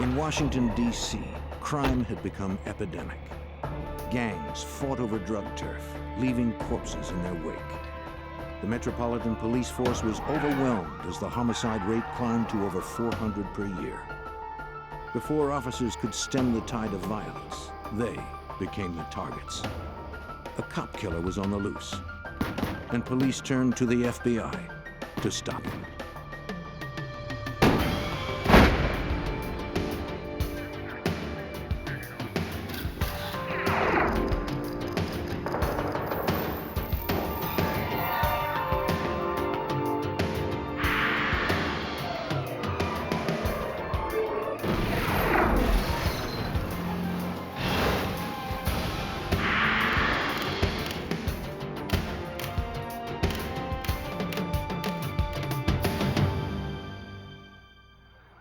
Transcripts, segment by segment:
In Washington, D.C., crime had become epidemic. Gangs fought over drug turf, leaving corpses in their wake. The Metropolitan Police Force was overwhelmed as the homicide rate climbed to over 400 per year. Before officers could stem the tide of violence, they became the targets. A cop killer was on the loose, and police turned to the FBI to stop him.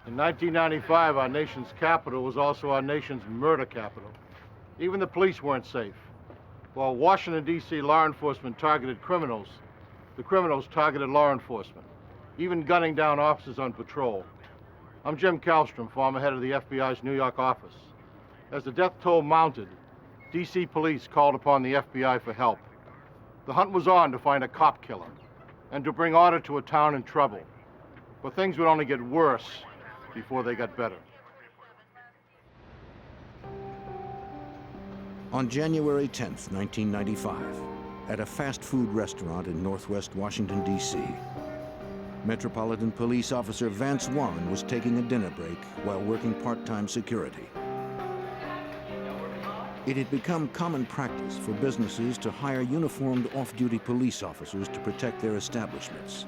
In 1995, our nation's capital was also our nation's murder capital. Even the police weren't safe. While Washington, D.C. law enforcement targeted criminals, the criminals targeted law enforcement, even gunning down officers on patrol. I'm Jim Kallstrom, former head of the FBI's New York office. As the death toll mounted, D.C. police called upon the FBI for help. The hunt was on to find a cop killer and to bring order to a town in trouble. But things would only get worse before they got better. On January 10th, 1995, at a fast food restaurant in northwest Washington, D.C., Metropolitan Police Officer Vance Warren was taking a dinner break while working part-time security. It had become common practice for businesses to hire uniformed off-duty police officers to protect their establishments.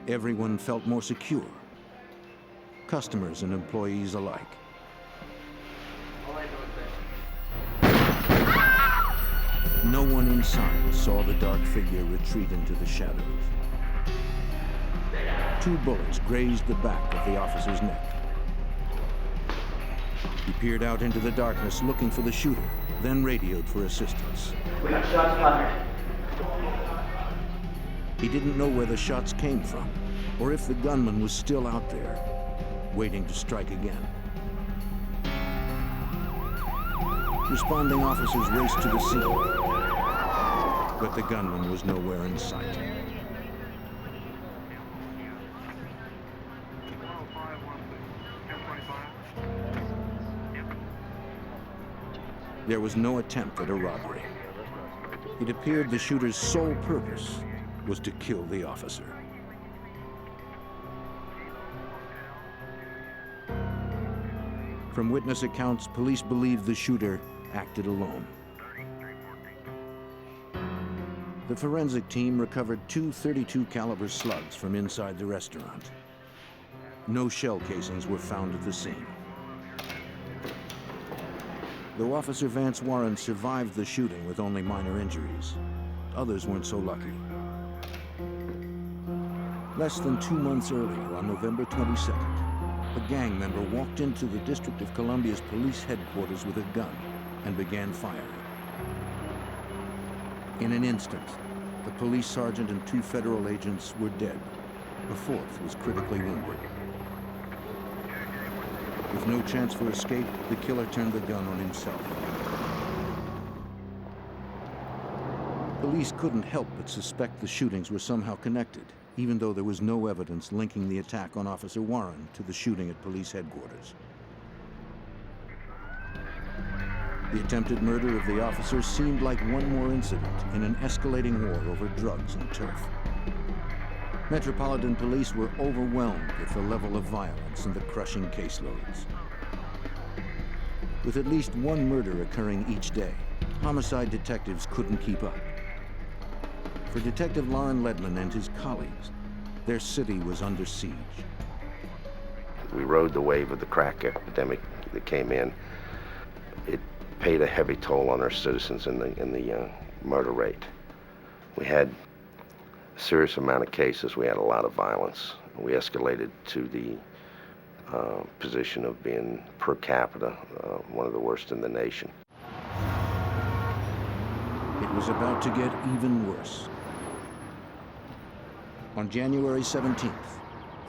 Everyone felt more secure, customers and employees alike. No one inside saw the dark figure retreat into the shadows. 2 bullets grazed the back of the officer's neck. He peered out into the darkness looking for the shooter, then radioed for assistance. We got shots fired. He didn't know where the shots came from, or if the gunman was still out there, waiting to strike again. Responding officers raced to the scene, but the gunman was nowhere in sight. There was no attempt at a robbery. It appeared the shooter's sole purpose was to kill the officer. From witness accounts, police believe the shooter acted alone. The forensic team recovered 2 .32 caliber slugs from inside the restaurant. No shell casings were found at the scene. Though Officer Vance Warren survived the shooting with only minor injuries, others weren't so lucky. Less than 2 months earlier, on November 22nd, a gang member walked into the District of Columbia's police headquarters with a gun and began firing. In an instant, the police sergeant and 2 federal agents were dead. The 4th was critically wounded. With no chance for escape, the killer turned the gun on himself. Police couldn't help but suspect the shootings were somehow connected, even though there was no evidence linking the attack on Officer Warren to the shooting at police headquarters. The attempted murder of the officer seemed like one more incident in an escalating war over drugs and turf. Metropolitan Police were overwhelmed with the level of violence and the crushing caseloads. With at least 1 murder occurring each day, homicide detectives couldn't keep up. For Detective Loren Ledman and his colleagues, their city was under siege. We rode the wave of the crack epidemic that came in. It paid a heavy toll on our citizens in the murder rate. We had a serious amount of cases. We had a lot of violence. We escalated to the position of being, per capita, one of the worst in the nation. It was about to get even worse. On January 17th,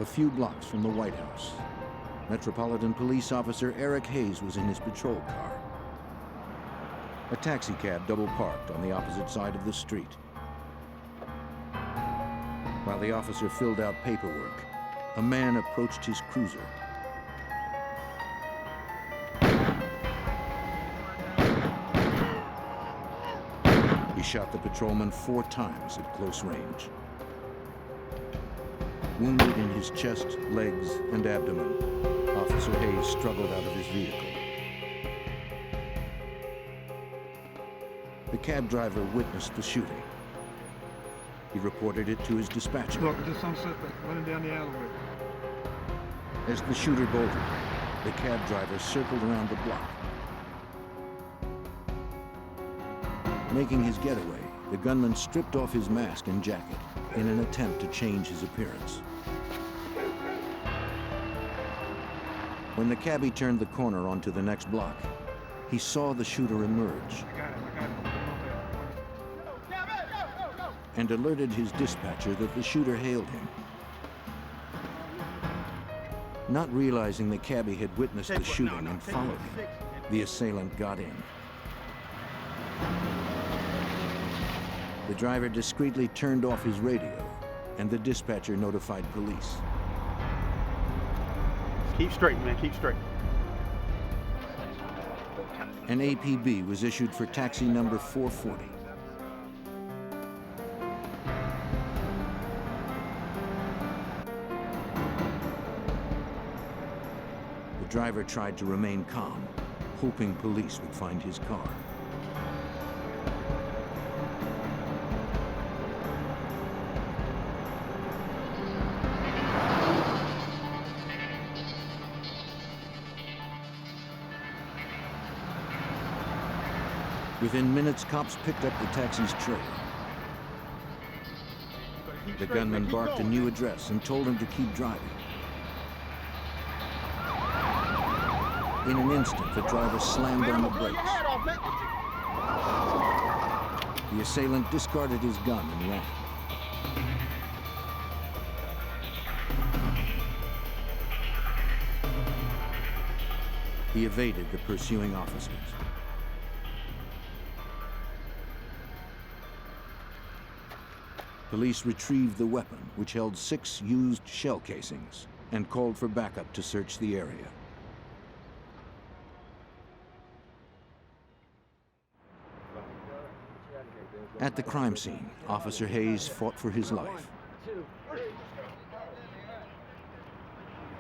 a few blocks from the White House, Metropolitan Police Officer Eric Hayes was in his patrol car. A taxi cab double parked on the opposite side of the street. While the officer filled out paperwork, a man approached his cruiser. He shot the patrolman 4 times at close range. Wounded in his chest, legs, and abdomen, Officer Hayes struggled out of his vehicle. The cab driver witnessed the shooting. He reported it to his dispatcher. Look, just unsuspecting, running down the alleyway. As the shooter bolted, the cab driver circled around the block. Making his getaway, the gunman stripped off his mask and jacket in an attempt to change his appearance. When the cabbie turned the corner onto the next block, he saw the shooter emerge and alerted his dispatcher that the shooter hailed him. Not realizing the cabbie had witnessed the shooting and followed him, the assailant got in. The driver discreetly turned off his radio, and the dispatcher notified police. Keep straight, man, keep straight. An APB was issued for taxi number 440. The driver tried to remain calm, hoping police would find his car. Within minutes, cops picked up the taxi's trailer. The gunman barked a new address and told him to keep driving. In an instant, the driver slammed on the brakes. The assailant discarded his gun and ran. He evaded the pursuing officers. Police retrieved the weapon, which held 6 used shell casings, and called for backup to search the area. At the crime scene, Officer Hayes fought for his life.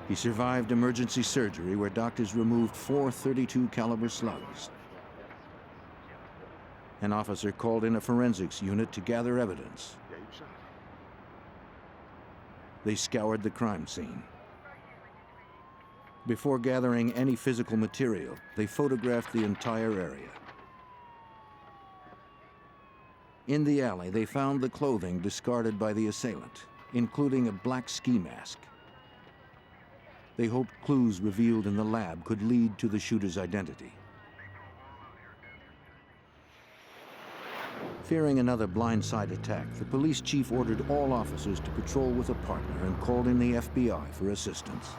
He survived emergency surgery where doctors removed 4 .32 caliber slugs. An officer called in a forensics unit to gather evidence. They scoured the crime scene. Before gathering any physical material, they photographed the entire area. In the alley, they found the clothing discarded by the assailant, including a black ski mask. They hoped clues revealed in the lab could lead to the shooter's identity. Fearing another blindside attack, the police chief ordered all officers to patrol with a partner and called in the FBI for assistance.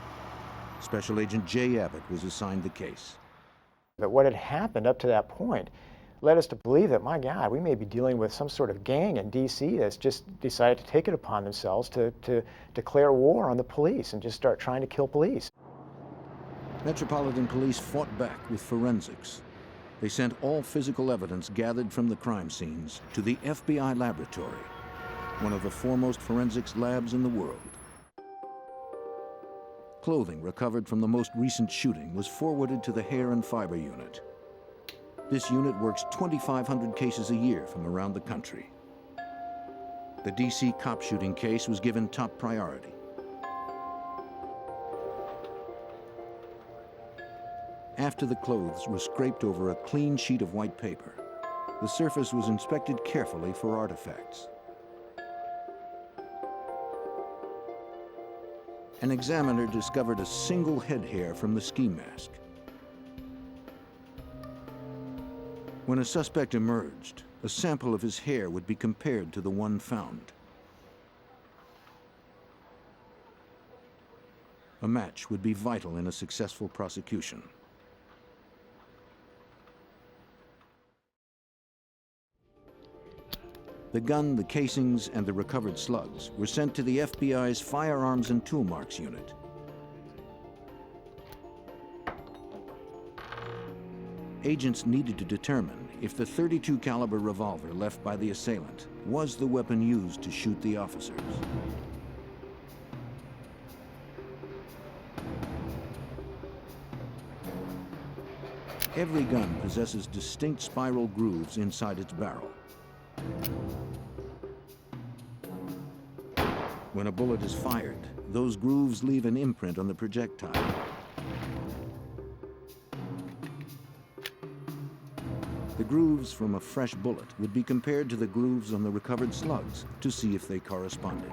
Special Agent Jay Abbott was assigned the case. But what had happened up to that point led us to believe that, my God, we may be dealing with some sort of gang in D.C. that's just decided to take it upon themselves to declare war on the police and just start trying to kill police. Metropolitan Police fought back with forensics. They sent all physical evidence gathered from the crime scenes to the FBI laboratory, one of the foremost forensics labs in the world. Clothing recovered from the most recent shooting was forwarded to the Hair and Fiber Unit. This unit works 2,500 cases a year from around the country. The DC cop shooting case was given top priority. After the clothes were scraped over a clean sheet of white paper, the surface was inspected carefully for artifacts. An examiner discovered a single head hair from the ski mask. When a suspect emerged, a sample of his hair would be compared to the one found. A match would be vital in a successful prosecution. The gun, the casings, and the recovered slugs were sent to the FBI's Firearms and Tool Marks Unit. Agents needed to determine if the .32 caliber revolver left by the assailant was the weapon used to shoot the officers. Every gun possesses distinct spiral grooves inside its barrel. When a bullet is fired, those grooves leave an imprint on the projectile. The grooves from a fresh bullet would be compared to the grooves on the recovered slugs to see if they corresponded.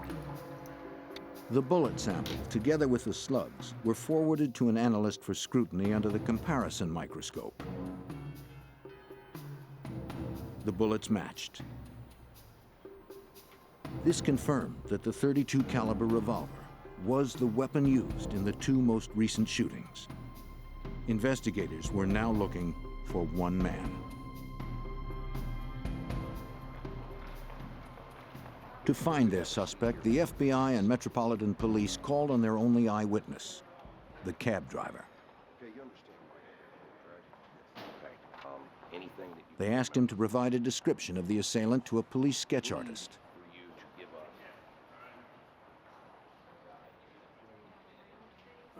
The bullet sample, together with the slugs, were forwarded to an analyst for scrutiny under the comparison microscope. The bullets matched. This confirmed that the .32 caliber revolver was the weapon used in the two most recent shootings. Investigators were now looking for one man. To find their suspect, the FBI and Metropolitan Police called on their only eyewitness, the cab driver. They asked him to provide a description of the assailant to a police sketch artist.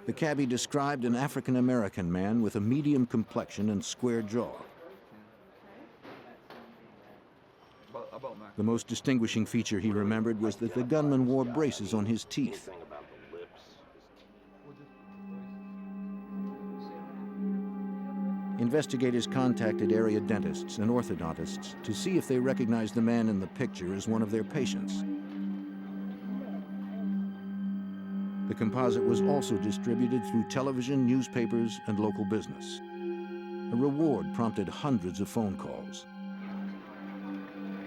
The cabbie described an African-American man with a medium complexion and square jaw. The most distinguishing feature he remembered was that the gunman wore braces on his teeth. Investigators contacted area dentists and orthodontists to see if they recognized the man in the picture as one of their patients. The composite was also distributed through television, newspapers, and local business. A reward prompted hundreds of phone calls.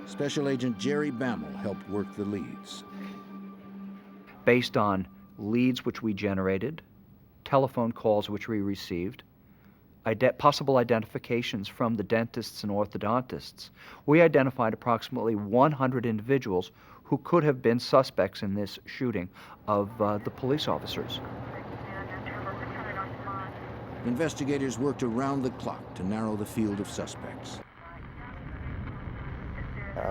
Special Agent Jerry Bammel helped work the leads. Based on leads which we generated, telephone calls which we received, possible identifications from the dentists and orthodontists, we identified approximately 100 individuals who could have been suspects in this shooting of the police officers. Investigators worked around the clock to narrow the field of suspects.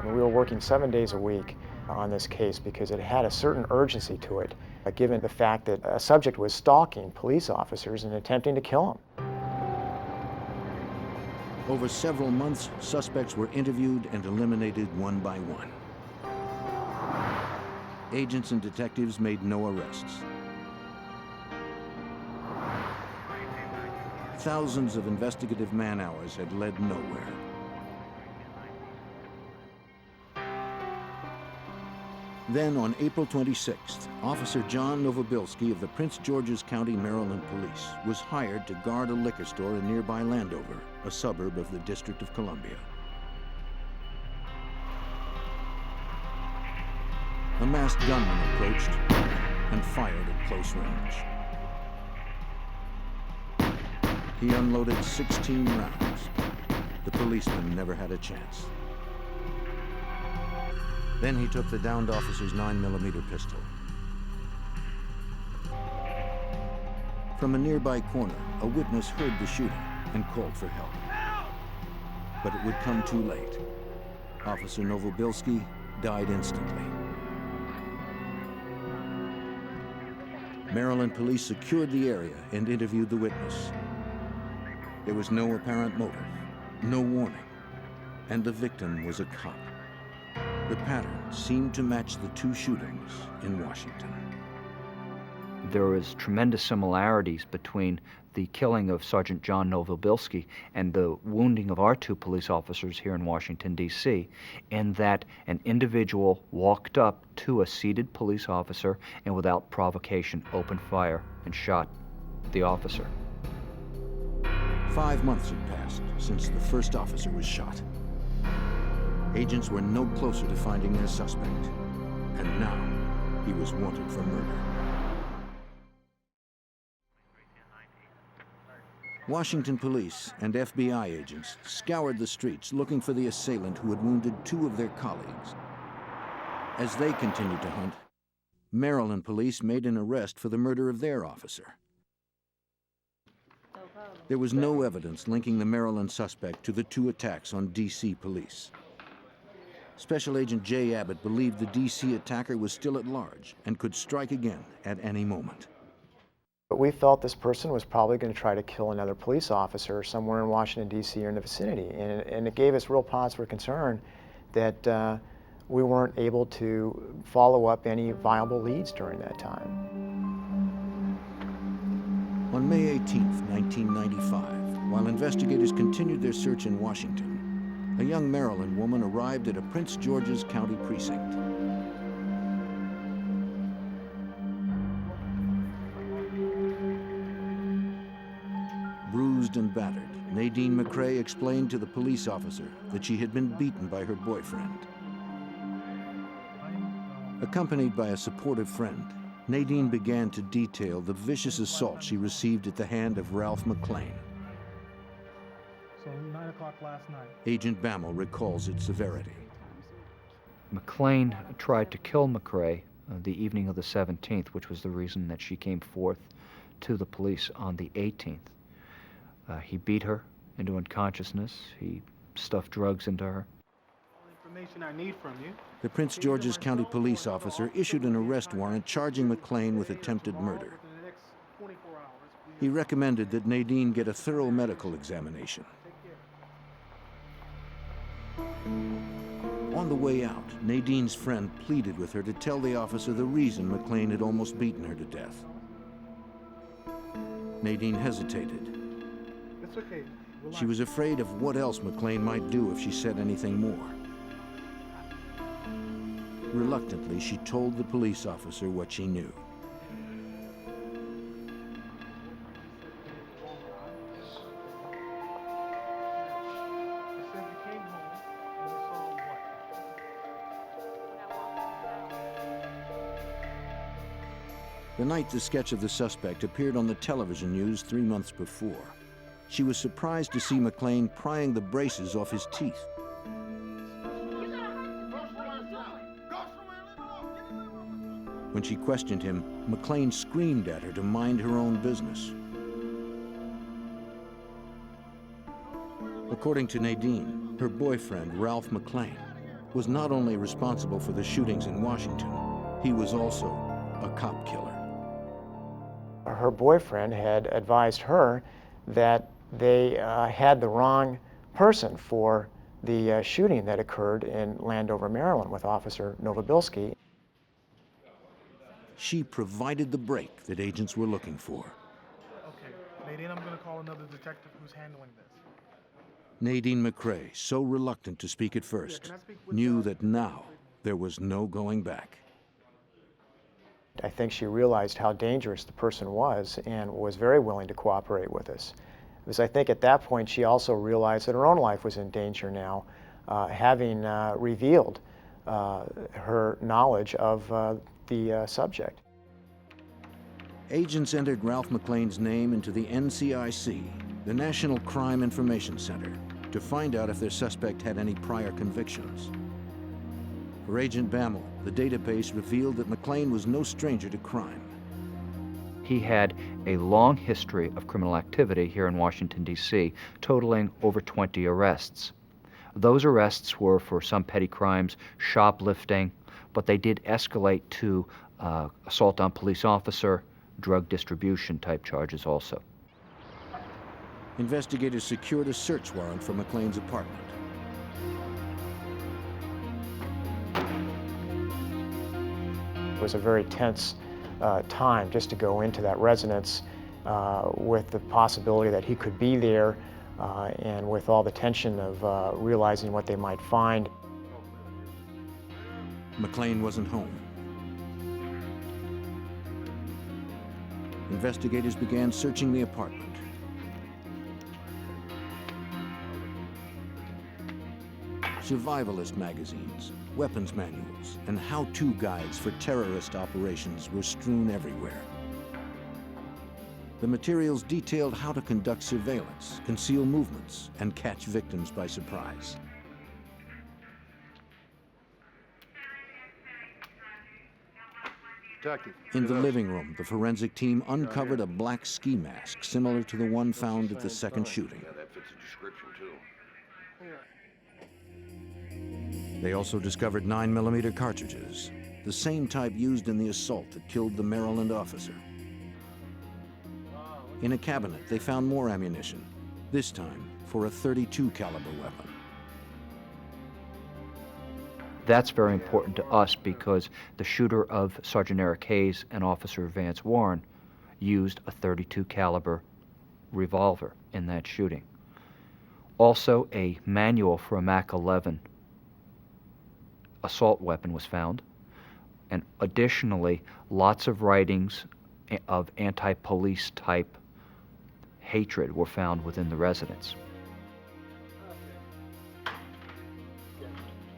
We were working 7 days a week on this case because it had a certain urgency to it, given the fact that a subject was stalking police officers and attempting to kill them. Over several months, suspects were interviewed and eliminated one by one. Agents and detectives made no arrests. Thousands of investigative man-hours had led nowhere. Then, on April 26th, Officer John Novobilski of the Prince George's County, Maryland Police was hired to guard a liquor store in nearby Landover, a suburb of the District of Columbia. A masked gunman approached and fired at close range. He unloaded 16 rounds. The policeman never had a chance. Then he took the downed officer's 9mm pistol. From a nearby corner, a witness heard the shooting and called for help. But it would come too late. Officer Novobilski died instantly. Maryland police secured the area and interviewed the witness. There was no apparent motive, no warning, and the victim was a cop. The pattern seemed to match the two shootings in Washington. There was tremendous similarities between the killing of Sergeant John Novobilski and the wounding of our two police officers here in Washington, D.C., in that an individual walked up to a seated police officer and without provocation opened fire and shot the officer. 5 months had passed since the first officer was shot. Agents were no closer to finding their suspect, and now he was wanted for murder. Washington police and FBI agents scoured the streets looking for the assailant who had wounded 2 of their colleagues. As they continued to hunt, Maryland police made an arrest for the murder of their officer. There was no evidence linking the Maryland suspect to the 2 attacks on D.C. police. Special Agent Jay Abbott believed the D.C. attacker was still at large and could strike again at any moment. But we felt this person was probably going to try to kill another police officer somewhere in Washington, D.C. or in the vicinity. And it gave us real pause for concern that we weren't able to follow up any viable leads during that time. On May 18, 1995, while investigators continued their search in Washington, a young Maryland woman arrived at a Prince George's County precinct. Bruised and battered, Nadine McCrae explained to the police officer that she had been beaten by her boyfriend. Accompanied by a supportive friend, Nadine began to detail the vicious assault she received at the hand of Ralph McClain. So 9 o'clock last night. Agent Bammel recalls its severity. McClain tried to kill McCrae the evening of the 17th, which was the reason that she came forth to the police on the 18th. He beat her into unconsciousness. He stuffed drugs into her. All the information I need from you. The Prince George's County police officer issued an arrest warrant charging McClain with attempted murder. Within the next 24 hours. He recommended that Nadine get a thorough medical examination. On the way out, Nadine's friend pleaded with her to tell the officer the reason McClain had almost beaten her to death. Nadine hesitated. It's okay. She was afraid of what else McClain might do if she said anything more. Reluctantly, she told the police officer what she knew. The night the sketch of the suspect appeared on the television news 3 months before, she was surprised to see McClain prying the braces off his teeth. When she questioned him, McClain screamed at her to mind her own business. According to Nadine, her boyfriend, Ralph McClain, was not only responsible for the shootings in Washington, he was also a cop killer. Her boyfriend had advised her that they had the wrong person for the shooting that occurred in Landover, Maryland with Officer Novobilski. She provided the break that agents were looking for. Okay, Nadine, I'm going to call another detective who's handling this. Nadine McCrae, so reluctant to speak at first, knew that now there was no going back. I think she realized how dangerous the person was and was very willing to cooperate with us. Because I think at that point she also realized that her own life was in danger now, having revealed her knowledge of the subject. Agents entered Ralph McClain's name into the NCIC, the National Crime Information Center, to find out if their suspect had any prior convictions. For Agent Bammel, the database revealed that McClain was no stranger to crime. He had a long history of criminal activity here in Washington, D.C., totaling over 20 arrests. Those arrests were for some petty crimes, shoplifting, but they did escalate to assault on police officer, drug distribution type charges also. Investigators secured a search warrant for McClain's apartment. It was a very tense time just to go into that residence with the possibility that he could be there and with all the tension of realizing what they might find. McClain wasn't home. Investigators began searching the apartment. Survivalist magazines, weapons manuals, and how-to guides for terrorist operations were strewn everywhere. The materials detailed how to conduct surveillance, conceal movements, and catch victims by surprise. Detective. In the living room, the forensic team uncovered a black ski mask similar to the one found at the second shooting. Yeah, that fits the description too. They also discovered 9mm cartridges, the same type used in the assault that killed the Maryland officer. In a cabinet, they found more ammunition, this time for a .32 caliber weapon. That's very important to us because the shooter of Sergeant Eric Hayes and Officer Vance Warren used a .32 caliber revolver in that shooting. Also, a manual for a MAC-11 assault weapon was found, and additionally, lots of writings of anti-police type hatred were found within the residence.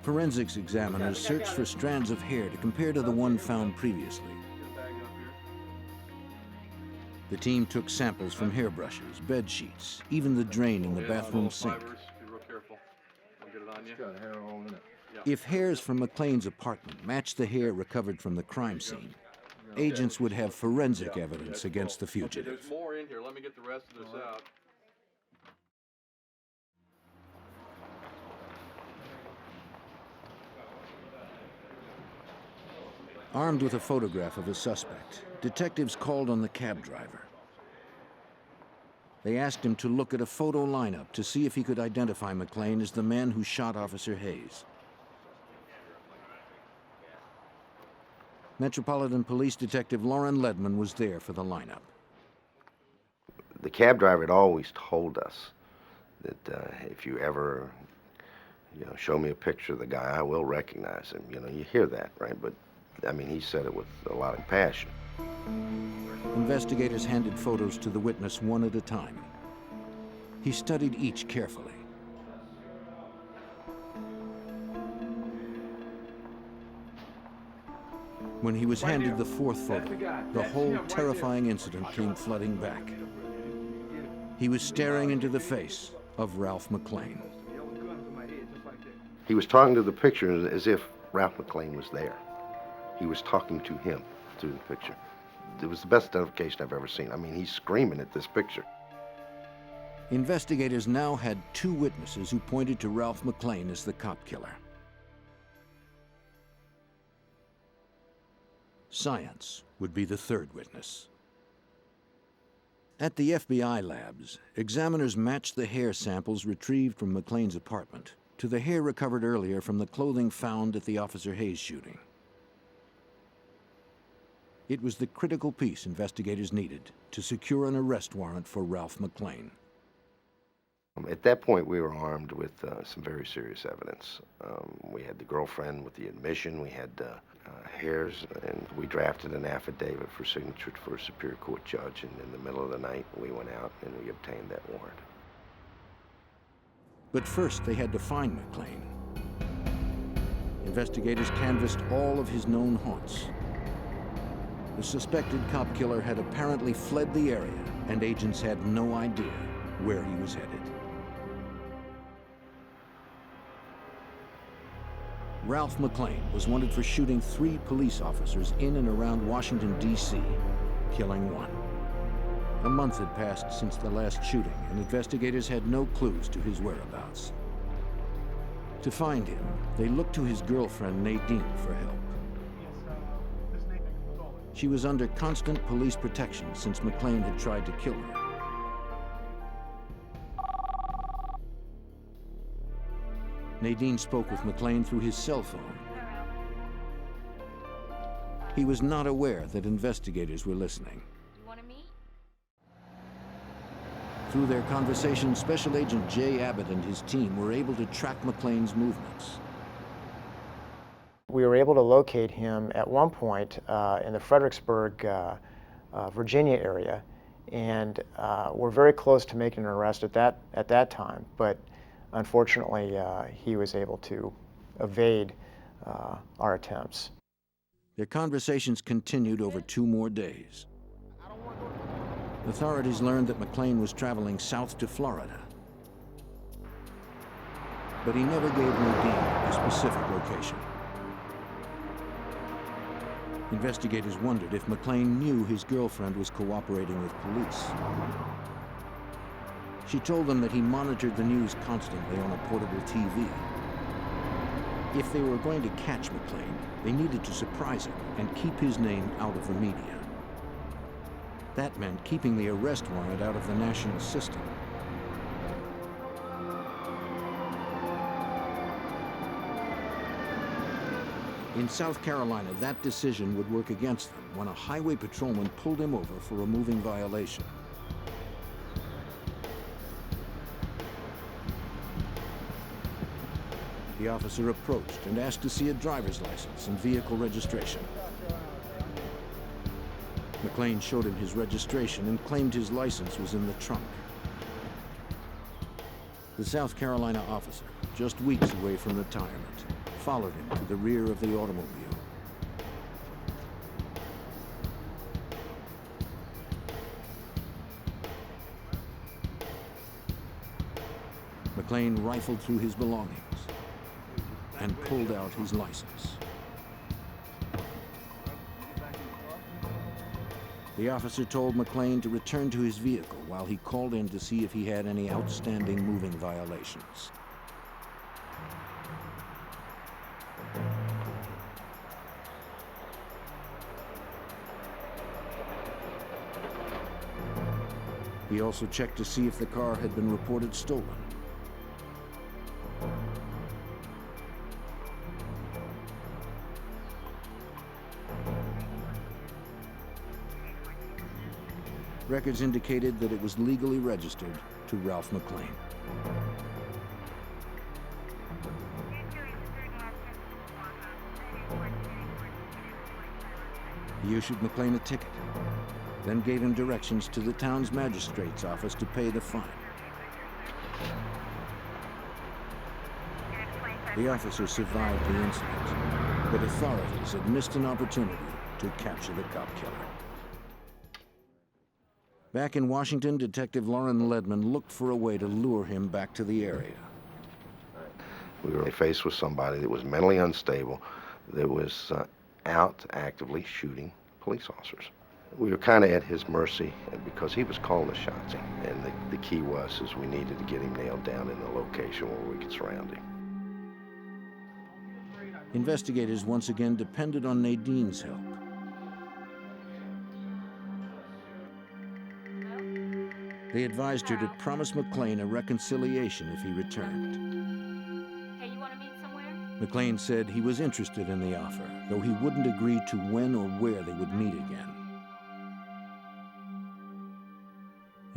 Forensics examiners searched for strands of hair to compare to the one found previously. The team took samples from hairbrushes, bed sheets, even the drain in the bathroom sink. If hairs from McLean's apartment matched the hair recovered from the crime scene, agents would have forensic evidence against the fugitive. There's more in here. Let me get the rest of this out. Armed with a photograph of a suspect, detectives called on the cab driver. They asked him to look at a photo lineup to see if he could identify McLean as the man who shot Officer Hayes. Metropolitan Police Detective Lauren Ledman was there for the lineup. The cab driver had always told us that if you ever, show me a picture of the guy, I will recognize him. You hear that, right? But I mean, he said it with a lot of passion. Investigators handed photos to the witness one at a time. He studied each carefully. When he was handed the fourth photo, the whole terrifying incident came flooding back. He was staring into the face of Ralph McLean. He was talking to the picture as if Ralph McLean was there. He was talking to him through the picture. It was the best identification I've ever seen. I mean, he's screaming at this picture. Investigators now had two witnesses who pointed to Ralph McLean as the cop killer. Science would be the third witness. At the FBI labs, examiners matched the hair samples retrieved from McLean's apartment to the hair recovered earlier from the clothing found at the Officer Hayes shooting. It was the critical piece investigators needed to secure an arrest warrant for Ralph McLean. At that point, we were armed with some very serious evidence. We had the girlfriend with the admission, we had hairs, and we drafted an affidavit for signature for a Superior Court judge, and in the middle of the night, we went out and we obtained that warrant. But first, they had to find McLean. Investigators canvassed all of his known haunts. The suspected cop killer had apparently fled the area, and agents had no idea where he was headed. Ralph McLean was wanted for shooting 3 police officers in and around Washington, D.C., killing 1. A month had passed since the last shooting, and investigators had no clues to his whereabouts. To find him, they looked to his girlfriend, Nadine, for help. She was under constant police protection since McLean had tried to kill her. Nadine spoke with McLean through his cell phone. He was not aware that investigators were listening. You want to meet? Through their conversation, Special Agent Jay Abbott and his team were able to track McLean's movements. We were able to locate him at one point in the Fredericksburg, Virginia area, and we're very close to making an arrest at that time. But unfortunately, he was able to evade our attempts. Their conversations continued over 2 more days. Authorities learned that McLean was traveling south to Florida. But he never gave Nadine a specific location. Investigators wondered if McLean knew his girlfriend was cooperating with police. She told them that he monitored the news constantly on a portable TV. If they were going to catch McLean, they needed to surprise him and keep his name out of the media. That meant keeping the arrest warrant out of the national system. In South Carolina, that decision would work against them when a highway patrolman pulled him over for a moving violation. The officer approached and asked to see a driver's license and vehicle registration. McLean showed him his registration and claimed his license was in the trunk. The South Carolina officer, just weeks away from retirement, followed him to the rear of the automobile. McLean rifled through his belongings and pulled out his license. The officer told McLean to return to his vehicle while he called in to see if he had any outstanding moving violations. He also checked to see if the car had been reported stolen. Records indicated that it was legally registered to Ralph McLean. He issued McLean a ticket, then gave him directions to the town's magistrate's office to pay the fine. The officer survived the incident, but authorities had missed an opportunity to capture the cop killer. Back in Washington, Detective Lauren Ledman looked for a way to lure him back to the area. We were faced with somebody that was mentally unstable, that was out actively shooting police officers. We were kind of at his mercy because he was calling the shots. And the key was we needed to get him nailed down in a location where we could surround him. Investigators once again depended on Nadine's help. They advised her to promise McLean a reconciliation if he returned. Hey, you want to meet somewhere? McLean said he was interested in the offer, though he wouldn't agree to when or where they would meet again.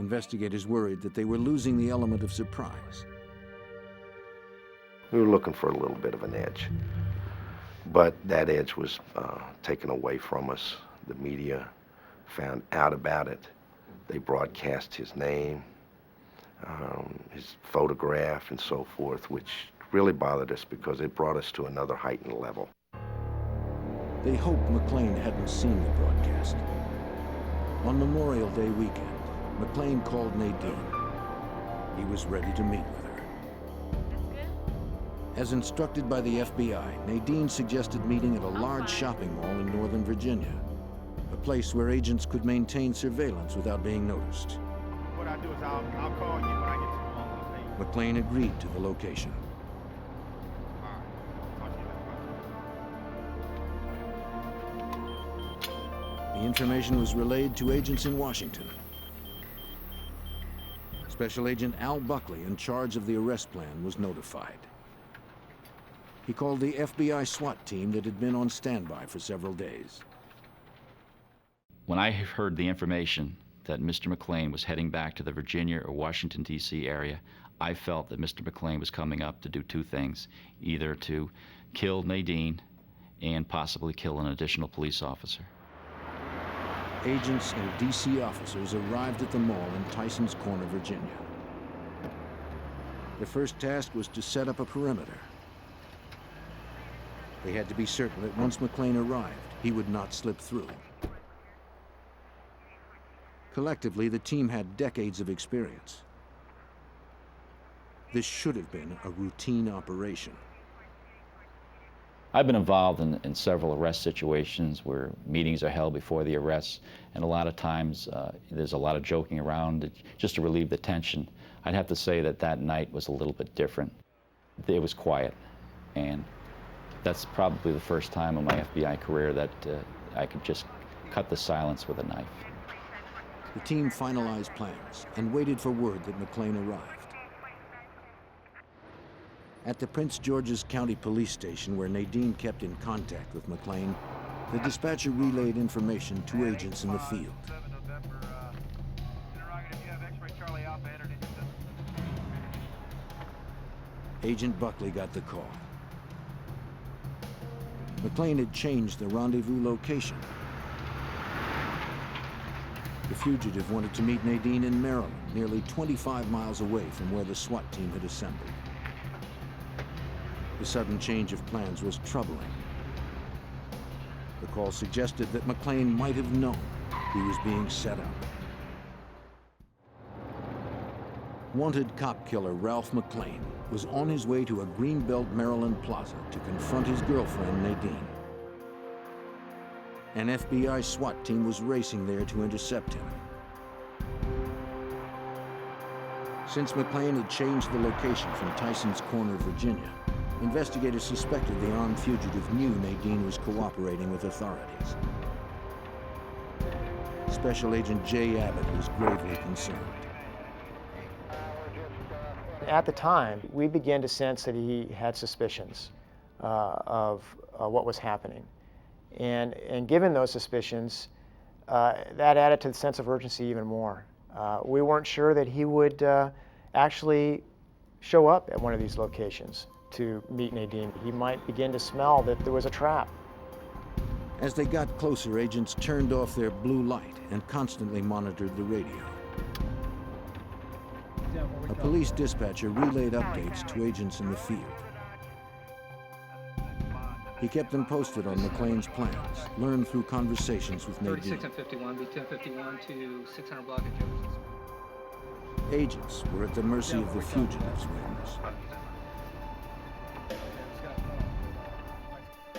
Investigators worried that they were losing the element of surprise. We were looking for a little bit of an edge, but that edge was taken away from us. The media found out about it. They broadcast his name, his photograph, and so forth, which really bothered us because it brought us to another heightened level. They hoped McLean hadn't seen the broadcast. On Memorial Day weekend, McLean called Nadine. He was ready to meet with her. As instructed by the FBI, Nadine suggested meeting at a large shopping mall in Northern Virginia, a place where agents could maintain surveillance without being noticed. What I'll do is I'll call you when I get to the mall. Okay? McLean agreed to the location. All right. Talk to you later. The information was relayed to agents in Washington. Special Agent Al Buckley, in charge of the arrest plan, was notified. He called the FBI SWAT team that had been on standby for several days. When I heard the information that Mr. McLean was heading back to the Virginia or Washington, D.C. area, I felt that Mr. McLean was coming up to do two things, either to kill Nadine and possibly kill an additional police officer. Agents and D.C. officers arrived at the mall in Tysons Corner, Virginia. Their first task was to set up a perimeter. They had to be certain that once McLean arrived, he would not slip through. Collectively, the team had decades of experience. This should have been a routine operation. I've been involved in several arrest situations where meetings are held before the arrests, and a lot of times there's a lot of joking around just to relieve the tension. I'd have to say that that night was a little bit different. It was quiet, and that's probably the first time in my FBI career that I could just cut the silence with a knife. The team finalized plans and waited for word that McClain arrived. At the Prince George's County Police Station, where Nadine kept in contact with McClain, the dispatcher relayed information to agents in the field. Agent Buckley got the call. McClain had changed the rendezvous location. The fugitive wanted to meet Nadine in Maryland, nearly 25 miles away from where the SWAT team had assembled. The sudden change of plans was troubling. The call suggested that McClain might have known he was being set up. Wanted cop killer Ralph McClain was on his way to a Greenbelt, Maryland plaza to confront his girlfriend, Nadine. An FBI SWAT team was racing there to intercept him. Since McClain had changed the location from Tyson's Corner, Virginia, investigators suspected the armed fugitive knew Nadine was cooperating with authorities. Special Agent Jay Abbott was gravely concerned. At the time, we began to sense that he had suspicions of what was happening. And given those suspicions, that added to the sense of urgency even more. We weren't sure that he would actually show up at one of these locations to meet Nadine. He might begin to smell that there was a trap. As they got closer, agents turned off their blue light and constantly monitored the radio. A police dispatcher relayed updates to agents in the field. He kept them posted on McClain's plans, learned through conversations with Nadine. 36 and 51, be 1051 to 600 block of Jefferson. Agents were at the mercy of the fugitive's whims.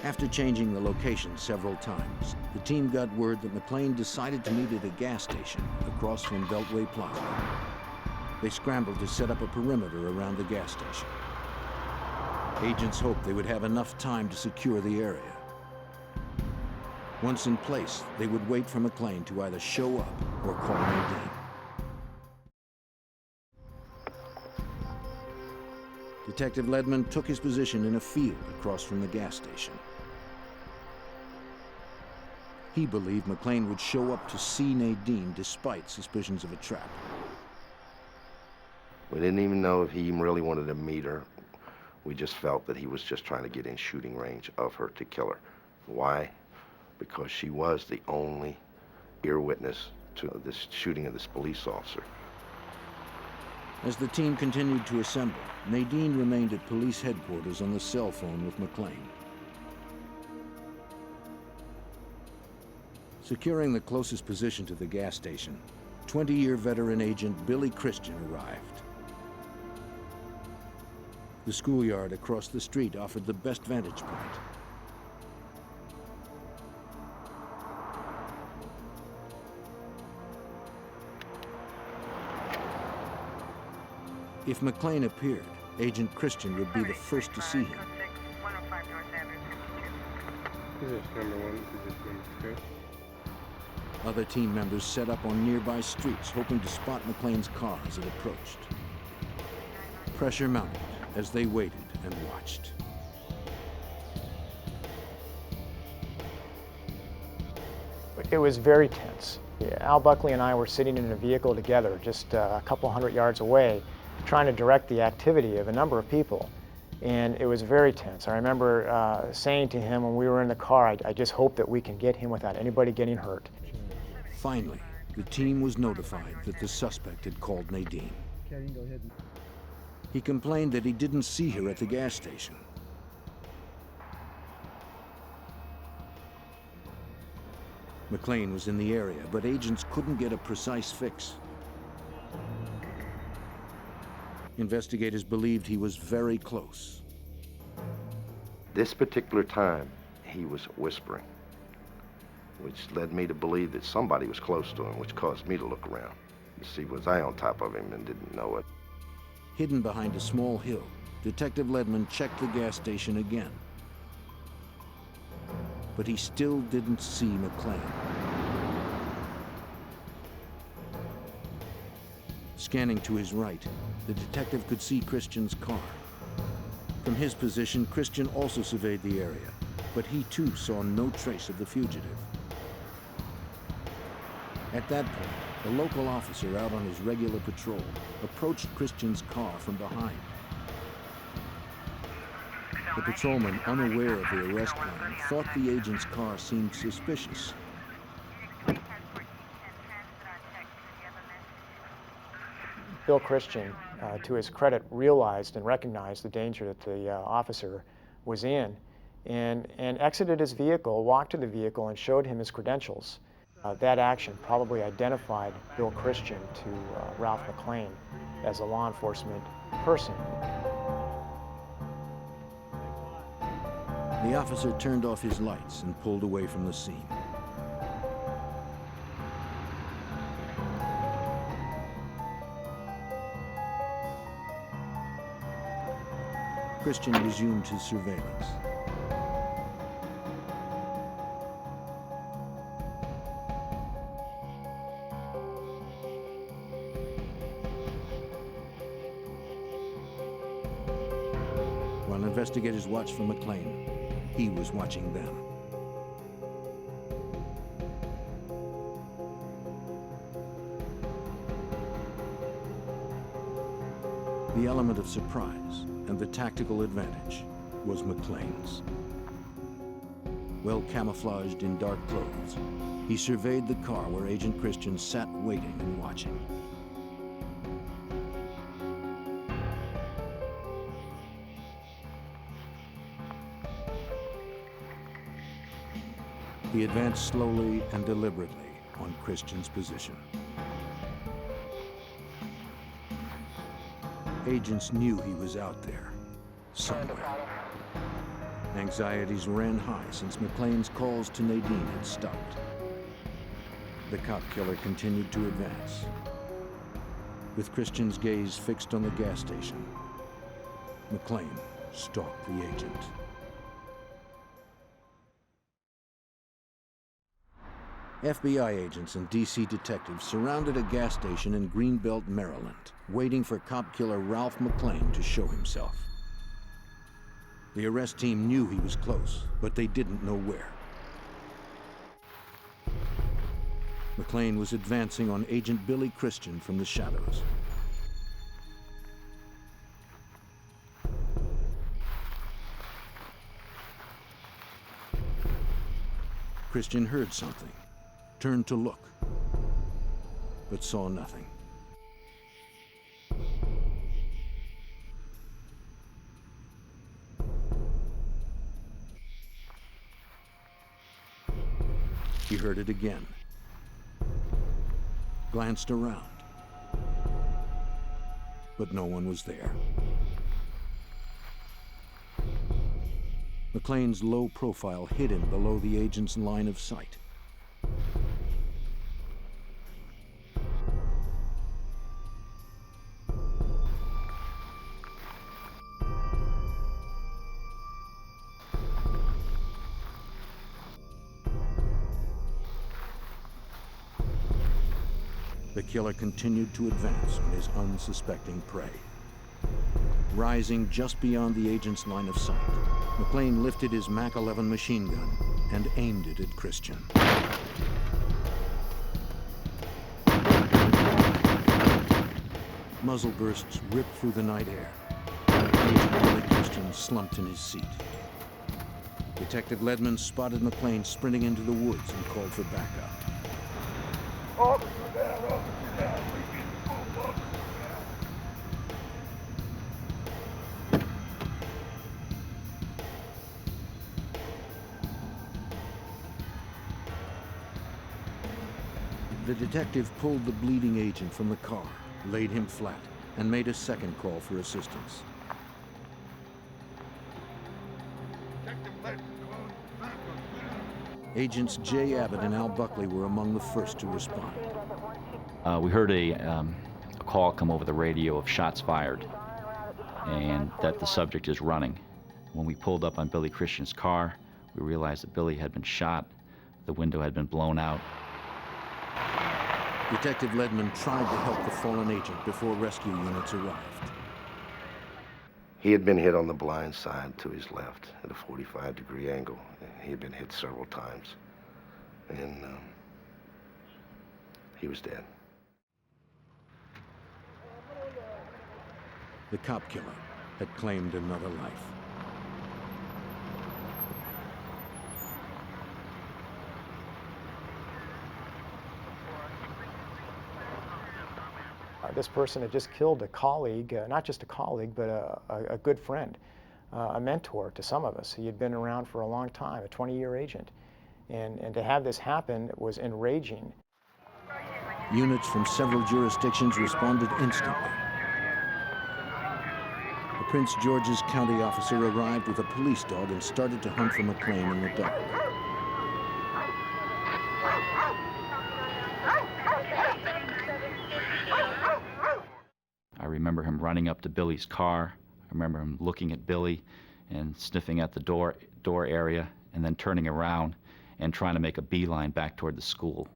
After changing the location several times, the team got word that McClain decided to meet at a gas station across from Beltway Plaza. They scrambled to set up a perimeter around the gas station. Agents hoped they would have enough time to secure the area. Once in place, they would wait for McClain to either show up or call Nadine. Detective Ledman took his position in a field across from the gas station. He believed McClain would show up to see Nadine despite suspicions of a trap. We didn't even know if he even really wanted to meet her. We just felt that he was just trying to get in shooting range of her to kill her. Why? Because she was the only ear witness to this shooting of this police officer. As the team continued to assemble, Nadine remained at police headquarters on the cell phone with McClain. Securing the closest position to the gas station, 20-year veteran agent Billy Christian arrived. The schoolyard across the street offered the best vantage point. If McClain appeared, Agent Christian would be the first to see him. Is this number 1? Is this number 2? Other team members set up on nearby streets, hoping to spot McClain's car as it approached. Pressure mounted as they waited and watched. It was very tense. Al Buckley and I were sitting in a vehicle together just a couple hundred yards away, trying to direct the activity of a number of people. And it was very tense. I remember saying to him when we were in the car, I just hope that we can get him without anybody getting hurt. Finally, the team was notified that the suspect had called Nadine. He complained that he didn't see her at the gas station. McLean was in the area, but agents couldn't get a precise fix. Investigators believed he was very close. This particular time, he was whispering, which led me to believe that somebody was close to him, which caused me to look around. You see, was I on top of him and didn't know it? Hidden behind a small hill, Detective Ledman checked the gas station again. But he still didn't see McLean. Scanning to his right, the detective could see Christian's car. From his position, Christian also surveyed the area, but he too saw no trace of the fugitive. At that point, a local officer out on his regular patrol approached Christian's car from behind. The patrolman, unaware of the arrest plan, thought the agent's car seemed suspicious. Bill Christian, to his credit, realized and recognized the danger that the officer was in and exited his vehicle, walked to the vehicle, and showed him his credentials. That action probably identified Bill Christian to Ralph McLean as a law enforcement person. The officer turned off his lights and pulled away from the scene. Christian resumed his surveillance. While investigators watched for McLean, he was watching them. The element of surprise and the tactical advantage was McLean's. Well camouflaged in dark clothes, he surveyed the car where Agent Christian sat waiting and watching. He advanced slowly and deliberately on Christian's position. Agents knew he was out there, somewhere. Anxieties ran high since McLean's calls to Nadine had stopped. The cop killer continued to advance. With Christian's gaze fixed on the gas station, McLean stalked the agent. FBI agents and D.C. detectives surrounded a gas station in Greenbelt, Maryland, waiting for cop killer Ralph McLean to show himself. The arrest team knew he was close, but they didn't know where. McLean was advancing on Agent Billy Christian from the shadows. Christian heard something, turned to look, but saw nothing. He heard it again, glanced around, but no one was there. McLean's low profile hid him below the agent's line of sight. The killer continued to advance on his unsuspecting prey. Rising just beyond the agent's line of sight, McLean lifted his Mac 11 machine gun and aimed it at Christian. Muzzle bursts ripped through the night air. Agent Billy Christian slumped in his seat. Detective Ledman spotted McLean sprinting into the woods and called for backup. The detective pulled the bleeding agent from the car, laid him flat, and made a second call for assistance. Agents Jay Abbott and Al Buckley were among the first to respond. We heard a call come over the radio of shots fired, and that the subject is running. When we pulled up on Billy Christian's car, we realized that Billy had been shot. The window had been blown out. Detective Ledman tried to help the fallen agent before rescue units arrived. He had been hit on the blind side to his left at a 45-degree angle. He had been hit several times, and he was dead. The cop killer had claimed another life. This person had just killed a colleague, not just a colleague, but a good friend, a mentor to some of us. He had been around for a long time, a 20-year agent. And to have this happen was enraging. Units from several jurisdictions responded instantly. A Prince George's County officer arrived with a police dog and started to hunt for McLean in the dark. I remember him running up to Billy's car. I remember him looking at Billy and sniffing at the door area, and then turning around and trying to make a beeline back toward the school.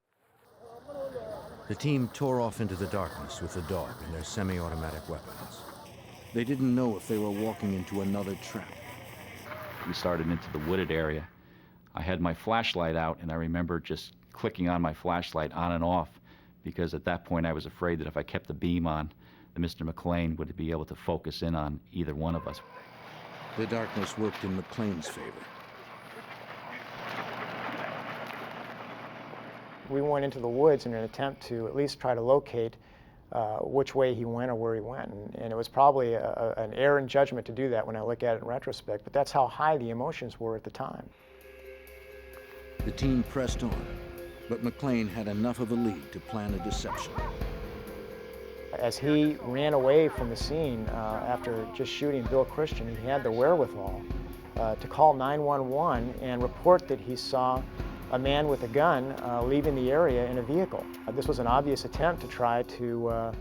The team tore off into the darkness with the dog and their semi-automatic weapons. They didn't know if they were walking into another trap. We started into the wooded area. I had my flashlight out, and I remember just clicking on my flashlight on and off, because at that point I was afraid that if I kept the beam on, that Mr. McLean would be able to focus in on either one of us. The darkness worked in McLean's favor. We went into the woods in an attempt to at least try to locate which way he went or where he went. And it was probably an error in judgment to do that when I look at it in retrospect, but that's how high the emotions were at the time. The team pressed on, but McLean had enough of a lead to plan a deception. As he ran away from the scene after just shooting Bill Christian, he had the wherewithal to call 911 and report that he saw a man with a gun leaving the area in a vehicle. This was an obvious attempt to try to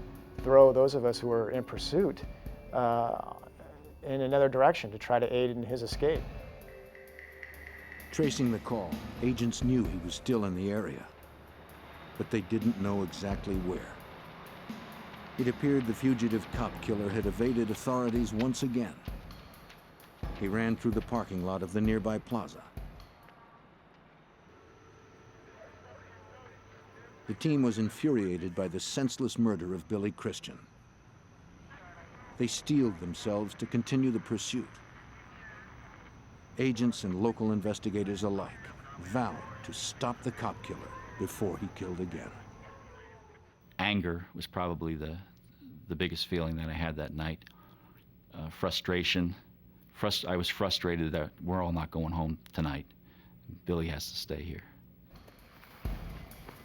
throw those of us who were in pursuit in another direction, to try to aid in his escape. Tracing the call, agents knew he was still in the area, but they didn't know exactly where. It appeared the fugitive cop killer had evaded authorities once again. He ran through the parking lot of the nearby plaza. The team was infuriated by the senseless murder of Billy Christian. They steeled themselves to continue the pursuit. Agents and local investigators alike vowed to stop the cop killer before he killed again. Anger was probably the biggest feeling that I had that night. Frustration. I was frustrated that we're all not going home tonight. Billy has to stay here.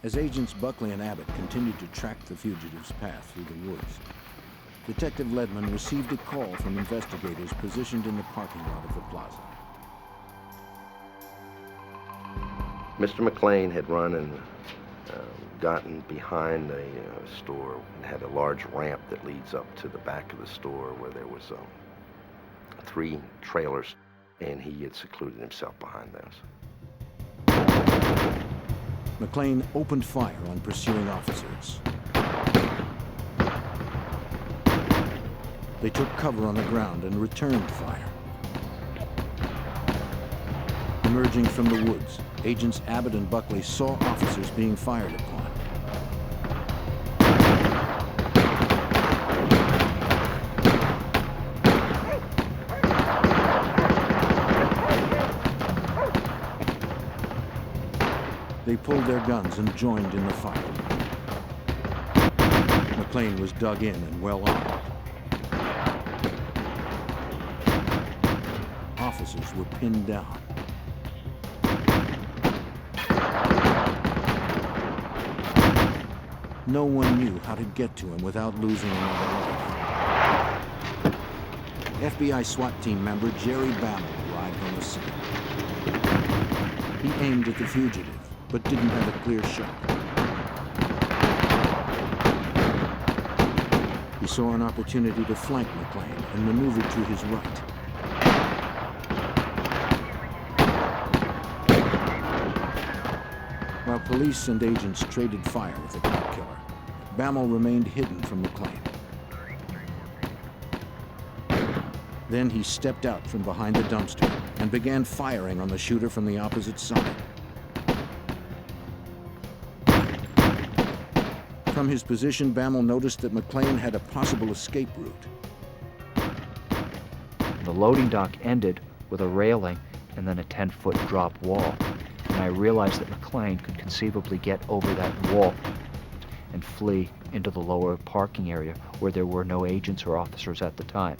As agents Buckley and Abbott continued to track the fugitive's path through the woods, Detective Ledman received a call from investigators positioned in the parking lot of the plaza. Mr. McLean had run and gotten behind a store and had a large ramp that leads up to the back of the store where there was 3 trailers, and he had secluded himself behind those. McLean opened fire on pursuing officers. They took cover on the ground and returned fire. Emerging from the woods, agents Abbott and Buckley saw officers being fired upon. They pulled their guns and joined in the fight. McLean was dug in and well armed. Officers were pinned down. No one knew how to get to him without losing another life. FBI SWAT team member Jerry Bammel arrived on the scene. He aimed at the fugitive, but didn't have a clear shot. He saw an opportunity to flank McClain and maneuvered to his right. While police and agents traded fire with the cop killer, Bammel remained hidden from McClain. Then he stepped out from behind the dumpster and began firing on the shooter from the opposite side. From his position, Bammel noticed that McClain had a possible escape route. The loading dock ended with a railing and then a 10-foot drop wall. And I realized that McClain could conceivably get over that wall and flee into the lower parking area where there were no agents or officers at the time.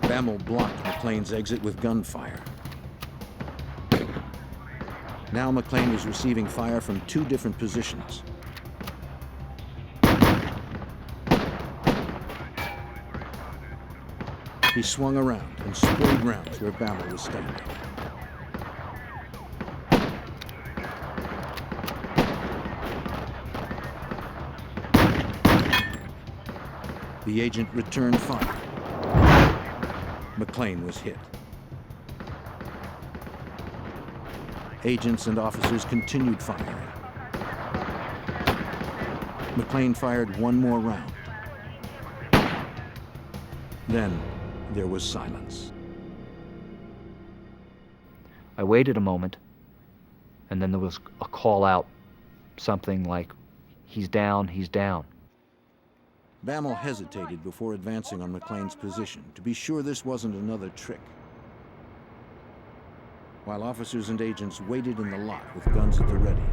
Bammel blocked McClain's exit with gunfire. Now McClain was receiving fire from two different positions. He swung around and sprayed rounds where Bammel was standing. The agent returned fire. McClain was hit. Agents and officers continued firing. McClain fired one more round. Then there was silence. I waited a moment, and then there was a call out, something like, "He's down, he's down." Bammel hesitated before advancing on McClain's position to be sure this wasn't another trick. While officers and agents waited in the lot with guns at the ready,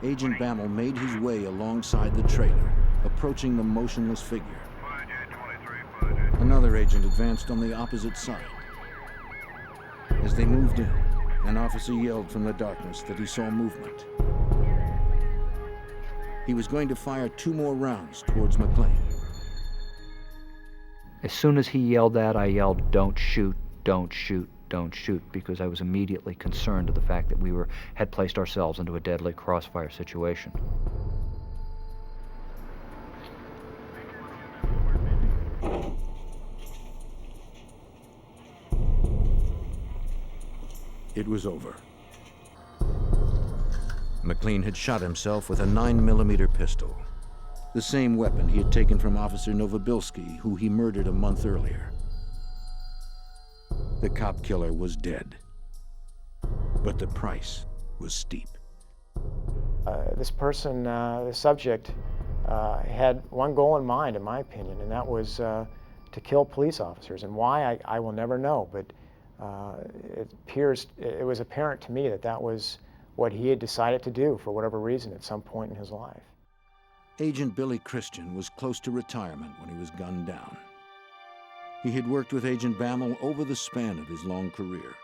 Agent Bammel made his way alongside the trailer, approaching the motionless figure. Another agent advanced on the opposite side. As they moved in, an officer yelled from the darkness that he saw movement. He was going to fire two more rounds towards McClain. As soon as he yelled that, I yelled, "Don't shoot, don't shoot, don't shoot," because I was immediately concerned of the fact that we had placed ourselves into a deadly crossfire situation. It was over. McClain had shot himself with a 9mm pistol, the same weapon he had taken from Officer Novobilski, who he murdered a month earlier. The cop killer was dead, but the price was steep. This person, the subject, had one goal in mind, in my opinion, and that was to kill police officers. And why, I will never know, but it was apparent to me that that was what he had decided to do for whatever reason at some point in his life. Agent Billy Christian was close to retirement when he was gunned down. He had worked with Agent Bammel over the span of his long career.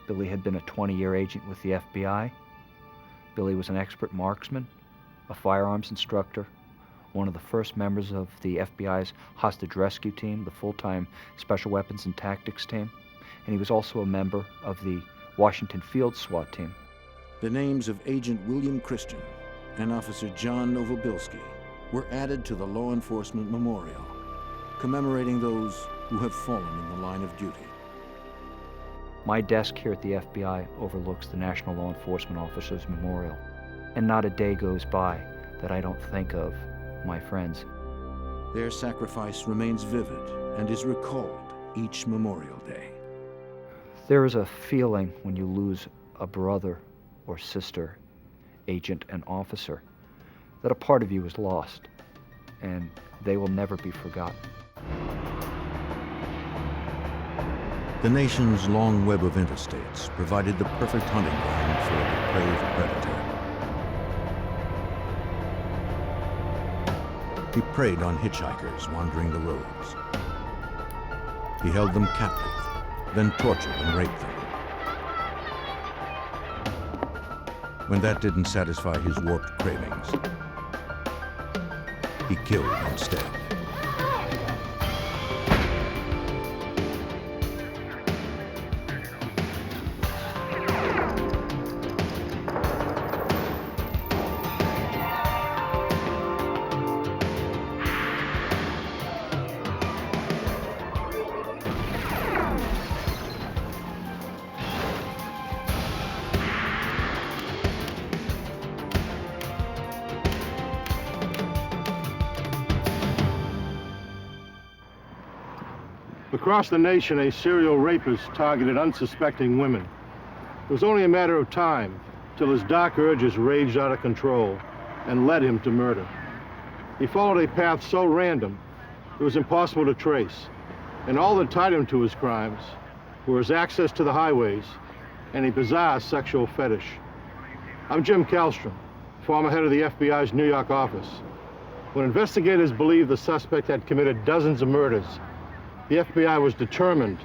Billy had been a 20-year agent with the FBI. Billy was an expert marksman, a firearms instructor, one of the first members of the FBI's hostage rescue team, the full-time Special Weapons and Tactics team, and he was also a member of the Washington Field SWAT team. The names of Agent William Christian and Officer John Novobilski were added to the Law Enforcement Memorial, commemorating those who have fallen in the line of duty. My desk here at the FBI overlooks the National Law Enforcement Officers Memorial, and not a day goes by that I don't think of my friends. Their sacrifice remains vivid and is recalled each Memorial Day. There is a feeling when you lose a brother or sister, agent and officer, that a part of you is lost, and they will never be forgotten. The nation's long web of interstates provided the perfect hunting ground for a depraved predator. He preyed on hitchhikers wandering the roads. He held them captive, then tortured and raped them. When that didn't satisfy his warped cravings, he killed instead. Across the nation, a serial rapist targeted unsuspecting women. It was only a matter of time till his dark urges raged out of control and led him to murder. He followed a path so random it was impossible to trace, and all that tied him to his crimes were his access to the highways and a bizarre sexual fetish. I'm Jim Kallstrom, former head of the FBI's New York office. When investigators believed the suspect had committed dozens of murders, the FBI was determined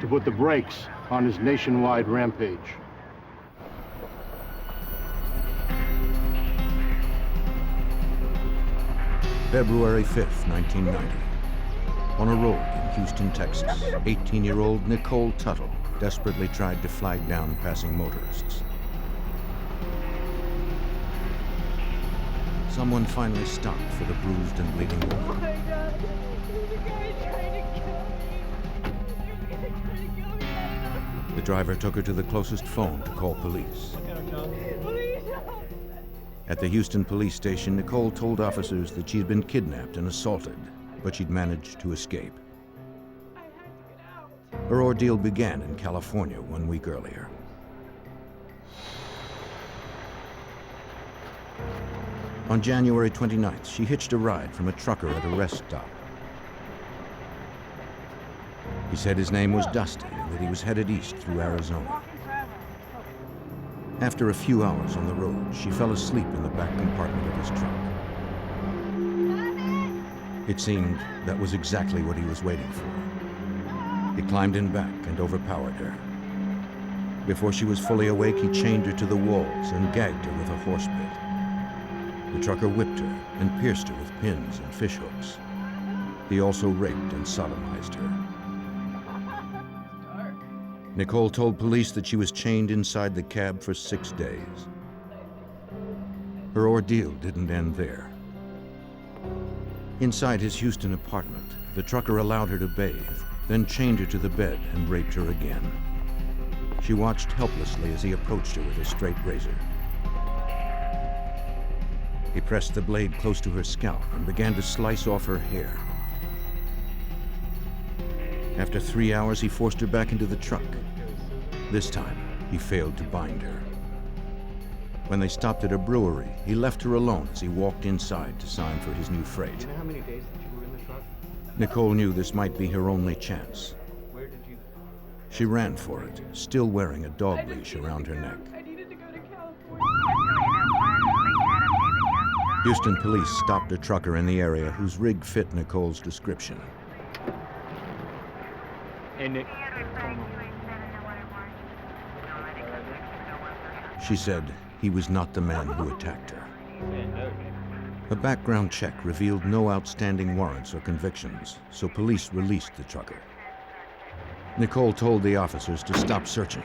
to put the brakes on his nationwide rampage. February 5th, 1990. On a road in Houston, Texas, 18-year-old Nicole Tuttle desperately tried to flag down passing motorists. Someone finally stopped for the bruised and bleeding woman. Oh my God. There's a guy trying to kill me. There's a guy trying to kill me. The driver took her to the closest phone to call police. Please help. At the Houston police station, Nicole told officers that she'd been kidnapped and assaulted, but she'd managed to escape. I have to get out. Her ordeal began in California 1 week earlier. On January 29th, she hitched a ride from a trucker at a rest stop. He said his name was Dusty and that he was headed east through Arizona. After a few hours on the road, she fell asleep in the back compartment of his truck. It seemed that was exactly what he was waiting for. He climbed in back and overpowered her. Before she was fully awake, he chained her to the walls and gagged her with a horse bit. The trucker whipped her and pierced her with pins and fishhooks. He also raped and sodomized her. Nicole told police that she was chained inside the cab for 6 days. Her ordeal didn't end there. Inside his Houston apartment, the trucker allowed her to bathe, then chained her to the bed and raped her again. She watched helplessly as he approached her with a straight razor. He pressed the blade close to her scalp and began to slice off her hair. After 3 hours, he forced her back into the truck. This time, he failed to bind her. When they stopped at a brewery, he left her alone as he walked inside to sign for his new freight. Do you know how many days that you were in the truck? Nicole knew this might be her only chance. Where did you? She ran for it, still wearing a dog leash around her neck. I needed to go to California. Houston police stopped a trucker in the area whose rig fit Nicole's description. Hey, Nick. She said he was not the man who attacked her. A background check revealed no outstanding warrants or convictions, so police released the trucker. Nicole told the officers to stop searching.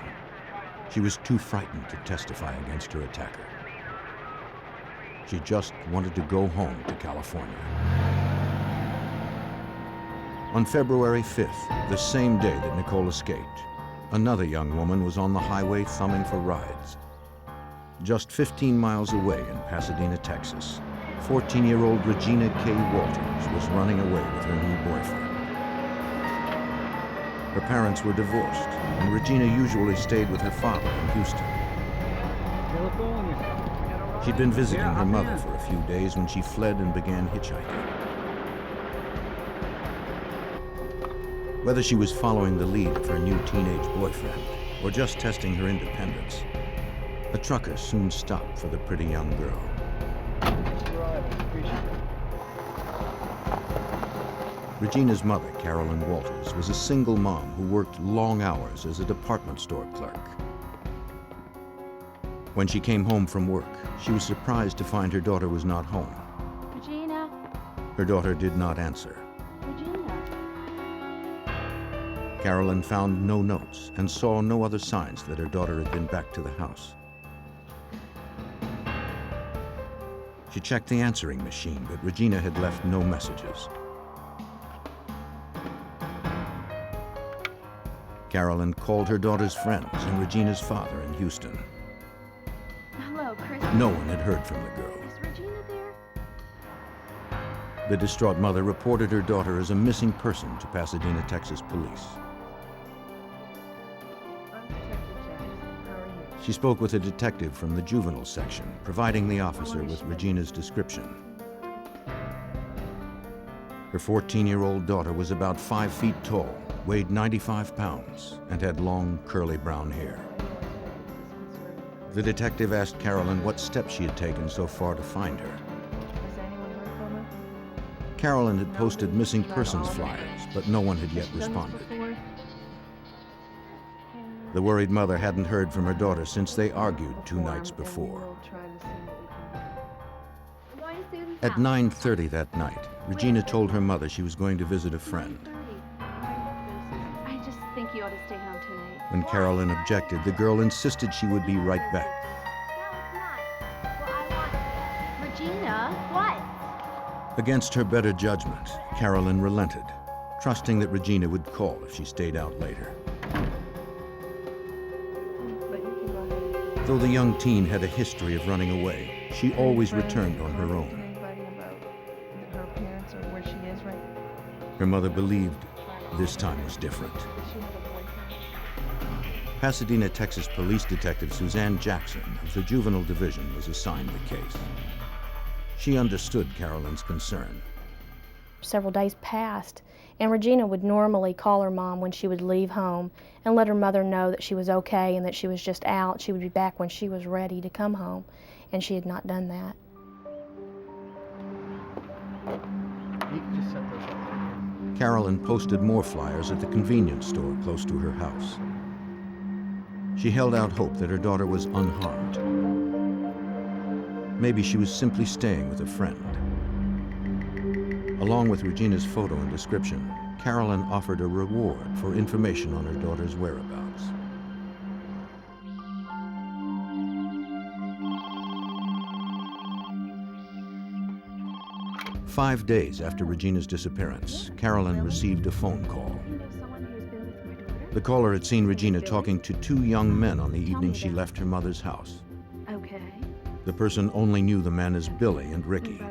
She was too frightened to testify against her attacker. She just wanted to go home to California. On February 5th, the same day that Nicole escaped, another young woman was on the highway thumbing for rides. Just 15 miles away in Pasadena, Texas, 14-year-old Regina K. Walters was running away with her new boyfriend. Her parents were divorced, and Regina usually stayed with her father in Houston. She'd been visiting her mother for a few days when she fled and began hitchhiking. Whether she was following the lead of her new teenage boyfriend or just testing her independence, a trucker soon stopped for the pretty young girl. Regina's mother, Carolyn Walters, was a single mom who worked long hours as a department store clerk. When she came home from work, she was surprised to find her daughter was not home. Regina, Her daughter did not answer. Regina. Carolyn found no notes and saw no other signs that her daughter had been back to the house. She checked the answering machine, but Regina had left no messages. Carolyn called her daughter's friends and Regina's father in Houston. Hello, Chris. No one had heard from the girl. Is Regina there? The distraught mother reported her daughter as a missing person to Pasadena, Texas police. She spoke with a detective from the juvenile section, providing the officer with Regina's description. Her 14-year-old daughter was about 5 feet tall, weighed 95 pounds, and had long, curly brown hair. The detective asked Carolyn what steps she had taken so far to find her. Carolyn had posted missing persons flyers, but no one had yet responded. The worried mother hadn't heard from her daughter since they argued 2 nights before. At 9:30 that night, Regina told her mother she was going to visit a friend. I just think you ought to stay home tonight. When Carolyn objected, the girl insisted she would be right back. No, it's not. Well, I want Regina, what? Against her better judgment, Carolyn relented, trusting that Regina would call if she stayed out later. Though the young teen had a history of running away, she always returned on her own. Her mother believed this time was different. Pasadena, Texas police detective Suzanne Jackson of the Juvenile Division was assigned the case. She understood Carolyn's concern. Several days passed, and Regina would normally call her mom when she would leave home and let her mother know that she was okay and that she was just out. She would be back when she was ready to come home, and she had not done that. Carolyn posted more flyers at the convenience store close to her house. She held out hope that her daughter was unharmed. Maybe she was simply staying with a friend. Along with Regina's photo and description, Carolyn offered a reward for information on her daughter's whereabouts. Five days after Regina's disappearance, Carolyn received a phone call. The caller had seen Regina talking to 2 young men on the evening she left her mother's house. Okay. The person only knew the men as Billy and Ricky,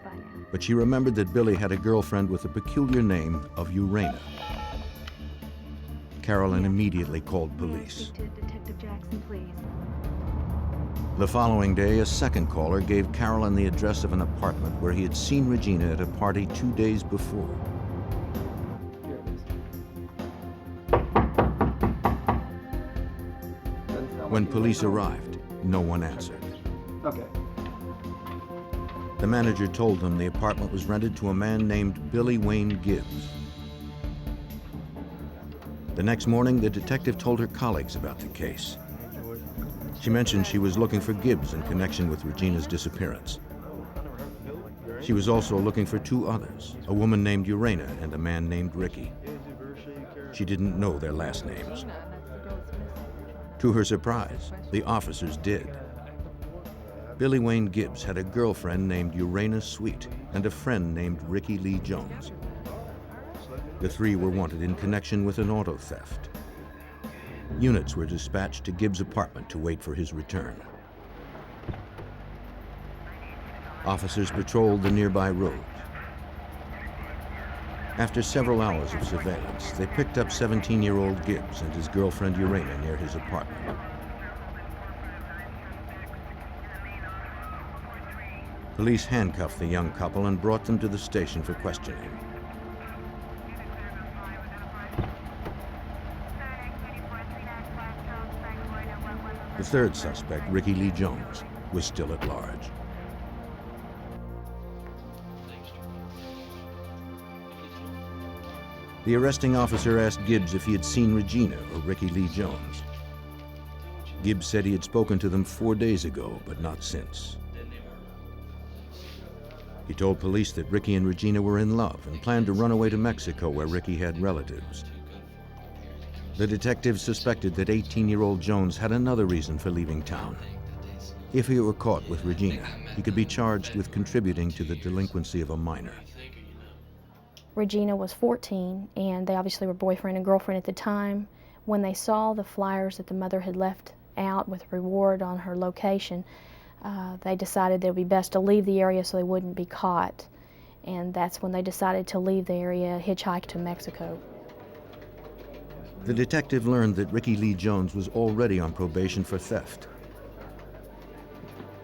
but she remembered that Billy had a girlfriend with the peculiar name of Urena. Carolyn immediately called police. Detective Jackson, please. The following day, a second caller gave Carolyn the address of an apartment where he had seen Regina at a party 2 days before. When police arrived, no one answered. Okay. The manager told them the apartment was rented to a man named Billy Wayne Gibbs. The next morning, the detective told her colleagues about the case. She mentioned she was looking for Gibbs in connection with Regina's disappearance. She was also looking for 2 others, a woman named Urena and a man named Ricky. She didn't know their last names. To her surprise, the officers did. Billy Wayne Gibbs had a girlfriend named Urena Sweet and a friend named Ricky Lee Jones. The 3 were wanted in connection with an auto theft. Units were dispatched to Gibbs' apartment to wait for his return. Officers patrolled the nearby road. After several hours of surveillance, they picked up 17-year-old Gibbs and his girlfriend Urena near his apartment. Police handcuffed the young couple and brought them to the station for questioning. The third suspect, Ricky Lee Jones, was still at large. The arresting officer asked Gibbs if he had seen Regina or Ricky Lee Jones. Gibbs said he had spoken to them 4 days ago, but not since. He told police that Ricky and Regina were in love and planned to run away to Mexico where Ricky had relatives. The detectives suspected that 18-year-old Jones had another reason for leaving town. If he were caught with Regina, he could be charged with contributing to the delinquency of a minor. Regina was 14, and they obviously were boyfriend and girlfriend at the time. When they saw the flyers that the mother had left out with reward on her location, they decided that it would be best to leave the area so they wouldn't be caught. And that's when they decided to leave the area, hitchhike to Mexico. The detective learned that Ricky Lee Jones was already on probation for theft.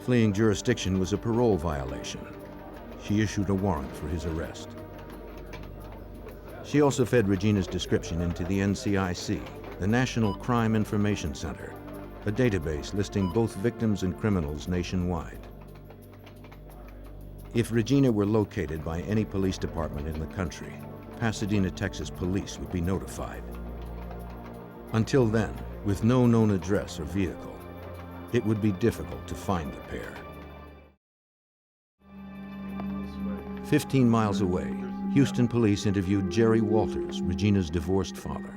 Fleeing jurisdiction was a parole violation. She issued a warrant for his arrest. She also fed Regina's description into the NCIC, the National Crime Information Center, a database listing both victims and criminals nationwide. If Regina were located by any police department in the country, Pasadena, Texas police would be notified. Until then, with no known address or vehicle, it would be difficult to find the pair. 15 miles away, Houston police interviewed Jerry Walters, Regina's divorced father.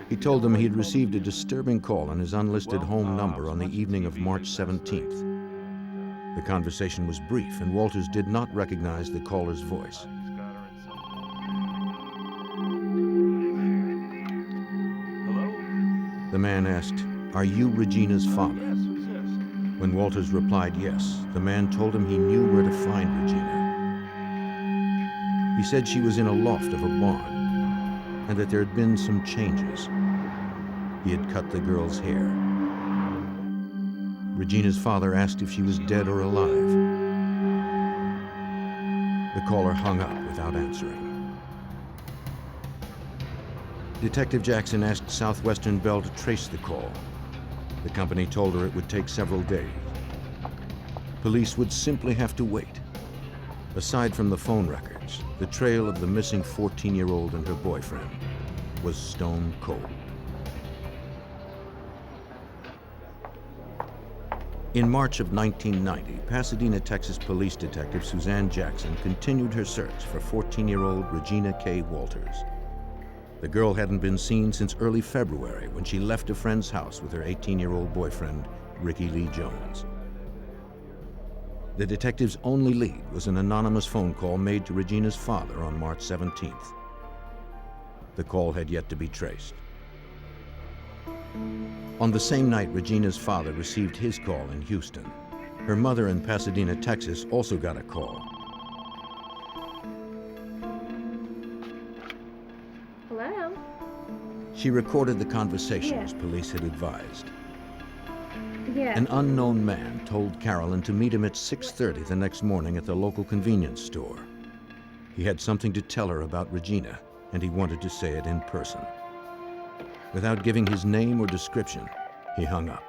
He told them he had received a disturbing call on his unlisted home number on the evening of March 17th. The conversation was brief, and Walters did not recognize the caller's voice. The man asked, "Are you Regina's father?" When Walters replied yes, the man told him he knew where to find Regina. He said she was in a loft of a barn, and that there had been some changes. He had cut the girl's hair. Regina's father asked if she was dead or alive. The caller hung up without answering. Detective Jackson asked Southwestern Bell to trace the call. The company told her it would take several days. Police would simply have to wait. Aside from the phone records, the trail of the missing 14-year-old and her boyfriend was stone cold. In March of 1990, Pasadena, Texas police detective Suzanne Jackson continued her search for 14-year-old Regina K. Walters. The girl hadn't been seen since early February when she left a friend's house with her 18-year-old boyfriend, Ricky Lee Jones. The detective's only lead was an anonymous phone call made to Regina's father on March 17th. The call had yet to be traced. On the same night Regina's father received his call in Houston, her mother in Pasadena, Texas also got a call. Hello? She recorded the conversation as police had advised. An unknown man told Carolyn to meet him at 6:30 the next morning at the local convenience store. He had something to tell her about Regina, and he wanted to say it in person. Without giving his name or description, he hung up.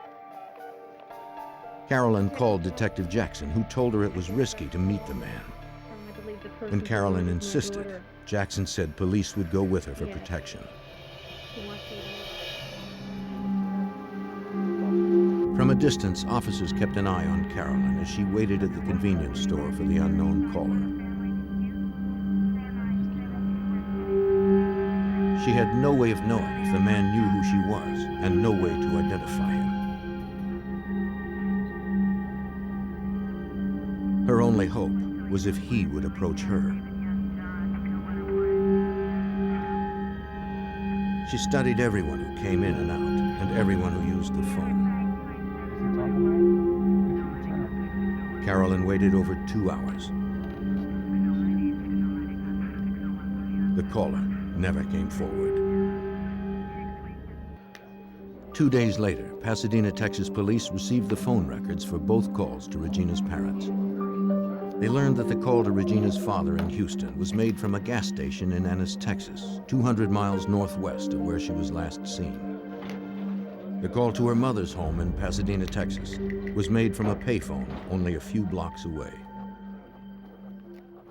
Carolyn called Detective Jackson, who told her it was risky to meet the man. When Carolyn insisted, Jackson said police would go with her for protection. From a distance, officers kept an eye on Carolyn as she waited at the convenience store for the unknown caller. She had no way of knowing if the man knew who she was, and no way to identify him. Her only hope was if he would approach her. She studied everyone who came in and out, and everyone who used the phone. Carolyn waited over 2 hours. The caller never came forward. 2 days later, Pasadena, Texas police received the phone records for both calls to Regina's parents. They learned that the call to Regina's father in Houston was made from a gas station in Ennis, Texas, 200 miles northwest of where she was last seen. The call to her mother's home in Pasadena, Texas, was made from a payphone only a few blocks away.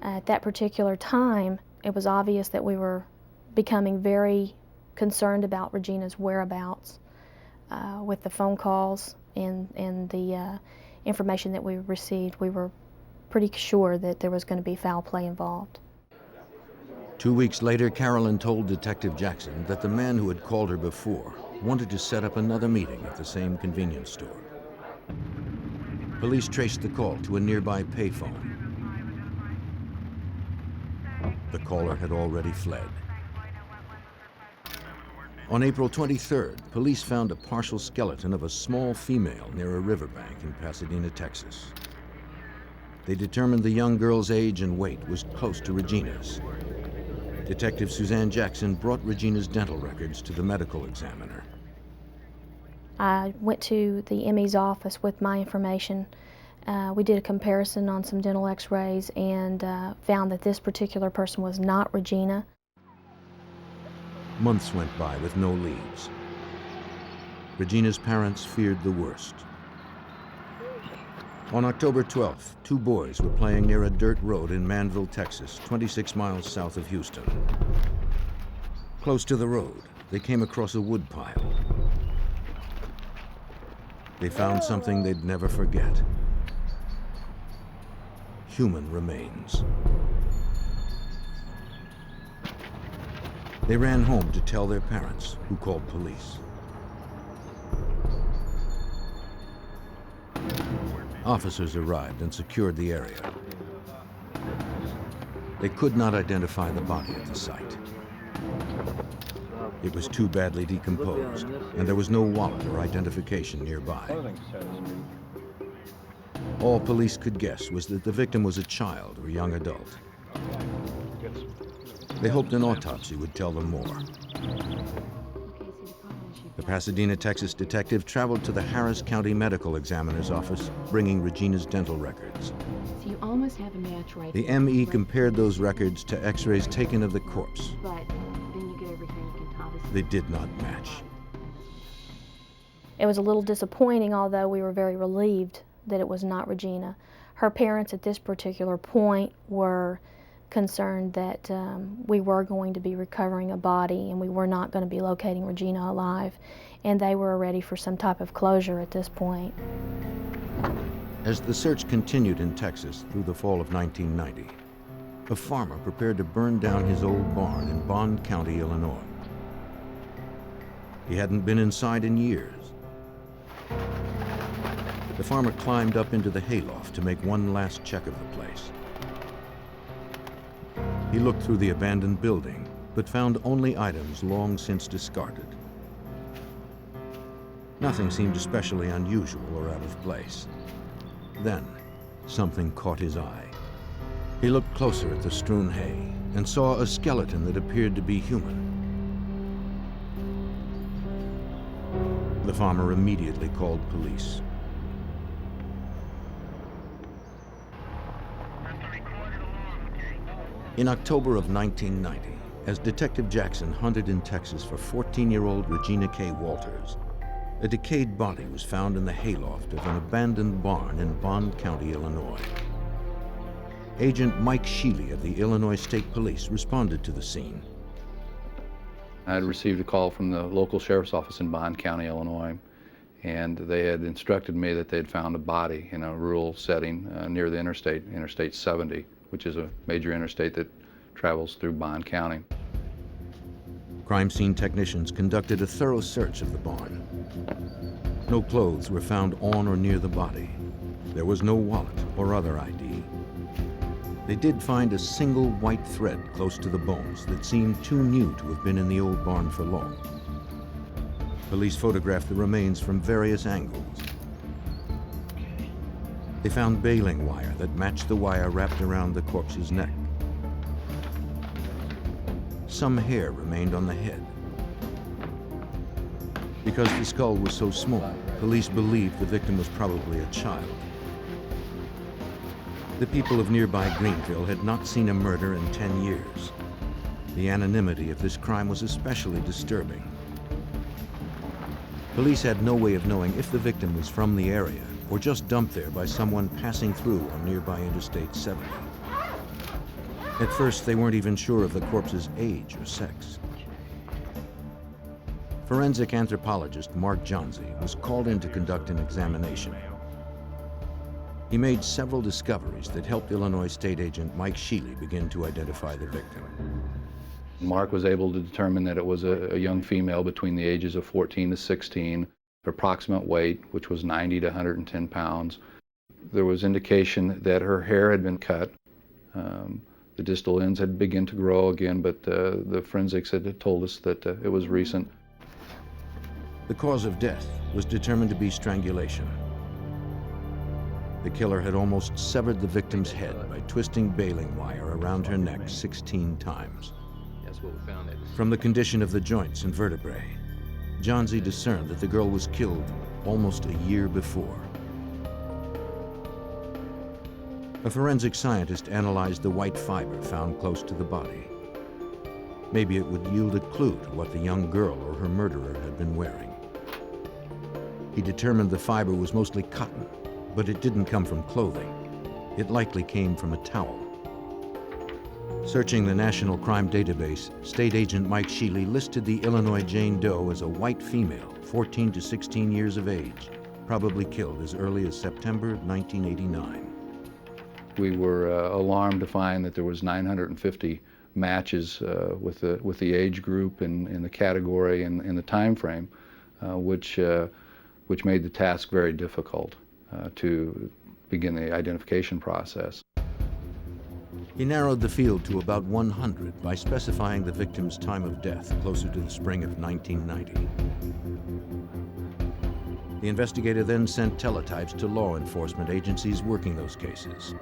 At that particular time, it was obvious that we were becoming very concerned about Regina's whereabouts with the phone calls and the information that we received. We were pretty sure that there was going to be foul play involved. 2 weeks later, Carolyn told Detective Jackson that the man who had called her before wanted to set up another meeting at the same convenience store. Police traced the call to a nearby payphone. The caller had already fled. On April 23rd, police found a partial skeleton of a small female near a riverbank in Pasadena, Texas. They determined the young girl's age and weight was close to Regina's. Detective Suzanne Jackson brought Regina's dental records to the medical examiner. I went to the ME's office with my information. We did a comparison on some dental x-rays and found that this particular person was not Regina. Months went by with no leads. Regina's parents feared the worst. On October 12th, 2 boys were playing near a dirt road in Manville, Texas, 26 miles south of Houston. Close to the road, they came across a wood pile. They found something they'd never forget. Human remains. They ran home to tell their parents, who called police. Officers arrived and secured the area. They could not identify the body at the site. It was too badly decomposed, and there was no wallet or identification nearby. All police could guess was that the victim was a child or young adult. They hoped an autopsy would tell them more. The Pasadena, Texas detective traveled to the Harris County Medical Examiner's office, bringing Regina's dental records. So you almost have a match right The there. ME compared those records to x-rays taken of the corpse. But then you get everything you can tell us. They did not match. It was a little disappointing, although we were very relieved that it was not Regina. Her parents at this particular point were concerned that we were going to be recovering a body and we were not going to be locating Regina alive, and they were ready for some type of closure at this point. As the search continued in Texas through the fall of 1990, a farmer prepared to burn down his old barn in Bond County, Illinois. He hadn't been inside in years. The farmer climbed up into the hayloft to make one last check of the place. He looked through the abandoned building, but found only items long since discarded. Nothing seemed especially unusual or out of place. Then, something caught his eye. He looked closer at the strewn hay and saw a skeleton that appeared to be human. The farmer immediately called police. In October of 1990, as Detective Jackson hunted in Texas for 14-year-old Regina K. Walters, a decayed body was found in the hayloft of an abandoned barn in Bond County, Illinois. Agent Mike Sheely of the Illinois State Police responded to the scene. I had received a call from the local sheriff's office in Bond County, Illinois, and they had instructed me that they had found a body in a rural setting near the interstate, Interstate 70, which is a major interstate that travels through Bond County. Crime scene technicians conducted a thorough search of the barn. No clothes were found on or near the body. There was no wallet or other ID. They did find a single white thread close to the bones that seemed too new to have been in the old barn for long. Police photographed the remains from various angles. They found baling wire that matched the wire wrapped around the corpse's neck. Some hair remained on the head. Because the skull was so small, police believed the victim was probably a child. The people of nearby Greenville had not seen a murder in 10 years. The anonymity of this crime was especially disturbing. Police had no way of knowing if the victim was from the area or just dumped there by someone passing through on nearby Interstate 70. At first, they weren't even sure of the corpse's age or sex. Forensic anthropologist Mark Johnsey was called in to conduct an examination. He made several discoveries that helped Illinois State Agent Mike Sheely begin to identify the victim. Mark was able to determine that it was a young female between the ages of 14 to 16, her approximate weight, which was 90 to 110 pounds. There was indication that her hair had been cut. The distal ends had begun to grow again, but the forensics had told us that it was recent. The cause of death was determined to be strangulation. The killer had almost severed the victim's head by twisting baling wire around her neck 16 times. That's what we found. From the condition of the joints and vertebrae, Johnsy discerned that the girl was killed almost a year before. A forensic scientist analyzed the white fiber found close to the body. Maybe it would yield a clue to what the young girl or her murderer had been wearing. He determined the fiber was mostly cotton, but it didn't come from clothing. It likely came from a towel. Searching the National Crime Database, State Agent Mike Sheely listed the Illinois Jane Doe as a white female, 14 to 16 years of age, probably killed as early as September 1989. We were alarmed to find that there was 950 matches with the age group and the category and the time frame, which made the task very difficult to begin the identification process. He narrowed the field to about 100 by specifying the victim's time of death closer to the spring of 1990. The investigator then sent teletypes to law enforcement agencies working those cases.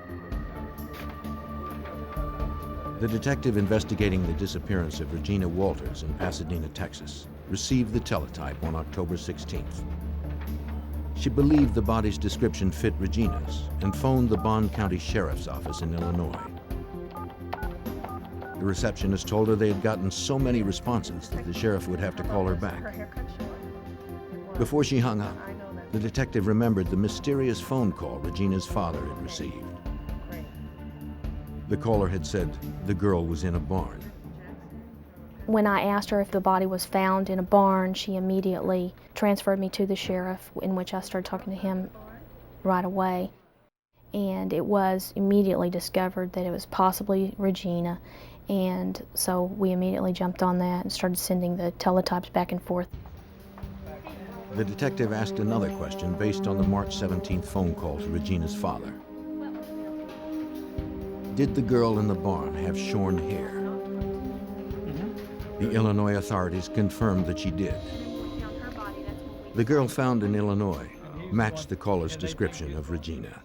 The detective investigating the disappearance of Regina Walters in Pasadena, Texas, received the teletype on October 16th. She believed the body's description fit Regina's and phoned the Bond County Sheriff's Office in Illinois. The receptionist told her they had gotten so many responses that the sheriff would have to call her back. Before she hung up, the detective remembered the mysterious phone call Regina's father had received. The caller had said the girl was in a barn. When I asked her if the body was found in a barn, she immediately transferred me to the sheriff, in which I started talking to him right away. And it was immediately discovered that it was possibly Regina, and so we immediately jumped on that and started sending the teletypes back and forth. The detective asked another question based on the March 17th phone call to Regina's father. Did the girl in the barn have shorn hair? The Illinois authorities confirmed that she did. The girl found in Illinois matched the caller's description of Regina.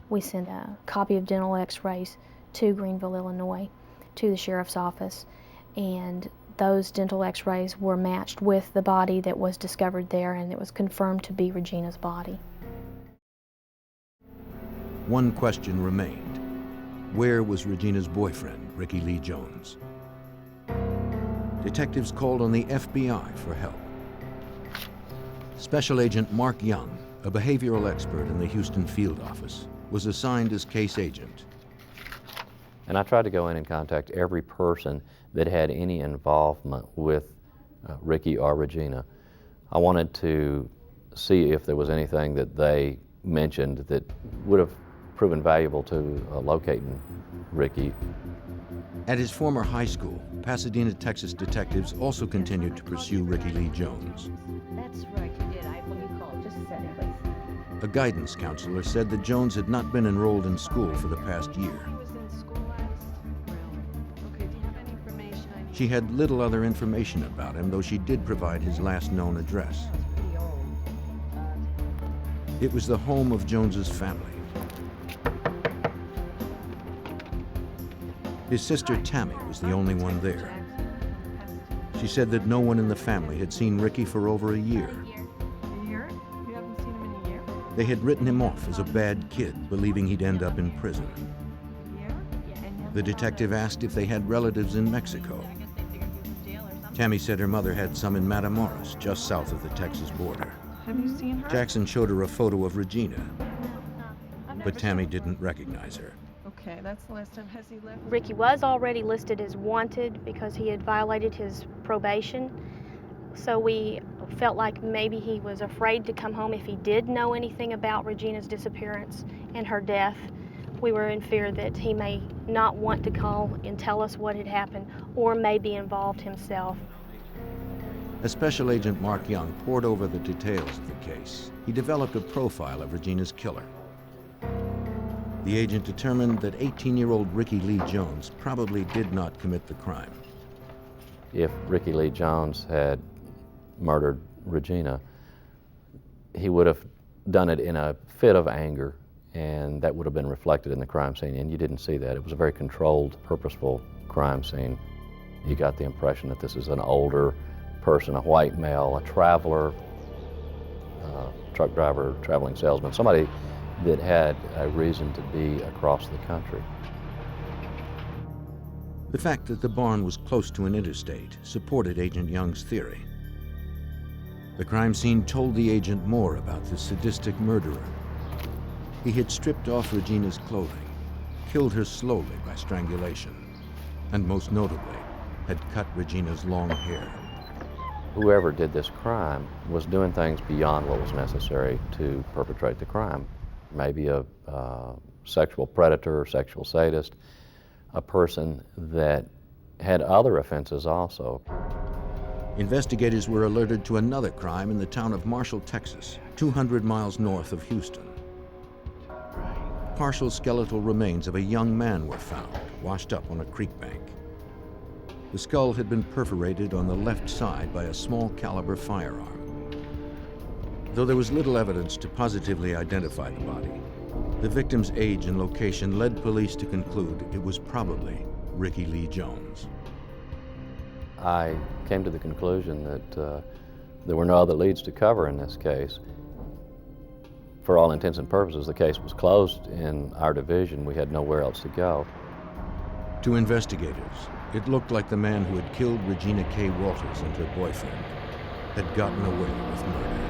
We sent a copy of dental x-rays to Greenville, Illinois, to the sheriff's office, and those dental x-rays were matched with the body that was discovered there, and it was confirmed to be Regina's body. One question remained. Where was Regina's boyfriend, Ricky Lee Jones? Detectives called on the FBI for help. Special Agent Mark Young, a behavioral expert in the Houston field office, was assigned as case agent. And I tried to go in and contact every person that had any involvement with Ricky or Regina. I wanted to see if there was anything that they mentioned that would have proven valuable to locating Ricky. At his former high school, Pasadena, Texas detectives also continued to pursue Ricky Lee Jones. That's right, you did. When you called, just a second, please. A guidance counselor said that Jones had not been enrolled in school for the past year. She had little other information about him, though she did provide his last known address. It was the home of Jones's family. His sister Tammy was the only one there. She said that no one in the family had seen Ricky for over a year. A year? You haven't seen him in a year? They had written him off as a bad kid, believing he'd end up in prison. The detective asked if they had relatives in Mexico. Tammy said her mother had some in Matamoros, just south of the Texas border. Have you seen her? Jackson showed her a photo of Regina, but Tammy didn't recognize her. Okay, that's the last time. Has he left? Ricky was already listed as wanted because he had violated his probation. So we felt like maybe he was afraid to come home if he did know anything about Regina's disappearance and her death. We were in fear that he may not want to call and tell us what had happened, or may be involved himself. As Special Agent Mark Young pored over the details of the case, he developed a profile of Regina's killer. The agent determined that 18-year-old Ricky Lee Jones probably did not commit the crime. If Ricky Lee Jones had murdered Regina, he would have done it in a fit of anger, and that would have been reflected in the crime scene, and you didn't see that. It was a very controlled, purposeful crime scene. You got the impression that this is an older person, a white male, a traveler, truck driver, traveling salesman, somebody that had a reason to be across the country. The fact that the barn was close to an interstate supported Agent Young's theory. The crime scene told the agent more about the sadistic murderer. He had stripped off Regina's clothing, killed her slowly by strangulation, and most notably, had cut Regina's long hair. Whoever did this crime was doing things beyond what was necessary to perpetrate the crime. Maybe a sexual predator or sexual sadist, a person that had other offenses also. Investigators were alerted to another crime in the town of Marshall, Texas, 200 miles north of Houston. Partial skeletal remains of a young man were found, washed up on a creek bank. The skull had been perforated on the left side by a small caliber firearm. Though there was little evidence to positively identify the body, the victim's age and location led police to conclude it was probably Ricky Lee Jones. I came to the conclusion that there were no other leads to cover in this case. For all intents and purposes, the case was closed in our division. We had nowhere else to go. To investigators, it looked like the man who had killed Regina K. Walters and her boyfriend had gotten away with murder.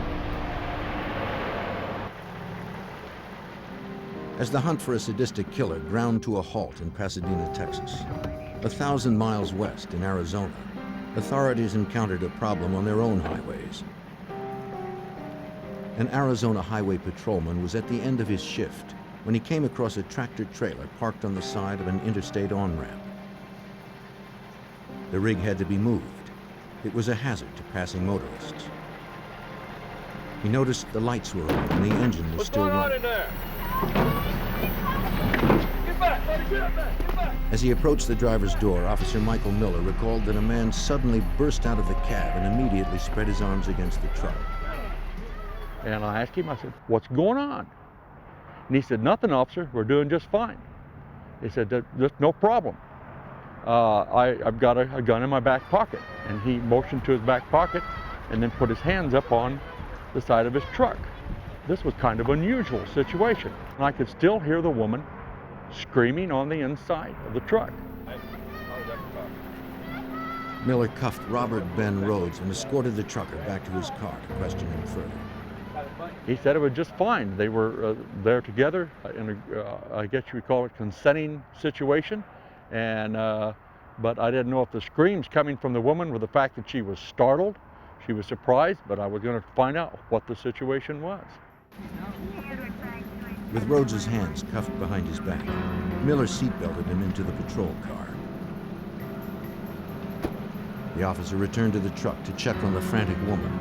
As the hunt for a sadistic killer ground to a halt in Pasadena, Texas, 1,000 miles west in Arizona, authorities encountered a problem on their own highways. An Arizona highway patrolman was at the end of his shift when he came across a tractor-trailer parked on the side of an interstate on-ramp. The rig had to be moved. It was a hazard to passing motorists. He noticed the lights were on and the engine was still running. Get back, buddy, get back. As he approached the driver's door, Officer Michael Miller recalled that a man suddenly burst out of the cab and immediately spread his arms against the truck. And I asked him, I said, "What's going on?" And he said, "Nothing, officer, we're doing just fine." He said, "There's no problem. I've got a gun in my back pocket." And he motioned to his back pocket and then put his hands up on the side of his truck. This was kind of an unusual situation. And I could still hear the woman screaming on the inside of the truck. Miller cuffed Robert Ben Rhodes and escorted the trucker back to his car to question him further. He said it was just fine. They were there together in a, I guess you would call it, consenting situation. And, but I didn't know if the screams coming from the woman were the fact that she was startled, she was surprised, but I was going to find out what the situation was. With Rhodes's hands cuffed behind his back, Miller seatbelted him into the patrol car. The officer returned to the truck to check on the frantic woman.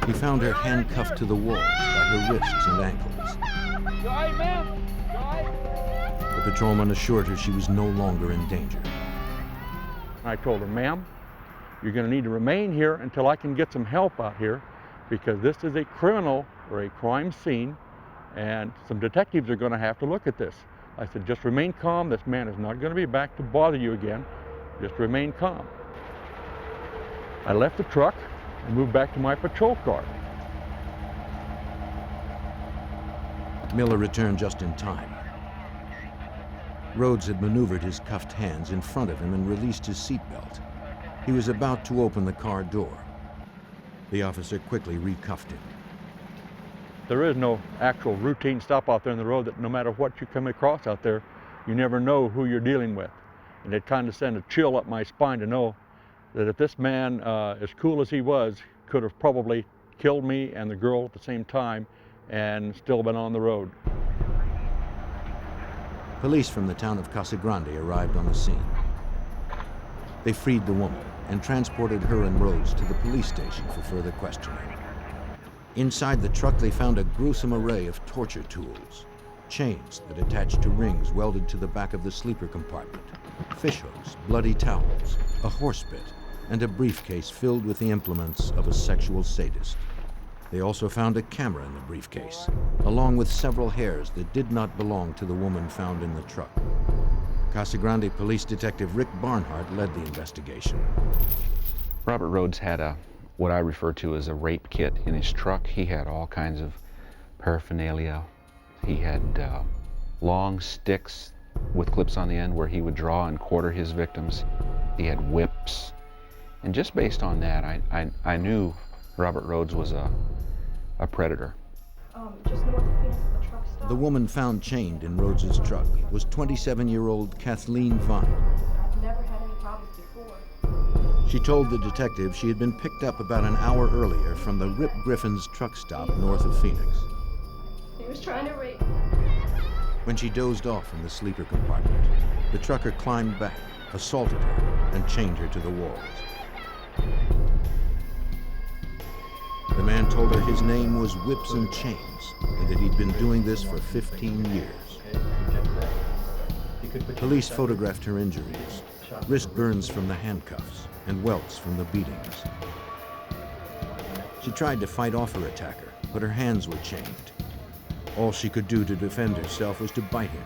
He found her handcuffed to the walls by her wrists and ankles. The patrolman assured her she was no longer in danger. I told her, "Ma'am, you're going to need to remain here until I can get some help out here, because this is a criminal or a crime scene, and some detectives are going to have to look at this." I said, "Just remain calm. This man is not going to be back to bother you again. Just remain calm." I left the truck and moved back to my patrol car. Miller returned just in time. Rhodes had maneuvered his cuffed hands in front of him and released his seatbelt. He was about to open the car door. The officer quickly recuffed him. There is no actual routine stop out there on the road that no matter what you come across out there, you never know who you're dealing with. And it kind of sent a chill up my spine to know that if this man, as cool as he was, could have probably killed me and the girl at the same time and still been on the road. Police from the town of Casa Grande arrived on the scene. They freed the woman and transported her and Rhodes to the police station for further questioning. Inside the truck, they found a gruesome array of torture tools. Chains that attached to rings welded to the back of the sleeper compartment, fishhooks, bloody towels, a horse bit, and a briefcase filled with the implements of a sexual sadist. They also found a camera in the briefcase, along with several hairs that did not belong to the woman found in the truck. Casa Grande Police Detective Rick Barnhart led the investigation. Robert Rhodes had what I refer to as a rape kit in his truck. He had all kinds of paraphernalia. He had long sticks with clips on the end where he would draw and quarter his victims. He had whips. And just based on that, I knew Robert Rhodes was a predator. Just north of Phoenix at the truck stop. The woman found chained in Rhodes's truck was 27-year-old Kathleen Vine. I've never had any problems before. She told the detective she had been picked up about an hour earlier from the Rip Griffin's truck stop north of Phoenix. He was trying to rape. When she dozed off in the sleeper compartment, the trucker climbed back, assaulted her, and chained her to the walls. The man told her his name was Whips and Chains, and that he'd been doing this for 15 years. Police photographed her injuries, wrist burns from the handcuffs, and welts from the beatings. She tried to fight off her attacker, but her hands were chained. All she could do to defend herself was to bite him.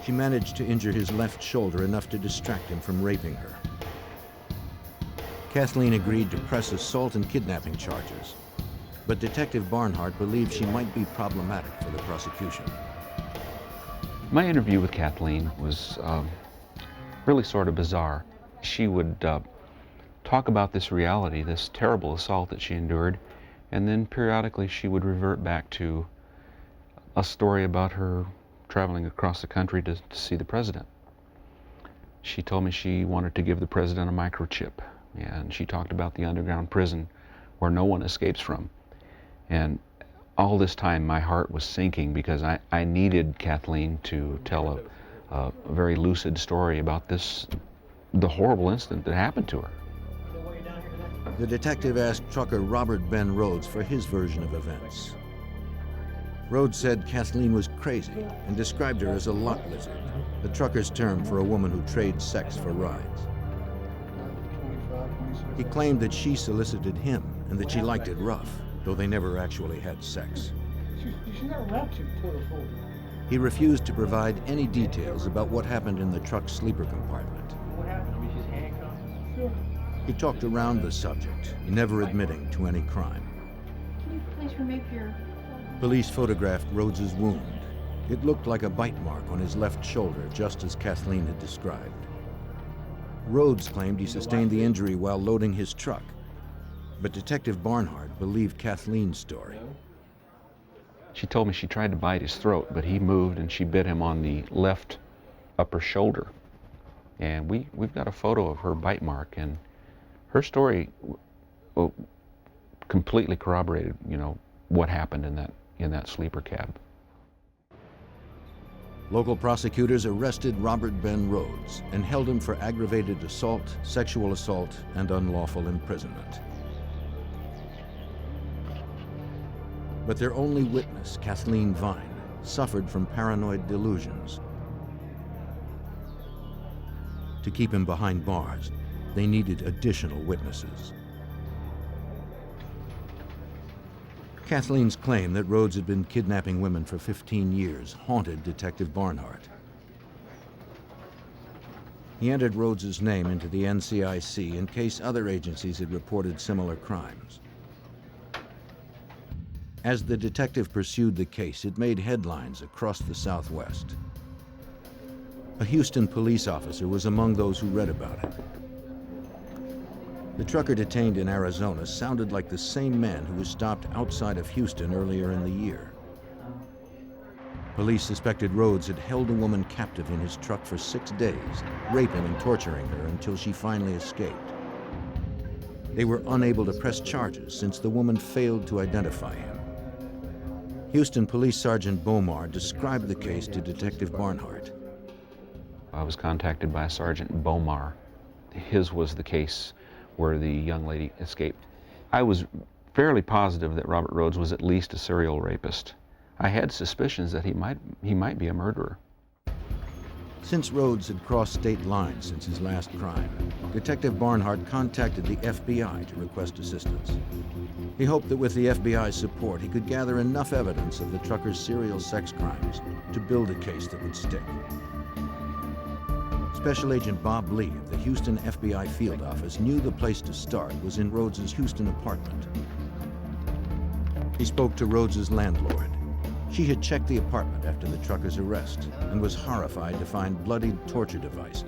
She managed to injure his left shoulder enough to distract him from raping her. Kathleen agreed to press assault and kidnapping charges, but Detective Barnhart believed she might be problematic for the prosecution. My interview with Kathleen was really sort of bizarre. She would talk about this reality, this terrible assault that she endured, and then periodically she would revert back to a story about her traveling across the country to see the president. She told me she wanted to give the president a microchip, and she talked about the underground prison where no one escapes from. And all this time my heart was sinking because I needed Kathleen to tell a very lucid story about the horrible incident that happened to her. The detective asked trucker Robert Ben Rhodes for his version of events. Rhodes said Kathleen was crazy and described her as a lot lizard, the trucker's term for a woman who trades sex for rides. He claimed that she solicited him and that she liked it rough, though they never actually had sex. He refused to provide any details about what happened in the truck's sleeper compartment. He talked around the subject, never admitting to any crime. Can you please remove your... Police photographed Rhodes's wound. It looked like a bite mark on his left shoulder, just as Kathleen had described. Rhodes claimed he sustained the injury while loading his truck, but Detective Barnhart believed Kathleen's story. She told me she tried to bite his throat, but he moved and she bit him on the left upper shoulder. And we've got a photo of her bite mark, and her story completely corroborated, what happened in that sleeper cab. Local prosecutors arrested Robert Ben Rhodes and held him for aggravated assault, sexual assault, and unlawful imprisonment. But their only witness, Kathleen Vine, suffered from paranoid delusions. To keep him behind bars, they needed additional witnesses. Kathleen's claim that Rhodes had been kidnapping women for 15 years haunted Detective Barnhart. He entered Rhodes's name into the NCIC in case other agencies had reported similar crimes. As the detective pursued the case, it made headlines across the Southwest. A Houston police officer was among those who read about it. The trucker detained in Arizona sounded like the same man who was stopped outside of Houston earlier in the year. Police suspected Rhodes had held a woman captive in his truck for 6 days, raping and torturing her until she finally escaped. They were unable to press charges since the woman failed to identify him. Houston Police Sergeant Bomar described the case to Detective Barnhart. I was contacted by Sergeant Bomar. His was the case where the young lady escaped. I was fairly positive that Robert Rhodes was at least a serial rapist. I had suspicions that he might be a murderer. Since Rhodes had crossed state lines since his last crime, Detective Barnhart contacted the FBI to request assistance. He hoped that with the FBI's support, he could gather enough evidence of the trucker's serial sex crimes to build a case that would stick. Special Agent Bob Lee of the Houston FBI field office knew the place to start was in Rhodes's Houston apartment. He spoke to Rhodes's landlord. She had checked the apartment after the trucker's arrest and was horrified to find bloodied torture devices.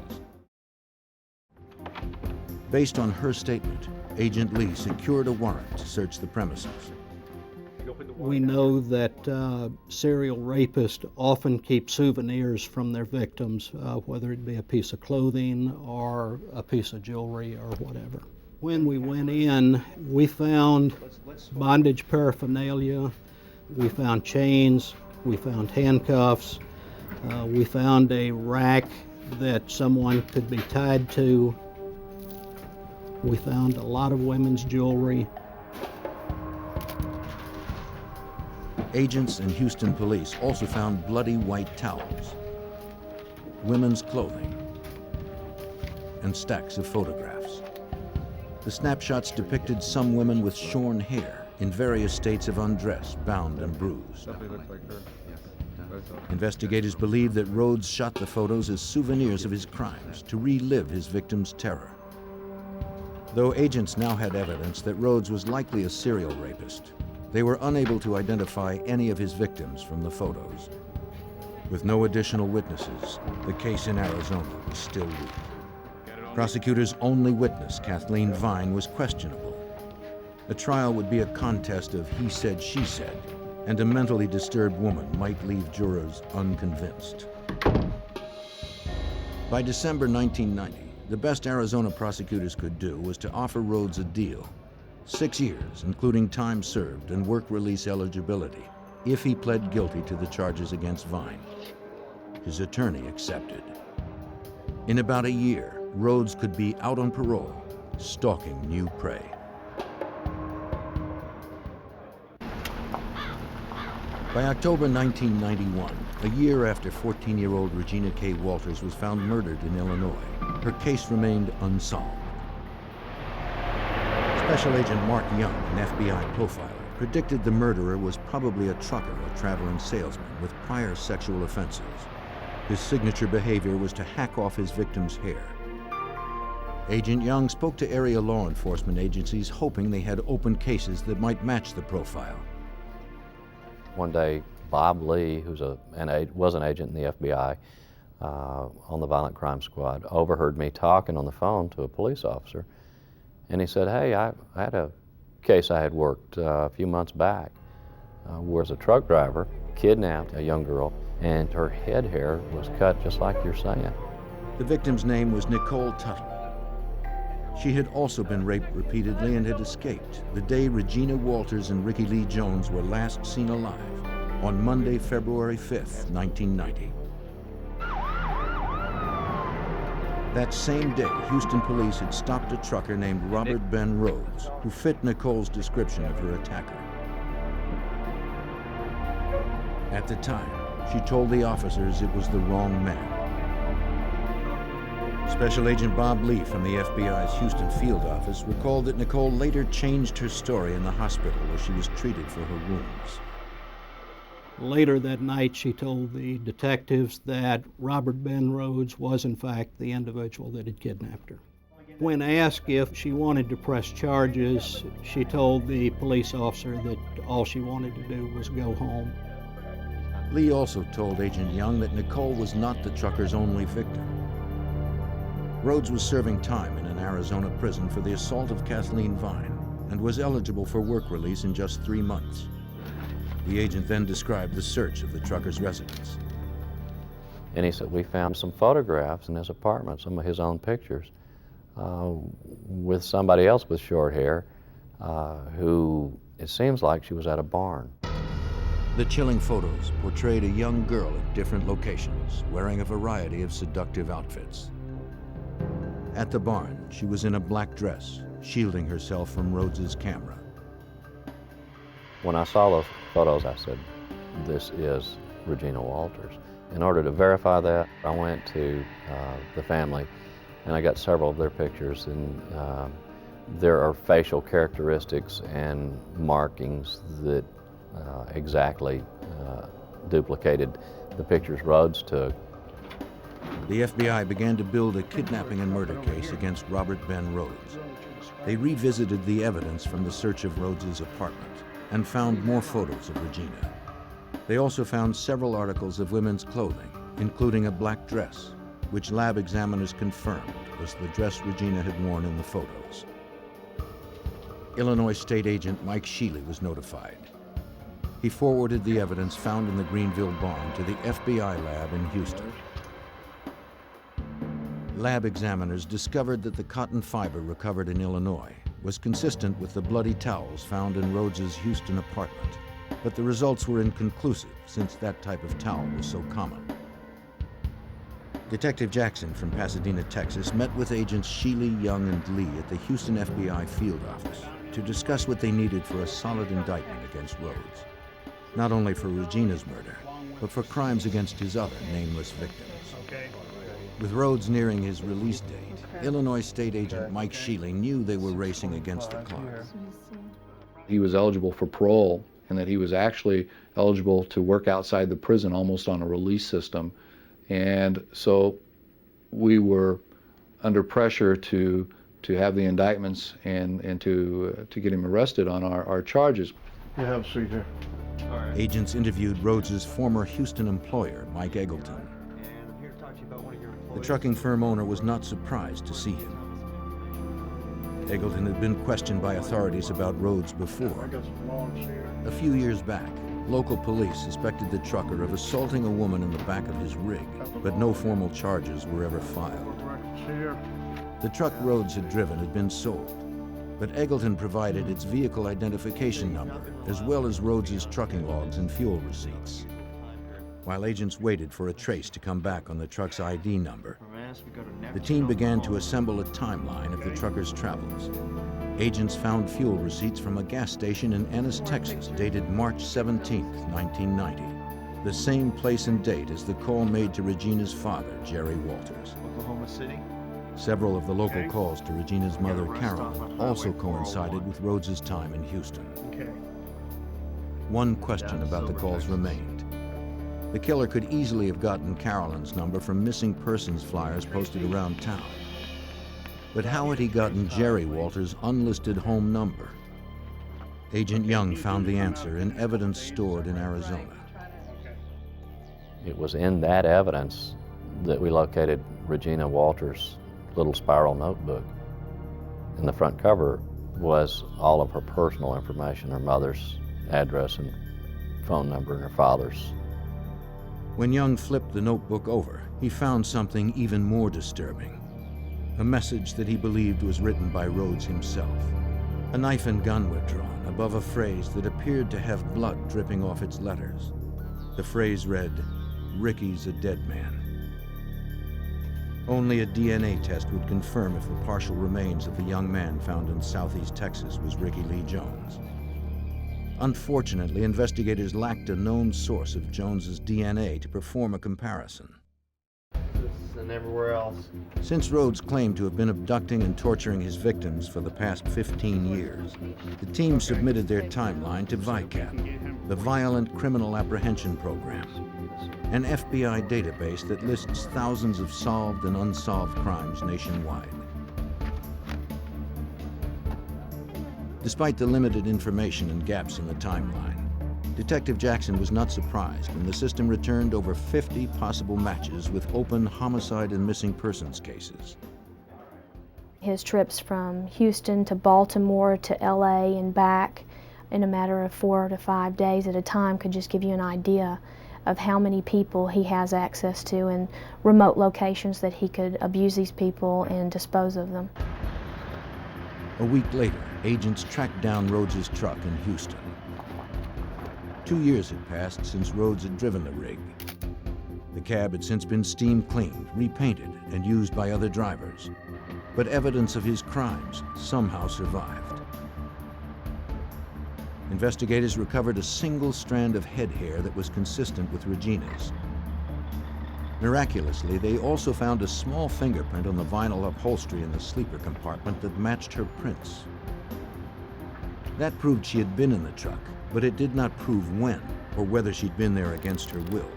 Based on her statement, Agent Lee secured a warrant to search the premises. We know that serial rapists often keep souvenirs from their victims, whether it be a piece of clothing or a piece of jewelry or whatever. When we went in, we found bondage paraphernalia, we found chains, we found handcuffs, we found a rack that someone could be tied to. We found a lot of women's jewelry. Agents and Houston police also found bloody white towels, women's clothing, and stacks of photographs. The snapshots depicted some women with shorn hair in various states of undress, bound and bruised. Investigators believe that Rhodes shot the photos as souvenirs of his crimes to relive his victims' terror. Though agents now had evidence that Rhodes was likely a serial rapist, they were unable to identify any of his victims from the photos. With no additional witnesses, the case in Arizona was still weak. Prosecutors' only witness, Kathleen Vine, was questionable. The trial would be a contest of he said, she said, and a mentally disturbed woman might leave jurors unconvinced. By December 1990, the best Arizona prosecutors could do was to offer Rhodes a deal. 6 years, including time served and work release eligibility, if he pled guilty to the charges against Vine. His attorney accepted. In about a year, Rhodes could be out on parole, stalking new prey. By October 1991, a year after 14-year-old Regina K. Walters was found murdered in Illinois, her case remained unsolved. Special Agent Mark Young, an FBI profiler, predicted the murderer was probably a trucker or traveling salesman with prior sexual offenses. His signature behavior was to hack off his victim's hair. Agent Young spoke to area law enforcement agencies hoping they had open cases that might match the profile. One day, Bob Lee, who was an agent in the FBI on the Violent Crime Squad, overheard me talking on the phone to a police officer. And he said, hey, I had a case I had worked a few months back where a truck driver kidnapped a young girl and her head hair was cut just like you're saying. The victim's name was Nicole Tuttle. She had also been raped repeatedly and had escaped the day Regina Walters and Ricky Lee Jones were last seen alive, on Monday, February 5th, 1990. That same day, Houston police had stopped a trucker named Robert Ben Rhodes, who fit Nicole's description of her attacker. At the time, she told the officers it was the wrong man. Special Agent Bob Lee from the FBI's Houston field office recalled that Nicole later changed her story in the hospital where she was treated for her wounds. Later that night, she told the detectives that Robert Ben Rhodes was in fact the individual that had kidnapped her. When asked if she wanted to press charges, she told the police officer that all she wanted to do was go home. Lee also told Agent Young that Nicole was not the trucker's only victim. Rhodes was serving time in an Arizona prison for the assault of Kathleen Vine and was eligible for work release in just 3 months. The agent then described the search of the trucker's residence. And he said, we found some photographs in his apartment, some of his own pictures, with somebody else with short hair, who it seems like she was at a barn. The chilling photos portrayed a young girl at different locations, wearing a variety of seductive outfits. At the barn, she was in a black dress, shielding herself from Rhodes's camera. When I saw those photos, I said, this is Regina Walters. In order to verify that, I went to the family, and I got several of their pictures, and there are facial characteristics and markings that exactly duplicated the pictures Rhodes took. The FBI began to build a kidnapping and murder case against Robert Ben Rhodes. They revisited the evidence from the search of Rhodes's apartment and found more photos of Regina. They also found several articles of women's clothing, including a black dress, which lab examiners confirmed was the dress Regina had worn in the photos. Illinois State Agent Mike Sheely was notified. He forwarded the evidence found in the Greenville barn to the FBI lab in Houston. Lab examiners discovered that the cotton fiber recovered in Illinois was consistent with the bloody towels found in Rhodes's Houston apartment, but the results were inconclusive since that type of towel was so common. Detective Jackson from Pasadena, Texas, met with agents Sheely, Young, and Lee at the Houston FBI field office to discuss what they needed for a solid indictment against Rhodes, not only for Regina's murder, but for crimes against his other nameless victims. With Rhodes nearing his release date, Illinois State Agent Mike Sheely knew they were racing against the clock. He was eligible for parole, and that he was actually eligible to work outside the prison almost on a release system. And so we were under pressure to have the indictments and to get him arrested on our charges. You have a seat here. Agents interviewed Rhodes's former Houston employer, Mike Eggleton. The trucking firm owner was not surprised to see him. Eggleton had been questioned by authorities about Rhodes before. A few years back, local police suspected the trucker of assaulting a woman in the back of his rig, but no formal charges were ever filed. The truck Rhodes had driven had been sold, but Eggleton provided its vehicle identification number, as well as Rhodes's trucking logs and fuel receipts. While agents waited for a trace to come back on the truck's ID number, the team began to assemble a timeline of the trucker's travels. Agents found fuel receipts from a gas station in Ennis, Texas, dated March 17, 1990, the same place and date as the call made to Regina's father, Jerry Walters. Oklahoma City. Several of the local calls to Regina's mother, Carolyn, also coincided with Rhodes's time in Houston. One question about the calls remained. The killer could easily have gotten Carolyn's number from missing persons flyers posted around town. But how had he gotten Jerry Walters' unlisted home number? Agent Young found the answer in evidence stored in Arizona. It was in that evidence that we located Regina Walters' little spiral notebook. And the front cover was all of her personal information, her mother's address and phone number, and her father's. When Young flipped the notebook over, he found something even more disturbing. A message that he believed was written by Rhodes himself. A knife and gun were drawn above a phrase that appeared to have blood dripping off its letters. The phrase read, "Ricky's a dead man." Only a DNA test would confirm if the partial remains of the young man found in southeast Texas was Ricky Lee Jones. Unfortunately, investigators lacked a known source of Jones's DNA to perform a comparison. And everywhere else. Since Rhodes claimed to have been abducting and torturing his victims for the past 15 years, the team submitted their timeline to VICAP, the Violent Criminal Apprehension Program, an FBI database that lists thousands of solved and unsolved crimes nationwide. Despite the limited information and gaps in the timeline, Detective Jackson was not surprised when the system returned over 50 possible matches with open homicide and missing persons cases. His trips from Houston to Baltimore to LA and back in a matter of 4 to 5 days at a time could just give you an idea of how many people he has access to and remote locations that he could abuse these people and dispose of them. A week later, agents tracked down Rhodes's truck in Houston. 2 years had passed since Rhodes had driven the rig. The cab had since been steam cleaned, repainted, and used by other drivers. But evidence of his crimes somehow survived. Investigators recovered a single strand of head hair that was consistent with Regina's. Miraculously, they also found a small fingerprint on the vinyl upholstery in the sleeper compartment that matched her prints. That proved she had been in the truck, but it did not prove when or whether she'd been there against her will.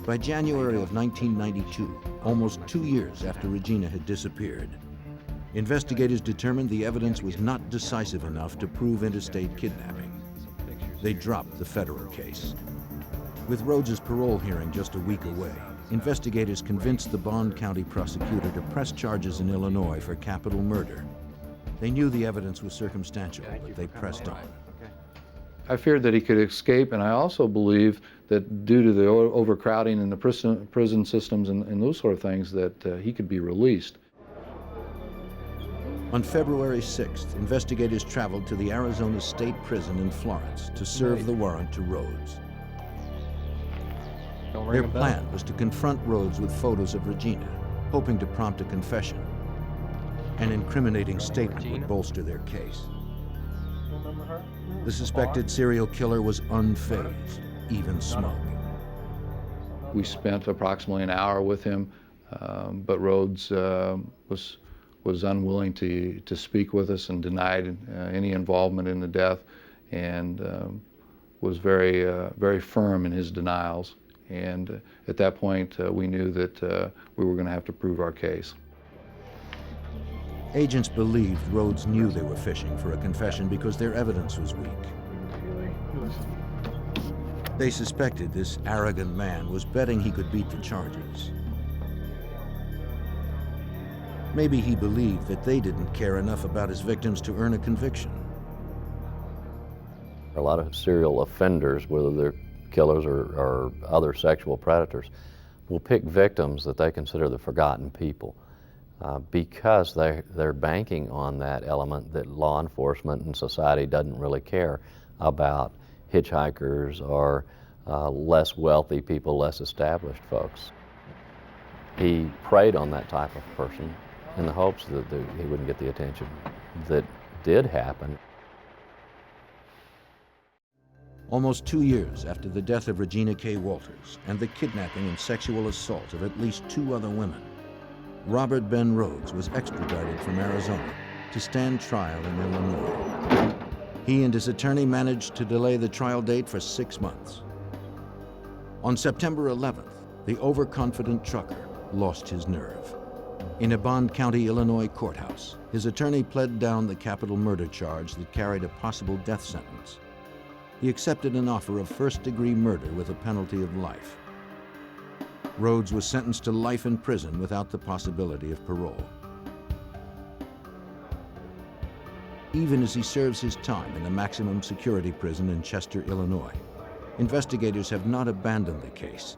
By January of 1992, almost 2 years after Regina had disappeared, investigators determined the evidence was not decisive enough to prove interstate kidnapping. They dropped the federal case. With Rhodes's parole hearing just a week away, investigators convinced the Bond County prosecutor to press charges in Illinois for capital murder. They knew the evidence was circumstantial, but they pressed on. I feared that he could escape, and I also believe that due to the overcrowding in the prison systems and those sort of things, that he could be released. On February 6th, investigators traveled to the Arizona State Prison in Florence to serve the warrant to Rhodes. Their plan was to confront Rhodes with photos of Regina, hoping to prompt a confession. An incriminating statement would bolster their case. The suspected serial killer was unfazed, even smug. We spent approximately an hour with him, but Rhodes was unwilling to speak with us and denied any involvement in the death, and was very firm in his denials. And at that point, we knew that we were going to have to prove our case. Agents believed Rhodes knew they were fishing for a confession because their evidence was weak. They suspected this arrogant man was betting he could beat the charges. Maybe he believed that they didn't care enough about his victims to earn a conviction. A lot of serial offenders, whether they're killers or other sexual predators, will pick victims that they consider the forgotten people because they're banking on that element that law enforcement and society doesn't really care about hitchhikers or less wealthy people, less established folks. He preyed on that type of person in the hopes that he wouldn't get the attention that did happen. Almost 2 years after the death of Regina K. Walters and the kidnapping and sexual assault of at least 2 other women, Robert Ben Rhodes was extradited from Arizona to stand trial in Illinois. He and his attorney managed to delay the trial date for 6 months. On September 11th, the overconfident trucker lost his nerve. In a Bond County, Illinois courthouse, his attorney pled down the capital murder charge that carried a possible death sentence. He accepted an offer of first-degree murder with a penalty of life. Rhodes was sentenced to life in prison without the possibility of parole. Even as he serves his time in the maximum security prison in Chester, Illinois, investigators have not abandoned the case.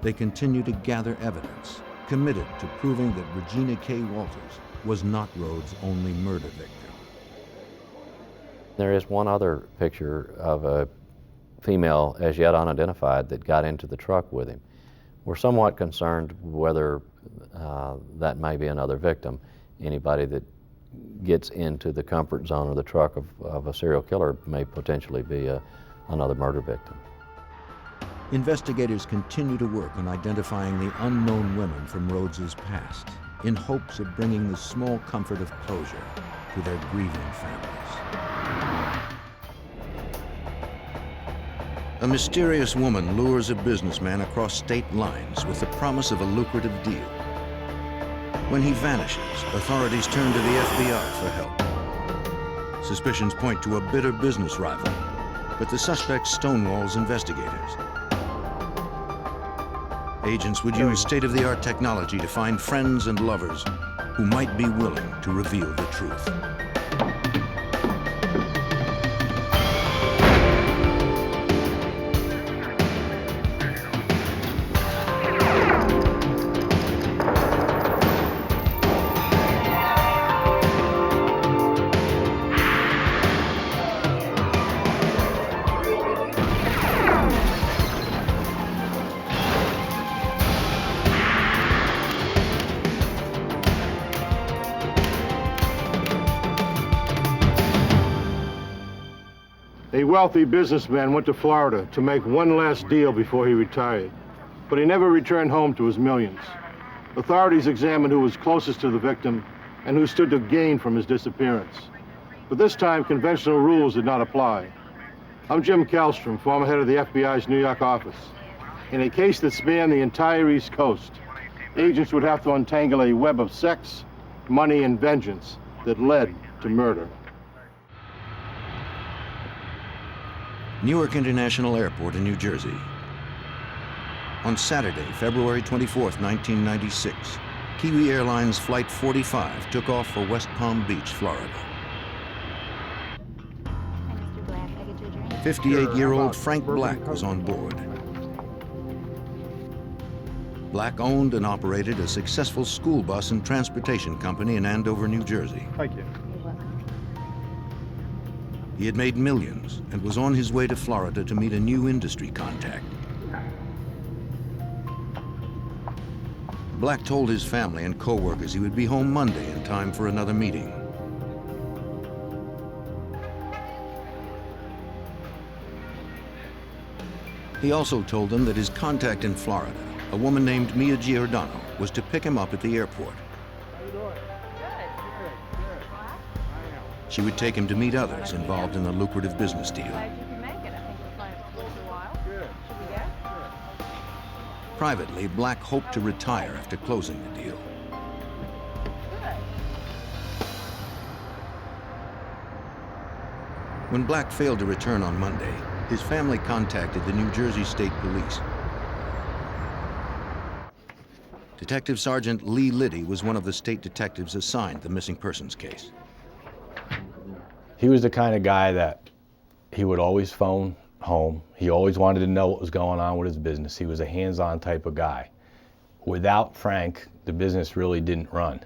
They continue to gather evidence, committed to proving that Regina K. Walters was not Rhodes' only murder victim. There is one other picture of a female as yet unidentified that got into the truck with him. We're somewhat concerned whether that may be another victim. Anybody that gets into the comfort zone of the truck of a serial killer may potentially be another murder victim. Investigators continue to work on identifying the unknown women from Rhodes's past in hopes of bringing the small comfort of closure to their grieving families. A mysterious woman lures a businessman across state lines with the promise of a lucrative deal. When he vanishes, authorities turn to the FBI for help. Suspicions point to a bitter business rival, but the suspect stonewalls investigators. Agents would use state-of-the-art technology to find friends and lovers who might be willing to reveal the truth. wealthy businessman went to Florida to make one last deal before he retired, but he never returned home to his millions. Authorities examined who was closest to the victim and who stood to gain from his disappearance. But this time, conventional rules did not apply. I'm Jim Kallstrom, former head of the FBI's New York office. In a case that spanned the entire East Coast, agents would have to untangle a web of sex, money, and vengeance that led to murder. Newark International Airport in New Jersey. On Saturday, February 24th, 1996, Kiwi Airlines Flight 45 took off for West Palm Beach, Florida. 58-year-old Frank Black was on board. Black owned and operated a successful school bus and transportation company in Andover, New Jersey. Thank you. He had made millions and was on his way to Florida to meet a new industry contact. Black told his family and co-workers he would be home Monday in time for another meeting. He also told them that his contact in Florida, a woman named Mia Giordano, was to pick him up at the airport. How you doing? Good. She would take him to meet others involved in the lucrative business deal. Glad you could make it. I think we're planning to school for a while. Good. Should we go? Privately, Black hoped to retire after closing the deal. Good. When Black failed to return on Monday, his family contacted the New Jersey State Police. Detective Sergeant Lee Liddy was one of the state detectives assigned the missing persons case. He was the kind of guy that he would always phone home. He always wanted to know what was going on with his business. He was a hands-on type of guy. Without Frank, the business really didn't run.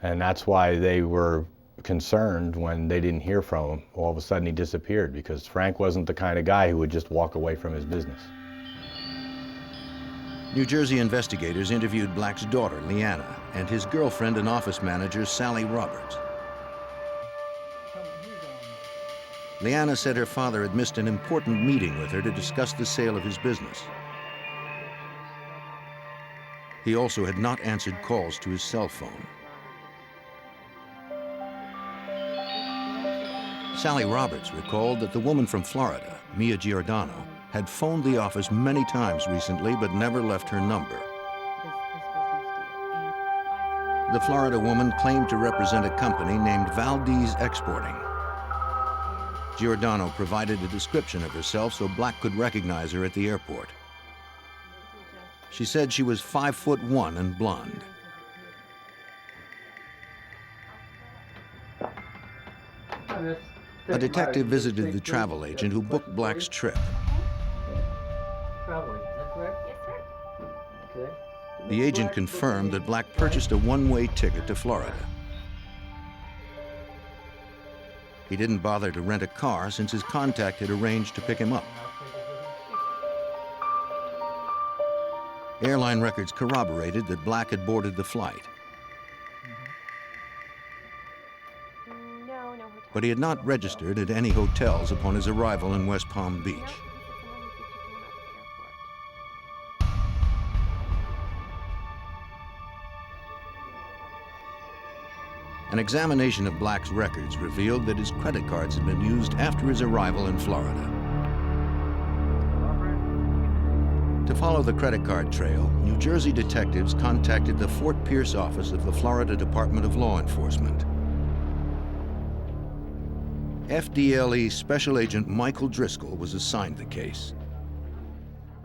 And that's why they were concerned when they didn't hear from him. All of a sudden he disappeared, because Frank wasn't the kind of guy who would just walk away from his business. New Jersey investigators interviewed Black's daughter, Leanna, and his girlfriend and office manager, Sally Roberts. Leanna said her father had missed an important meeting with her to discuss the sale of his business. He also had not answered calls to his cell phone. Sally Roberts recalled that the woman from Florida, Mia Giordano, had phoned the office many times recently but never left her number. The Florida woman claimed to represent a company named Valdez Exporting. Giordano provided a description of herself so Black could recognize her at the airport. She said she was 5'1" and blonde. A detective visited the travel agent who booked Black's trip. Traveling, is that correct? Yes, sir. Okay. The agent confirmed that Black purchased a one-way ticket to Florida. He didn't bother to rent a car since his contact had arranged to pick him up. Airline records corroborated that Black had boarded the flight. No hotel. But he had not registered at any hotels upon his arrival in West Palm Beach. An examination of Black's records revealed that his credit cards had been used after his arrival in Florida. To follow the credit card trail, New Jersey detectives contacted the Fort Pierce office of the Florida Department of Law Enforcement. FDLE Special Agent Michael Driscoll was assigned the case.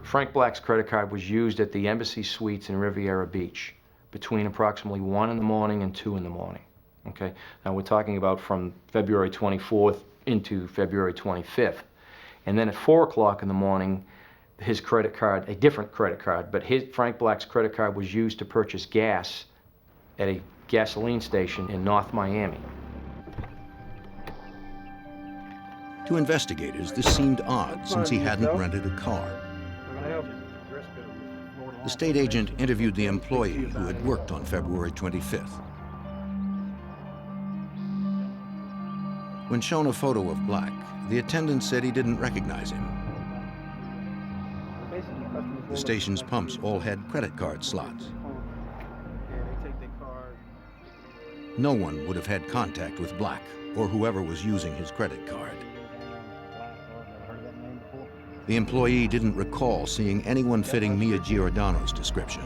Frank Black's credit card was used at the Embassy Suites in Riviera Beach between approximately 1 in the morning and 2 in the morning. Okay, now we're talking about from February 24th into February 25th. And then at 4 o'clock in the morning, his credit card, a different credit card, but Frank Black's credit card was used to purchase gas at a gasoline station in North Miami. To investigators, this seemed odd since he hadn't rented a car. The state agent interviewed the employee who had worked on February 25th. When shown a photo of Black, the attendant said he didn't recognize him. The station's pumps all had credit card slots. No one would have had contact with Black or whoever was using his credit card. The employee didn't recall seeing anyone fitting Mia Giordano's description.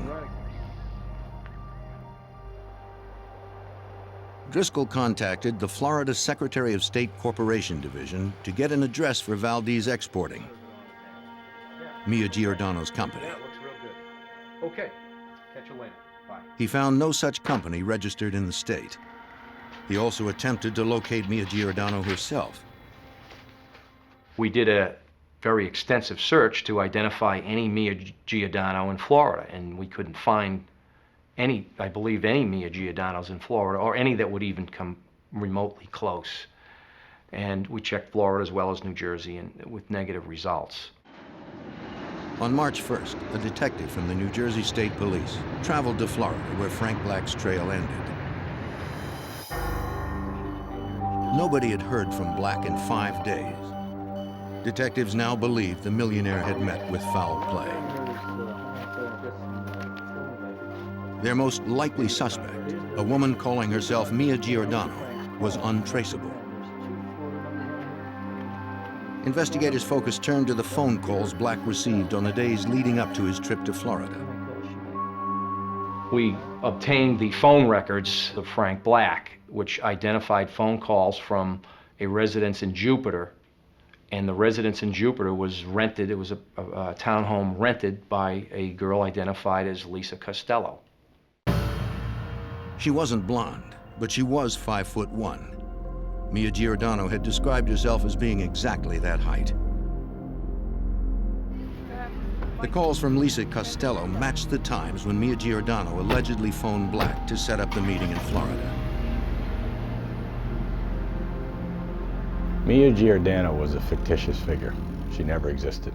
Driscoll contacted the Florida Secretary of State Corporation Division to get an address for Valdez Exporting, Mia Giordano's company. Okay, catch you later. Bye. He found no such company registered in the state. He also attempted to locate Mia Giordano herself. We did a very extensive search to identify any Mia Giordano in Florida, and we couldn't find any, I believe, any Mia Giordanos in Florida, or any that would even come remotely close. And we checked Florida as well as New Jersey, and with negative results. On March 1st, a detective from the New Jersey State Police traveled to Florida where Frank Black's trail ended. Nobody had heard from Black in 5 days. Detectives now believed the millionaire had met with foul play. Their most likely suspect, a woman calling herself Mia Giordano, was untraceable. Investigators' focus turned to the phone calls Black received on the days leading up to his trip to Florida. We obtained the phone records of Frank Black, which identified phone calls from a residence in Jupiter. And the residence in Jupiter was rented. It was a townhome rented by a girl identified as Lisa Costello. She wasn't blonde, but she was 5'1". Mia Giordano had described herself as being exactly that height. The calls from Lisa Costello matched the times when Mia Giordano allegedly phoned Black to set up the meeting in Florida. Mia Giordano was a fictitious figure. She never existed.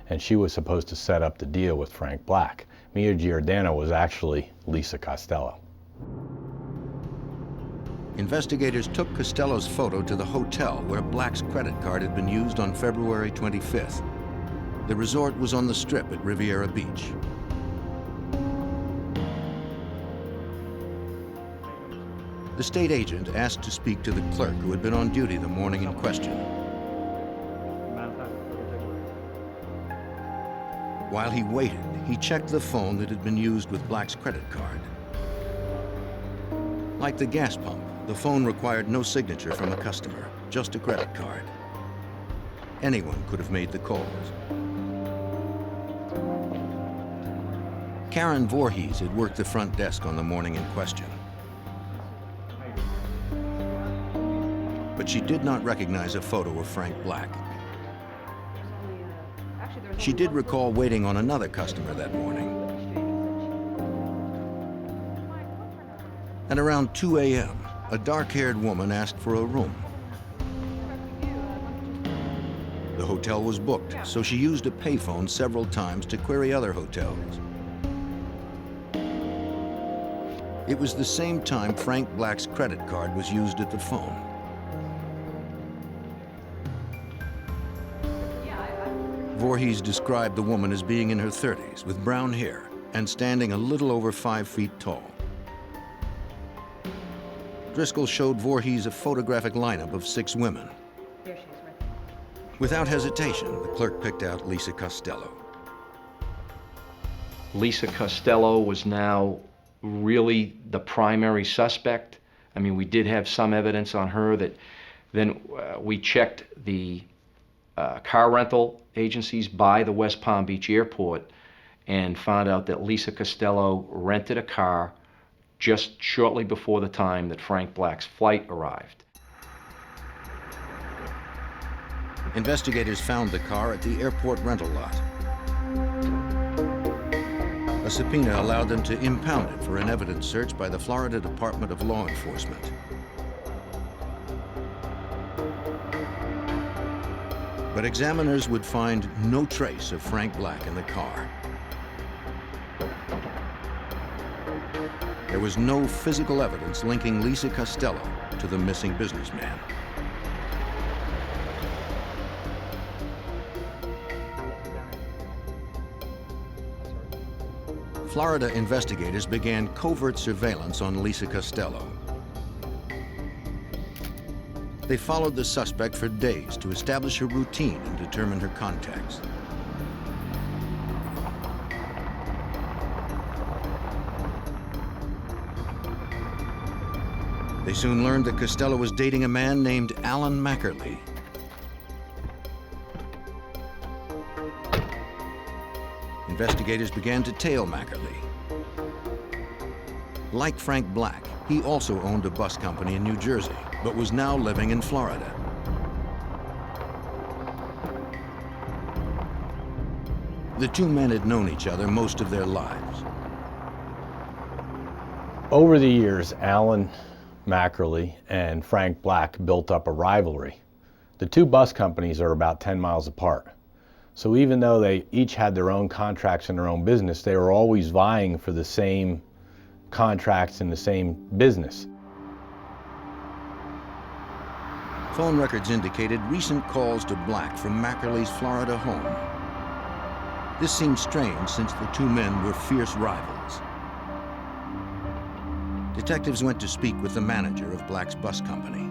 And she was supposed to set up the deal with Frank Black. Mia Giordano was actually Lisa Costello. Investigators took Costello's photo to the hotel where Black's credit card had been used on February 25th. The resort was on the Strip at Riviera Beach. The state agent asked to speak to the clerk who had been on duty the morning in question. While he waited, he checked the phone that had been used with Black's credit card. Like the gas pump, the phone required no signature from a customer, just a credit card. Anyone could have made the calls. Karen Voorhees had worked the front desk on the morning in question. But she did not recognize a photo of Frank Black. She did recall waiting on another customer that morning. At around 2 a.m., a dark-haired woman asked for a room. The hotel was booked, so she used a payphone several times to query other hotels. It was the same time Frank Black's credit card was used at the phone. Voorhees described the woman as being in her 30s with brown hair and standing a little over 5 feet tall. Driscoll showed Voorhees a photographic lineup of 6 women. Without hesitation, the clerk picked out Lisa Costello. Lisa Costello was now really the primary suspect. I mean, we did have some evidence on her that then we checked the car rental agencies by the West Palm Beach airport and found out that Lisa Costello rented a car just shortly before the time that Frank Black's flight arrived. Investigators found the car at the airport rental lot. A subpoena allowed them to impound it for an evidence search by the Florida Department of Law Enforcement. But examiners would find no trace of Frank Black in the car. There was no physical evidence linking Lisa Costello to the missing businessman. Florida investigators began covert surveillance on Lisa Costello. They followed the suspect for days to establish her routine and determine her contacts. They soon learned that Costello was dating a man named Alan Mackerly. Investigators began to tail Mackerly. Like Frank Black, he also owned a bus company in New Jersey, but was now living in Florida. The two men had known each other most of their lives. Over the years, Alan Mackerly and Frank Black built up a rivalry. The two bus companies are about 10 miles apart. So even though they each had their own contracts and their own business, they were always vying for the same contracts in the same business. Phone records indicated recent calls to Black from Mackerly's Florida home. This seemed strange since the two men were fierce rivals. Detectives went to speak with the manager of Black's bus company.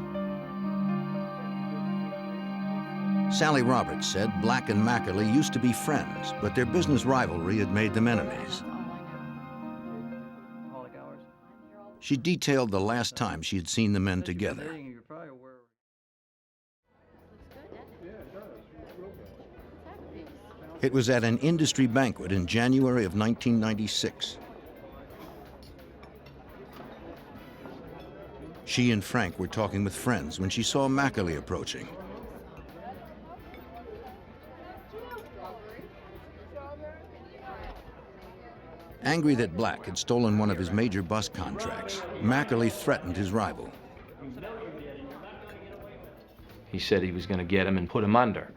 Sally Roberts said Black and Mackerly used to be friends, but their business rivalry had made them enemies. She detailed the last time she had seen the men together. It was at an industry banquet in January of 1996. She and Frank were talking with friends when she saw Mackerly approaching. Angry that Black had stolen one of his major bus contracts, Mackerly threatened his rival. He said he was going to get him and put him under.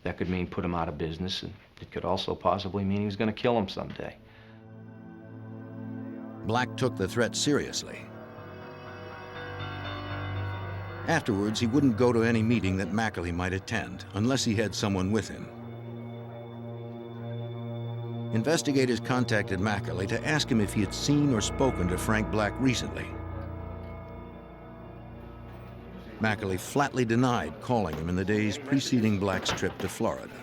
That could mean put him out of business, and it could also possibly mean he was going to kill him someday. Black took the threat seriously. Afterwards, he wouldn't go to any meeting that Mackerly might attend unless he had someone with him. Investigators contacted Mackerly to ask him if he had seen or spoken to Frank Black recently. Mackerly flatly denied calling him in the days preceding Black's trip to Florida.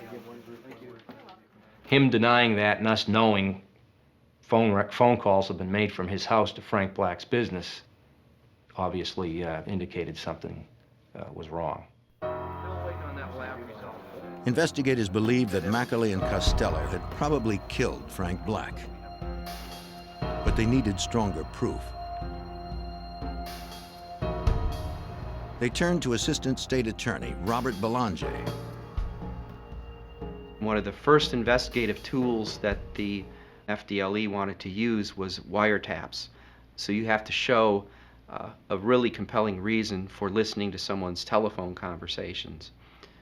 Him denying that and us knowing phone calls have been made from his house to Frank Black's business obviously indicated something was wrong. Investigators believed that Mackerly and Costello had probably killed Frank Black, but they needed stronger proof. They turned to Assistant State Attorney Robert Belanger. One of the first investigative tools that the FDLE wanted to use was wiretaps. So you have to show a really compelling reason for listening to someone's telephone conversations.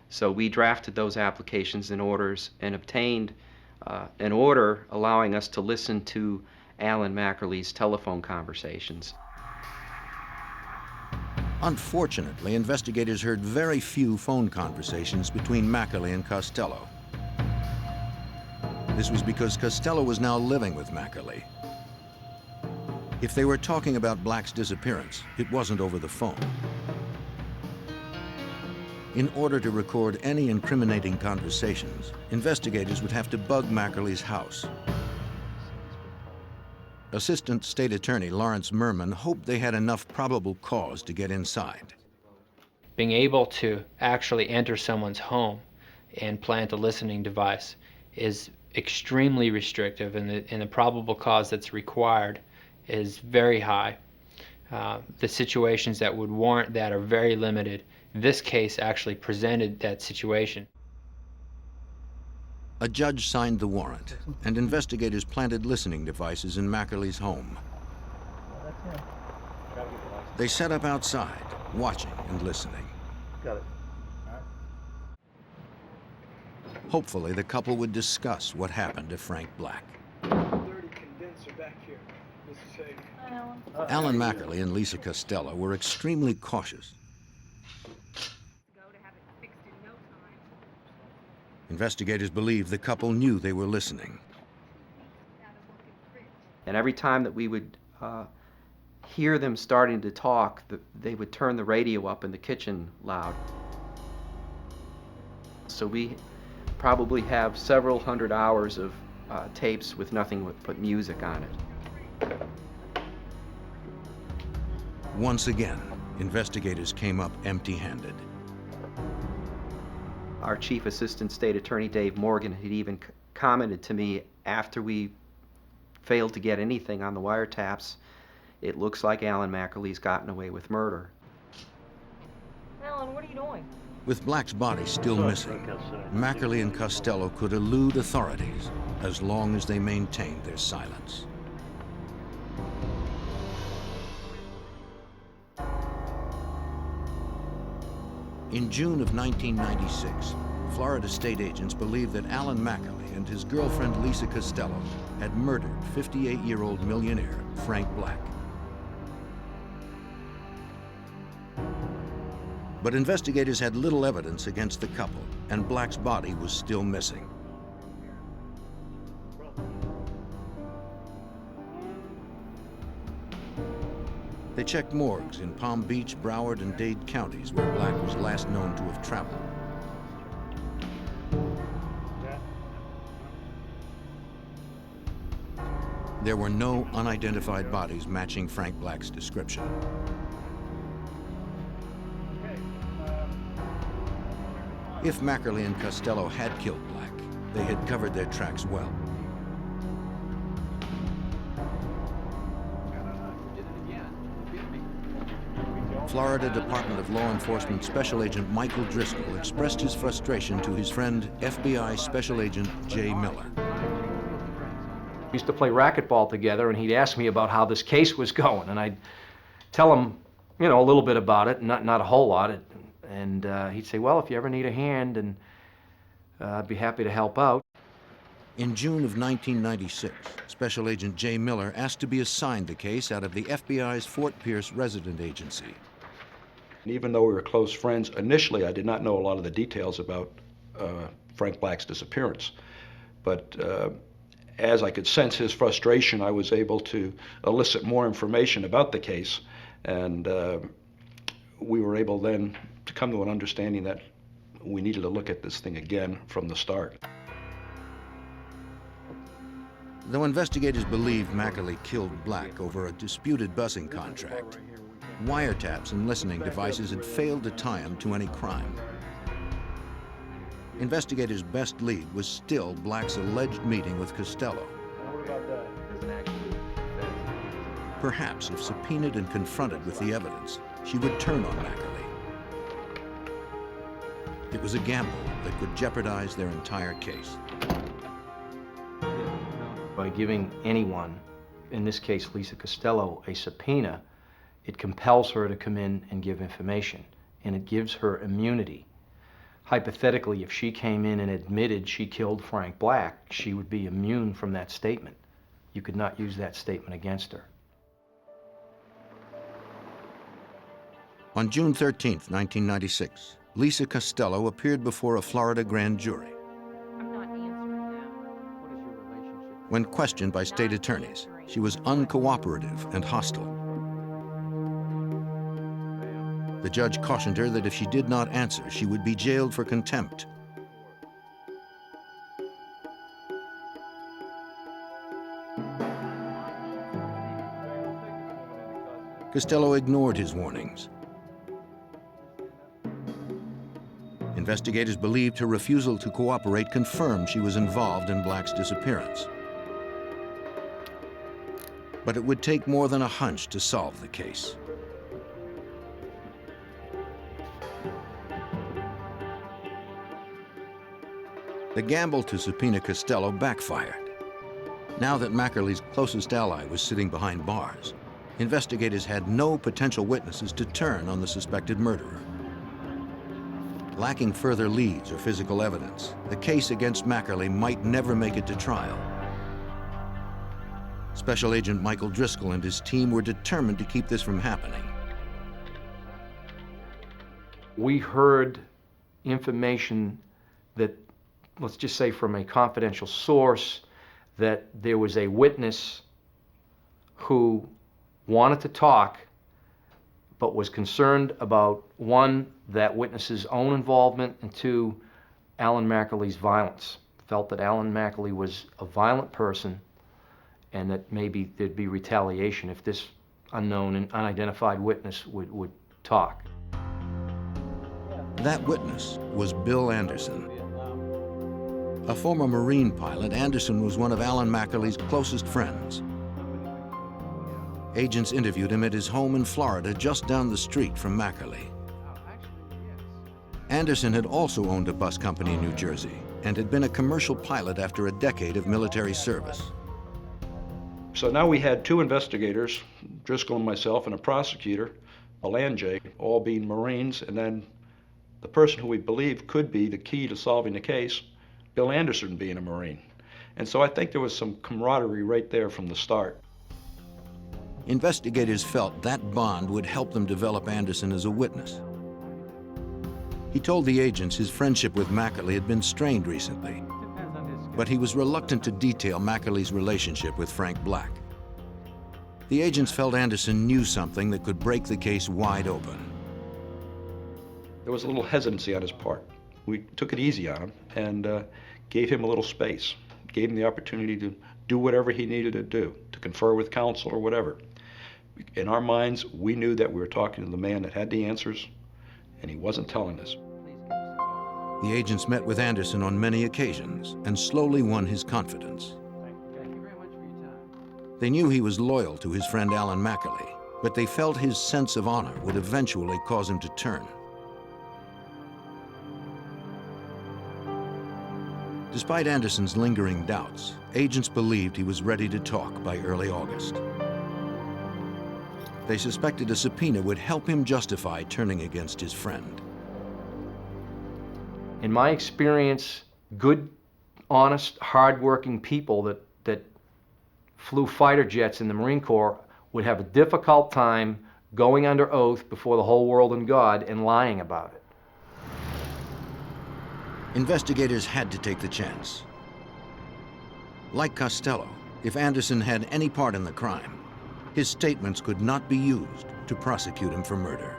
So we drafted those applications and orders and obtained an order allowing us to listen to Alan Mackerly's telephone conversations. Unfortunately, investigators heard very few phone conversations between Mackerly and Costello. This was because Costello was now living with Mackerly. If they were talking about Black's disappearance, it wasn't over the phone. In order to record any incriminating conversations, investigators would have to bug Mackerly's house. Assistant State Attorney Lawrence Merman hoped they had enough probable cause to get inside. Being able to actually enter someone's home and plant a listening device is extremely restrictive, and the probable cause that's required is very high. The situations that would warrant that are very limited. This case actually presented that situation. A judge signed the warrant, and investigators planted listening devices in Mackerly's home. They set up outside, watching and listening. Got it. Hopefully, the couple would discuss what happened to Frank Black. Dirty condenser back here. Alan Mackerly and Lisa Costello were extremely cautious. Investigators believe the couple knew they were listening. And every time that we would hear them starting to talk, they would turn the radio up in the kitchen loud. So we probably have several hundred hours of tapes with nothing but music on it. Once again, investigators came up empty-handed. Our Chief Assistant State Attorney Dave Morgan had even commented to me after we failed to get anything on the wiretaps, it looks like Alan Mackerly's gotten away with murder. Alan, what are you doing? With Black's body still missing, Mackerly and Costello could elude authorities as long as they maintained their silence. In June of 1996, Florida state agents believed that Alan Mackerly and his girlfriend Lisa Costello had murdered 58-year-old millionaire Frank Black. But investigators had little evidence against the couple, and Black's body was still missing. They checked morgues in Palm Beach, Broward, and Dade counties where Black was last known to have traveled. There were no unidentified bodies matching Frank Black's description. If Mackerly and Costello had killed Black, they had covered their tracks well. Florida Department of Law Enforcement Special Agent Michael Driscoll expressed his frustration to his friend FBI Special Agent Jay Miller. We used to play racquetball together, and he'd ask me about how this case was going, and I'd tell him, you know, a little bit about it, not a whole lot. And he'd say, well, if you ever need a hand, and I'd be happy to help out. In June of 1996, Special Agent Jay Miller asked to be assigned the case out of the FBI's Fort Pierce resident agency. Even though we were close friends, initially I did not know a lot of the details about Frank Black's disappearance. But as I could sense his frustration, I was able to elicit more information about the case, and we were able then to come to an understanding that we needed to look at this thing again from the start. Though investigators believe Mackerly killed Black over a disputed busing contract, wiretaps and listening devices had failed to tie him to any crime. Investigators' best lead was still Black's alleged meeting with Costello. Perhaps if subpoenaed and confronted with the evidence, she would turn on Mackerly. It was a gamble that could jeopardize their entire case. By giving anyone, in this case Lisa Costello, a subpoena, it compels her to come in and give information, and it gives her immunity. Hypothetically, if she came in and admitted she killed Frank Black, she would be immune from that statement. You could not use that statement against her. On June 13, 1996, Lisa Costello appeared before a Florida grand jury. When questioned by state attorneys, she was uncooperative and hostile. The judge cautioned her that if she did not answer, she would be jailed for contempt. Costello ignored his warnings. Investigators believed her refusal to cooperate confirmed she was involved in Black's disappearance. But it would take more than a hunch to solve the case. The gamble to subpoena Costello backfired. Now that Mackerly's closest ally was sitting behind bars, investigators had no potential witnesses to turn on the suspected murderer. Lacking further leads or physical evidence, the case against Mackerly might never make it to trial. Special Agent Michael Driscoll and his team were determined to keep this from happening. We heard information that, let's just say from a confidential source, that there was a witness who wanted to talk but was concerned about, one, that witness's own involvement, and two, Alan Mackerly's violence. Felt that Alan Mackerly was a violent person and that maybe there'd be retaliation if this unknown and unidentified witness would talk. That witness was Bill Anderson. A former Marine pilot, Anderson was one of Alan Mackerly's closest friends. Agents interviewed him at his home in Florida, just down the street from Mackerly. Anderson had also owned a bus company in New Jersey and had been a commercial pilot after a decade of military service. So now we had two investigators, Driscoll and myself, and a prosecutor, a land J, all being Marines, and then the person who we believe could be the key to solving the case, Bill Anderson, being a Marine. And so I think there was some camaraderie right there from the start. Investigators felt that bond would help them develop Anderson as a witness. He told the agents his friendship with Mackerly had been strained recently, but he was reluctant to detail Mackerly's relationship with Frank Black. The agents felt Anderson knew something that could break the case wide open. There was a little hesitancy on his part. We took it easy on him and gave him a little space, gave him the opportunity to do whatever he needed to do, to confer with counsel or whatever. In our minds, we knew that we were talking to the man that had the answers, and he wasn't telling us. The agents met with Anderson on many occasions and slowly won his confidence. They knew he was loyal to his friend Alan Mackerly, but they felt his sense of honor would eventually cause him to turn. Despite Anderson's lingering doubts, agents believed he was ready to talk by early August. They suspected a subpoena would help him justify turning against his friend. In my experience, good, honest, hard-working people that flew fighter jets in the Marine Corps would have a difficult time going under oath before the whole world and God and lying about it. Investigators had to take the chance. Like Costello, if Anderson had any part in the crime, his statements could not be used to prosecute him for murder.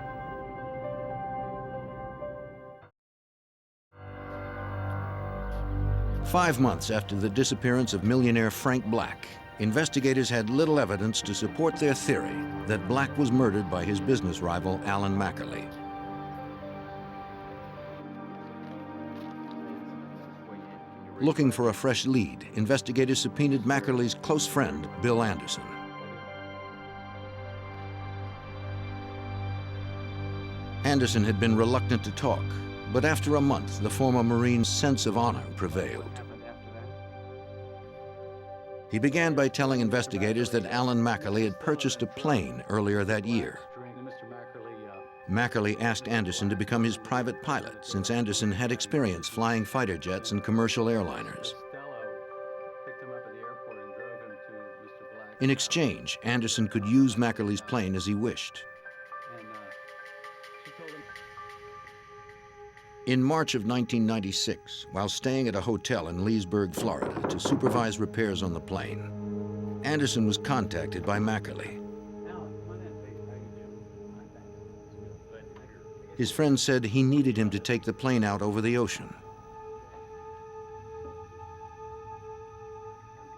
"5 months after the disappearance of millionaire Frank Black, investigators had little evidence to support their theory that Black was murdered by his business rival, Alan Mackerly. Looking for a fresh lead, investigators subpoenaed Mackerly's close friend, Bill Anderson. Anderson had been reluctant to talk, but after a month, the former Marine's sense of honor prevailed. He began by telling investigators that Alan Mackerly had purchased a plane earlier that year. Mackerly asked Anderson to become his private pilot, since Anderson had experience flying fighter jets and commercial airliners. In exchange, Anderson could use Mackerly's plane as he wished. In March of 1996, while staying at a hotel in Leesburg, Florida, to supervise repairs on the plane, Anderson was contacted by Mackerly. His friend said he needed him to take the plane out over the ocean.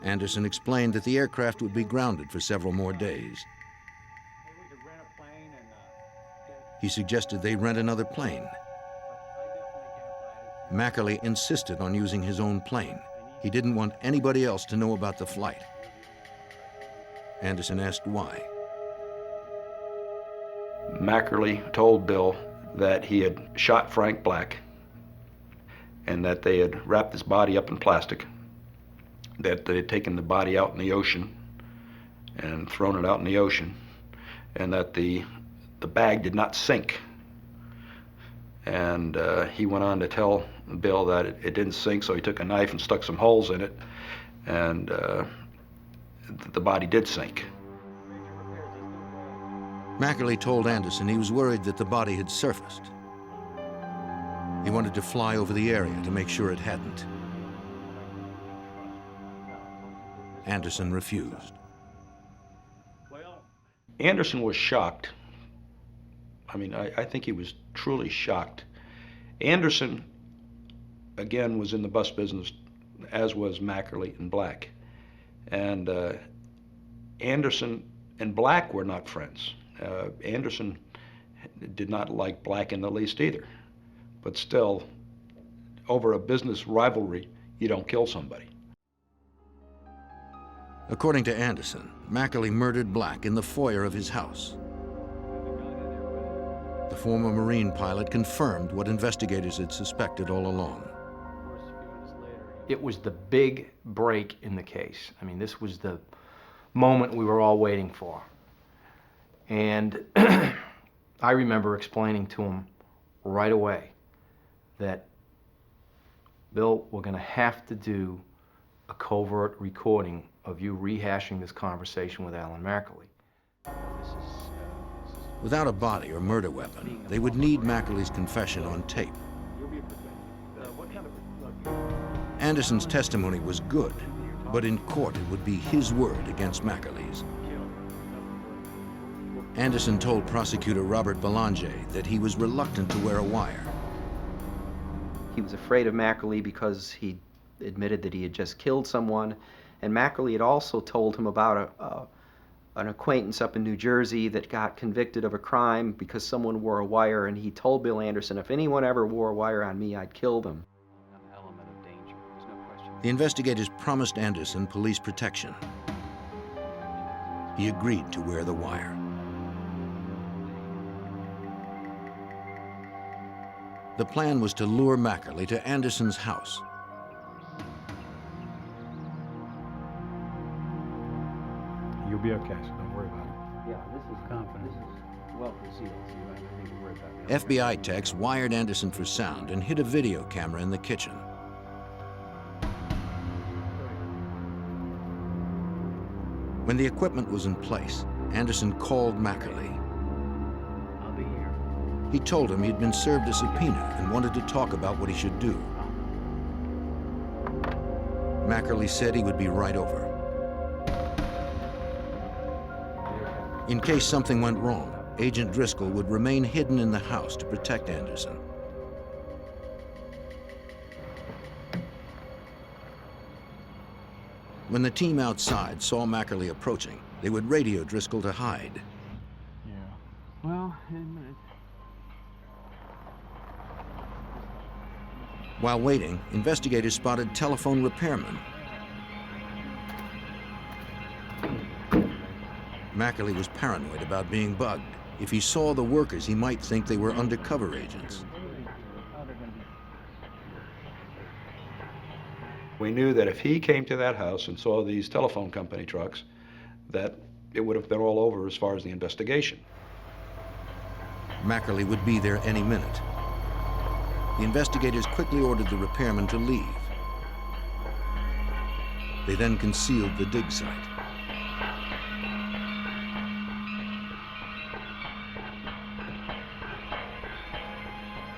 Anderson explained that the aircraft would be grounded for several more days. He suggested they rent another plane. Mackerly insisted on using his own plane. He didn't want anybody else to know about the flight. Anderson asked why. Mackerly told Bill that he had shot Frank Black and that they had wrapped his body up in plastic, that they had taken the body out in the ocean and thrown it out in the ocean, and that the bag did not sink. And he went on to tell Bill that it didn't sink, so he took a knife and stuck some holes in it, and the body did sink. Mackerly told Anderson he was worried that the body had surfaced. He wanted to fly over the area to make sure it hadn't. Anderson refused. Anderson was shocked. I mean, I think he was truly shocked. Anderson, again, was in the bus business, as was Mackerly and Black. And Anderson and Black were not friends. Anderson did not like Black in the least either. But still, over a business rivalry, you don't kill somebody. According to Anderson, Mackerly murdered Black in the foyer of his house. The former Marine pilot confirmed what investigators had suspected all along. It was the big break in the case. I mean, this was the moment we were all waiting for. And I remember explaining to him right away that, Bill, we're going to have to do a covert recording of you rehashing this conversation with Alan Mackerly. Without a body or murder weapon, they would need Mackerly's confession on tape. Anderson's testimony was good, but in court it would be his word against Mackerly's. Anderson told prosecutor Robert Belanger that he was reluctant to wear a wire. He was afraid of Mackerly because he admitted that he had just killed someone, and Mackerly had also told him about an acquaintance up in New Jersey that got convicted of a crime because someone wore a wire, and he told Bill Anderson, if anyone ever wore a wire on me, I'd kill them. The investigators promised Anderson police protection. He agreed to wear the wire. The plan was to lure Mackerly to Anderson's house. You'll be okay, so don't worry about it. Yeah, this is confident. This is well concealed, so you don't need to worry about it. FBI techs wired Anderson for sound and hid a video camera in the kitchen. When the equipment was in place, Anderson called Mackerly. I'll be here. He told him he'd been served a subpoena and wanted to talk about what he should do. Mackerly said he would be right over. In case something went wrong, Agent Driscoll would remain hidden in the house to protect Anderson. When the team outside saw Mackerly approaching, they would radio Driscoll to hide. Yeah. Well, in a minute. While waiting, investigators spotted telephone repairmen. Mackerly was paranoid about being bugged. If he saw the workers, he might think they were undercover agents. We knew that if he came to that house and saw these telephone company trucks, that it would have been all over as far as the investigation. Mackerly would be there any minute. The investigators quickly ordered the repairmen to leave. They then concealed the dig site.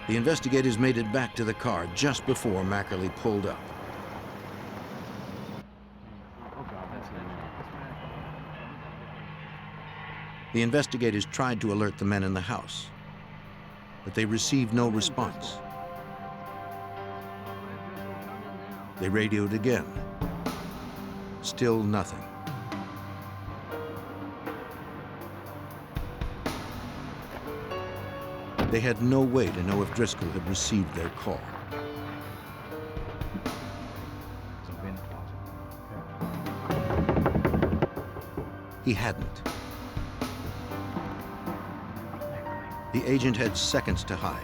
The investigators made it back to the car just before Mackerly pulled up. The investigators tried to alert the men in the house, but they received no response. They radioed again. Still nothing. They had no way to know if Driscoll had received their call. He hadn't. The agent had seconds to hide.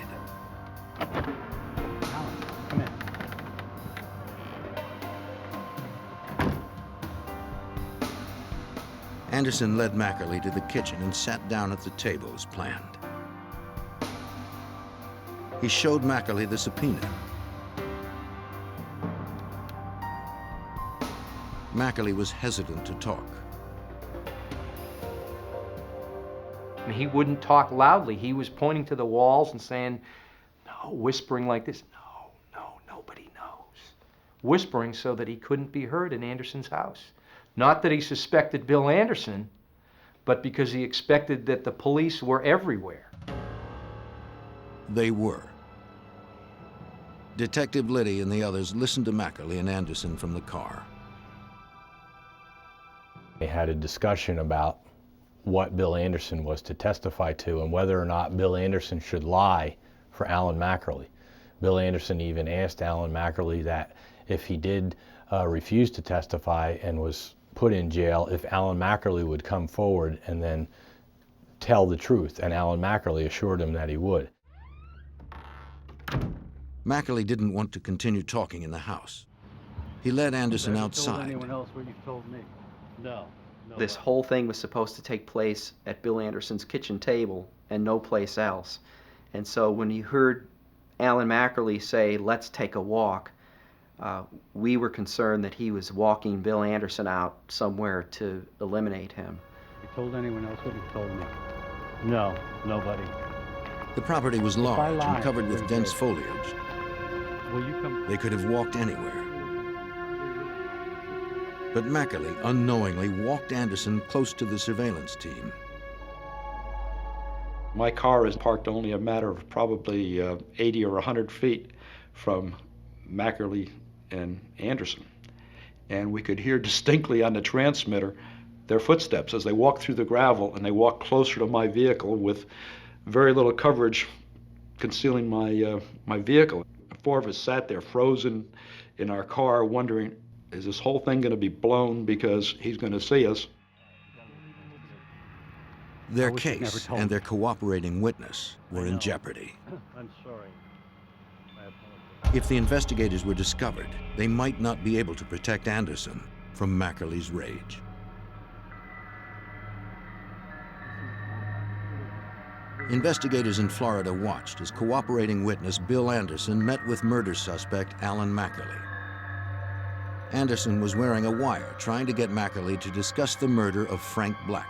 Anderson led Mackerly to the kitchen and sat down at the table as planned. He showed Mackerly the subpoena. Mackley was hesitant to talk. And he wouldn't talk loudly. He was pointing to the walls and saying, no, whispering like this, no, nobody knows. Whispering so that he couldn't be heard in Anderson's house. Not that he suspected Bill Anderson, but because he expected that the police were everywhere. They were. Detective Liddy and the others listened to Mackley and Anderson from the car. They had a discussion about what Bill Anderson was to testify to and whether or not Bill Anderson should lie for Alan Mackerly. Bill Anderson even asked Alan Mackerly that if he did refuse to testify and was put in jail, if Alan Mackerly would come forward and then tell the truth, and Alan Mackerly assured him that he would. Mackley didn't want to continue talking in the house. He led Anderson outside. Told anyone else what you've told me? No. This whole thing was supposed to take place at Bill Anderson's kitchen table and no place else. And so when you heard Alan Mackerly say, let's take a walk, we were concerned that he was walking Bill Anderson out somewhere to eliminate him. You told anyone else what you told me? No, nobody. The property was large and covered with dense foliage. Will you come? They could have walked anywhere. But Mackley unknowingly walked Anderson close to the surveillance team. My car is parked only a matter of probably 80 or 100 feet from Mackerly and Anderson. And we could hear distinctly on the transmitter their footsteps as they walked through the gravel, and they walked closer to my vehicle with very little coverage concealing my vehicle. The four of us sat there frozen in our car wondering, is this whole thing going to be blown because he's going to see us? Their case and their cooperating witness were in jeopardy. I'm sorry. If the investigators were discovered, they might not be able to protect Anderson from Mackerly's rage. Investigators in Florida watched as cooperating witness Bill Anderson met with murder suspect Alan Mackerly. Anderson was wearing a wire trying to get Mackerly to discuss the murder of Frank Black.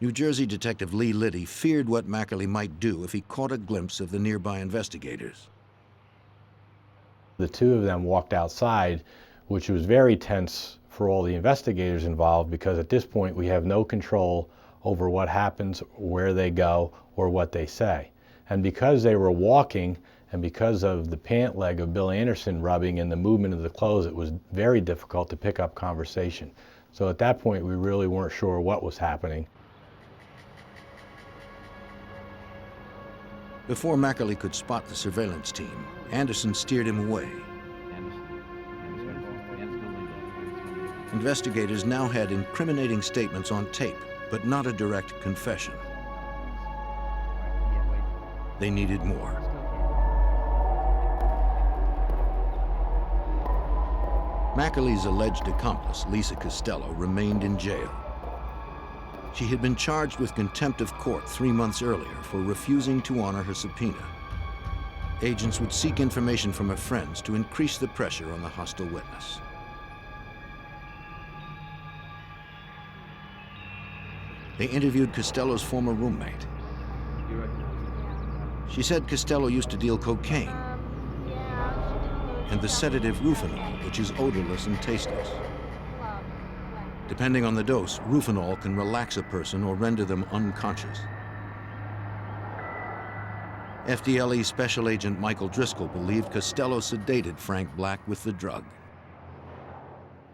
New Jersey Detective Lee Liddy feared what Mackerly might do if he caught a glimpse of the nearby investigators. The two of them walked outside, which was very tense for all the investigators involved, because at this point we have no control over what happens, where they go, or what they say. And because they were walking, and because of the pant leg of Bill Anderson rubbing and the movement of the clothes, it was very difficult to pick up conversation. So at that point, we really weren't sure what was happening. Before Mackerly could spot the surveillance team, Anderson steered him away. Investigators now had incriminating statements on tape, but not a direct confession. They needed more. Mackerly's alleged accomplice, Lisa Costello, remained in jail. She had been charged with contempt of court 3 months earlier for refusing to honor her subpoena. Agents would seek information from her friends to increase the pressure on the hostile witness. They interviewed Costello's former roommate. She said Costello used to deal cocaine and the sedative Rufinol, which is odorless and tasteless. Depending on the dose, Rufinol can relax a person or render them unconscious. FDLE Special Agent Michael Driscoll believed Costello sedated Frank Black with the drug.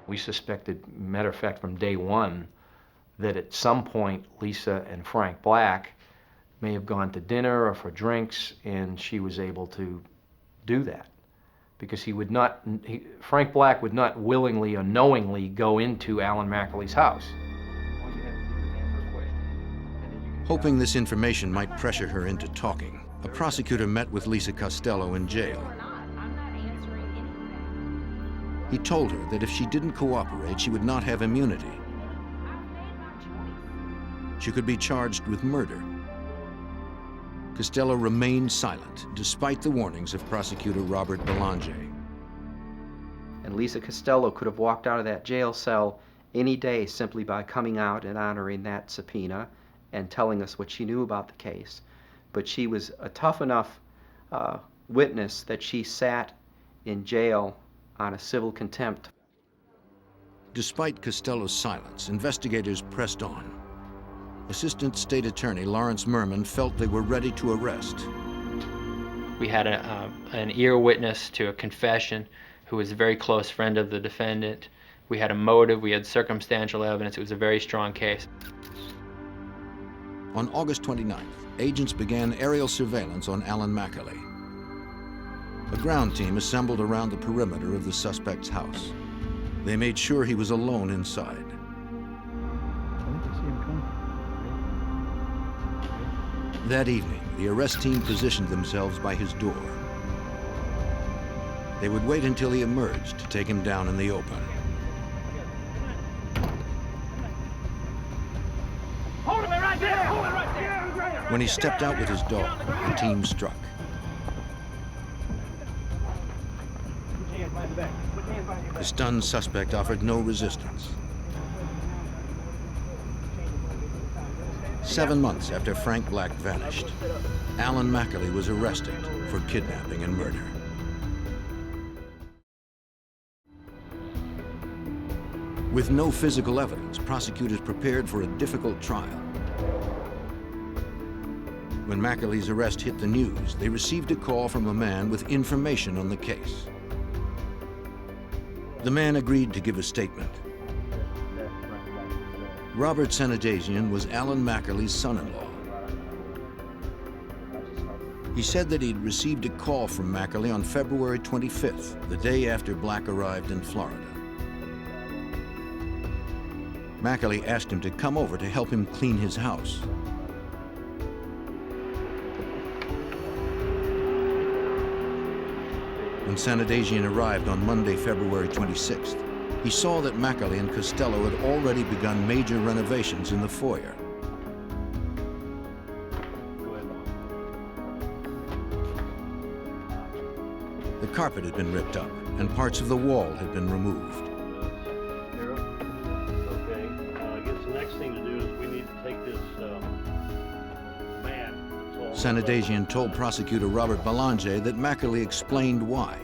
We suspected, matter of fact, from day one, that at some point Lisa and Frank Black may have gone to dinner or for drinks, and she was able to do that. Because Frank Black would not willingly or knowingly go into Alan Mackerly's house. Hoping this information might pressure her into talking, a prosecutor met with Lisa Costello in jail. He told her that if she didn't cooperate, she would not have immunity. She could be charged with murder. Costello remained silent, despite the warnings of prosecutor Robert Belanger. And Lisa Costello could have walked out of that jail cell any day simply by coming out and honoring that subpoena and telling us what she knew about the case. But she was a tough enough witness that she sat in jail on a civil contempt. Despite Costello's silence, investigators pressed on. Assistant State Attorney Lawrence Merman felt they were ready to arrest. We had an ear witness to a confession who was a very close friend of the defendant. We had a motive, we had circumstantial evidence. It was a very strong case. On August 29th, agents began aerial surveillance on Alan McAlee. A ground team assembled around the perimeter of the suspect's house. They made sure he was alone inside. That evening, the arrest team positioned themselves by his door. They would wait until he emerged to take him down in the open. Hold him right there! Hold him right there! When he stepped out with his dog, the team struck. The stunned suspect offered no resistance. 7 months after Frank Black vanished, Alan McAlee was arrested for kidnapping and murder. With no physical evidence, prosecutors prepared for a difficult trial. When McAlee's arrest hit the news, they received a call from a man with information on the case. The man agreed to give a statement. Robert Senadasian was Alan McAlee's son-in-law. He said that he'd received a call from McAlee on February 25th, the day after Black arrived in Florida. McAlee asked him to come over to help him clean his house. When Senadasian arrived on Monday, February 26th, he saw that McAlee and Costello had already begun major renovations in the foyer. The carpet had been ripped up, and parts of the wall had been removed. Okay, I guess the next thing to do is we need to take this mat. Senadasian told prosecutor Robert Belanger that McAlee explained why.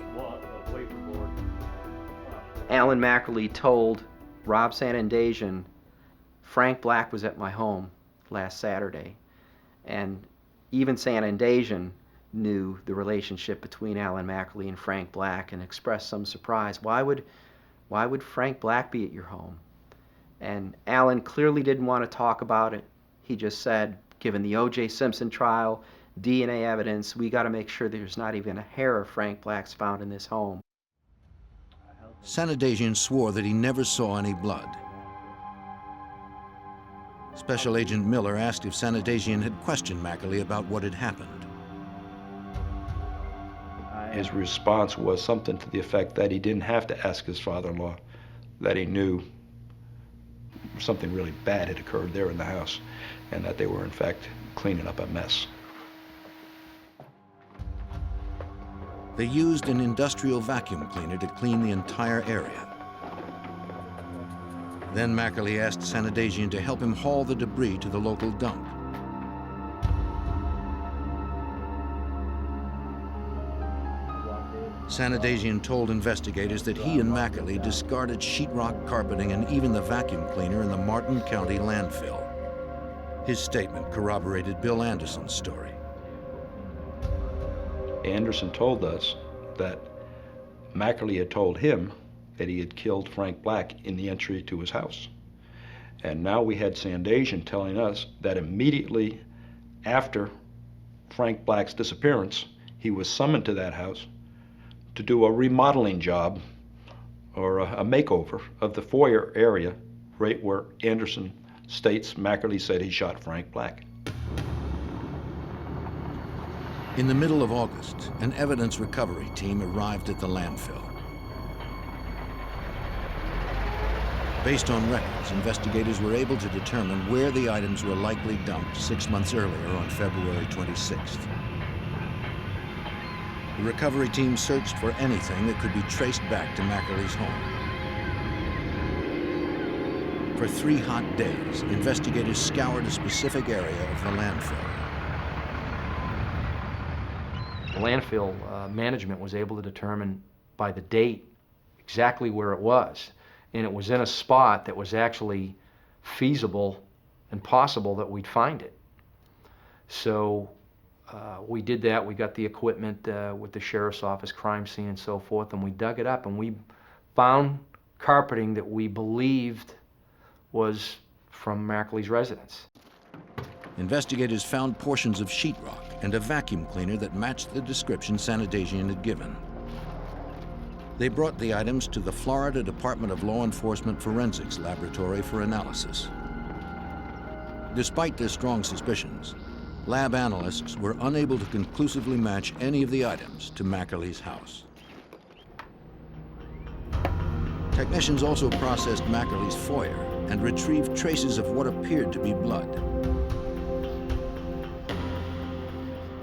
Alan McAlee told Rob Senadasian, Frank Black was at my home last Saturday. And even Senadasian knew the relationship between Alan McAlee and Frank Black and expressed some surprise. Why would Frank Black be at your home? And Alan clearly didn't want to talk about it. He just said, given the O.J. Simpson trial, DNA evidence, we got to make sure there's not even a hair of Frank Black's found in this home. Senadasian swore that he never saw any blood. Special Agent Miller asked if Senadasian had questioned McAlee about what had happened. His response was something to the effect that he didn't have to ask his father-in-law, that he knew something really bad had occurred there in the house, and that they were in fact cleaning up a mess. They used an industrial vacuum cleaner to clean the entire area. Then McAlee asked Senadasian to help him haul the debris to the local dump. Senadasian told investigators that he and McAlee discarded sheetrock carpeting and even the vacuum cleaner in the Martin County landfill. His statement corroborated Bill Anderson's story. Anderson told us that McAlee had told him that he had killed Frank Black in the entry to his house. And now we had Senadasian telling us that immediately after Frank Black's disappearance, he was summoned to that house to do a remodeling job or a makeover of the foyer area right where Anderson states McAlee said he shot Frank Black. In the middle of August, an evidence recovery team arrived at the landfill. Based on records, investigators were able to determine where the items were likely dumped 6 months earlier on February 26th. The recovery team searched for anything that could be traced back to Mackerly's home. For 3 hot days, investigators scoured a specific area of the landfill. The landfill management was able to determine by the date exactly where it was. And it was in a spot that was actually feasible and possible that we'd find it. So we did that. We got the equipment with the sheriff's office, crime scene and so forth, and we dug it up and we found carpeting that we believed was from Mackerly's residence. Investigators found portions of sheetrock and a vacuum cleaner that matched the description Sanadagian had given. They brought the items to the Florida Department of Law Enforcement Forensics Laboratory for analysis. Despite their strong suspicions, lab analysts were unable to conclusively match any of the items to Mackerly's house. Technicians also processed Mackerly's foyer and retrieved traces of what appeared to be blood.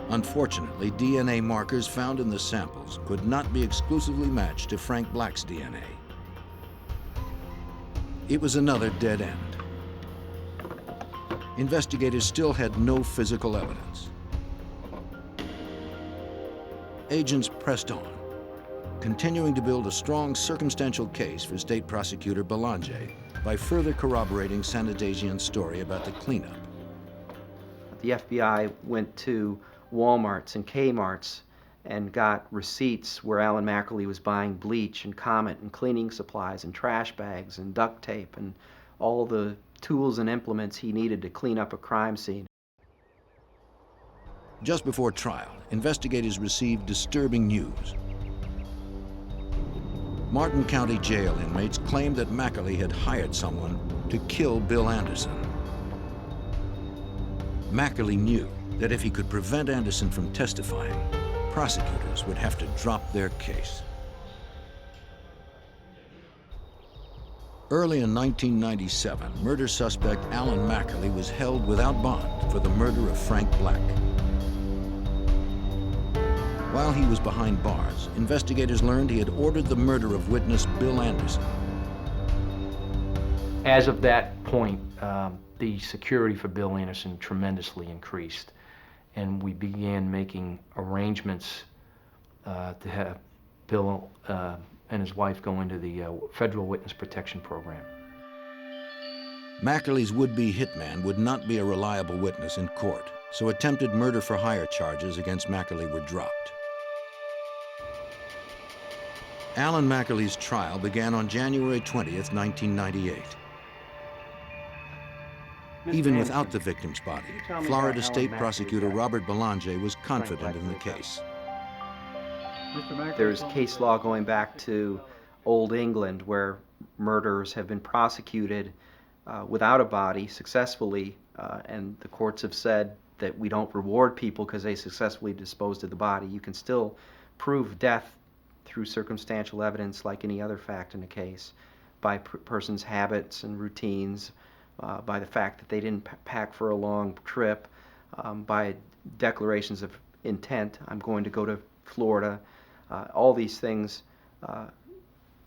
Unfortunately, DNA markers found in the samples could not be exclusively matched to Frank Black's DNA. It was another dead end. Investigators still had no physical evidence. Agents pressed on, continuing to build a strong circumstantial case for State Prosecutor Belanger by further corroborating Sanadagian's story about the cleanup. The FBI went to Walmarts and Kmarts and got receipts where Alan Mackerly was buying bleach and Comet and cleaning supplies and trash bags and duct tape and all the tools and implements he needed to clean up a crime scene. Just before trial, investigators received disturbing news. Martin County Jail inmates claimed that Mackerly had hired someone to kill Bill Anderson. Mackerly knew that if he could prevent Anderson from testifying, prosecutors would have to drop their case. Early in 1997, murder suspect Alan Mackerly was held without bond for the murder of Frank Black. While he was behind bars, investigators learned he had ordered the murder of witness Bill Anderson. As of that point, the security for Bill Anderson tremendously increased, and we began making arrangements to have Bill and his wife go into the Federal Witness Protection Program. Mackerly's would-be hitman would not be a reliable witness in court, so attempted murder-for-hire charges against Mackerly were dropped. Alan Mackerly's trial began on January 20th, 1998. Even without the victim's body, Florida State Prosecutor Robert Belanger was confident in the case. There's case law going back to Old England where murderers have been prosecuted without a body successfully, and the courts have said that we don't reward people because they successfully disposed of the body. You can still prove death through circumstantial evidence like any other fact in a case, by person's habits and routines, by the fact that they didn't pack for a long trip, by declarations of intent, I'm going to go to Florida. All these things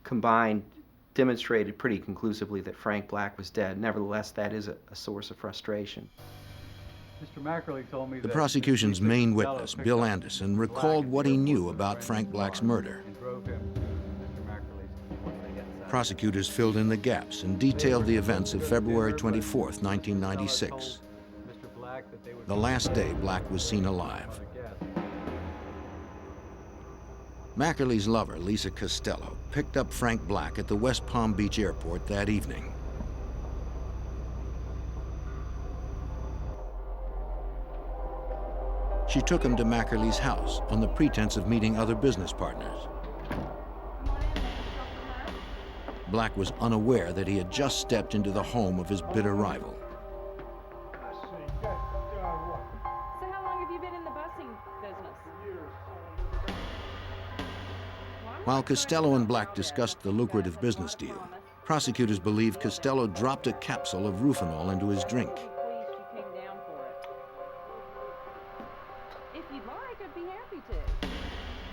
combined demonstrated pretty conclusively that Frank Black was dead. Nevertheless, that is a source of frustration. Mr. Mackerly told me the prosecution's main witness, Bill Anderson, recalled what he knew about Frank Black's murder. Prosecutors filled in the gaps and detailed the events of February 24th, 1996, the last day Black was seen alive. Mackerly's lover, Lisa Costello, picked up Frank Black at the West Palm Beach airport that evening. She took him to Mackerly's house on the pretense of meeting other business partners. Black was unaware that he had just stepped into the home of his bitter rival. So how long have you been in the busing business? While Costello and Black discussed the lucrative business deal, prosecutors believe Costello dropped a capsule of Rufinol into his drink.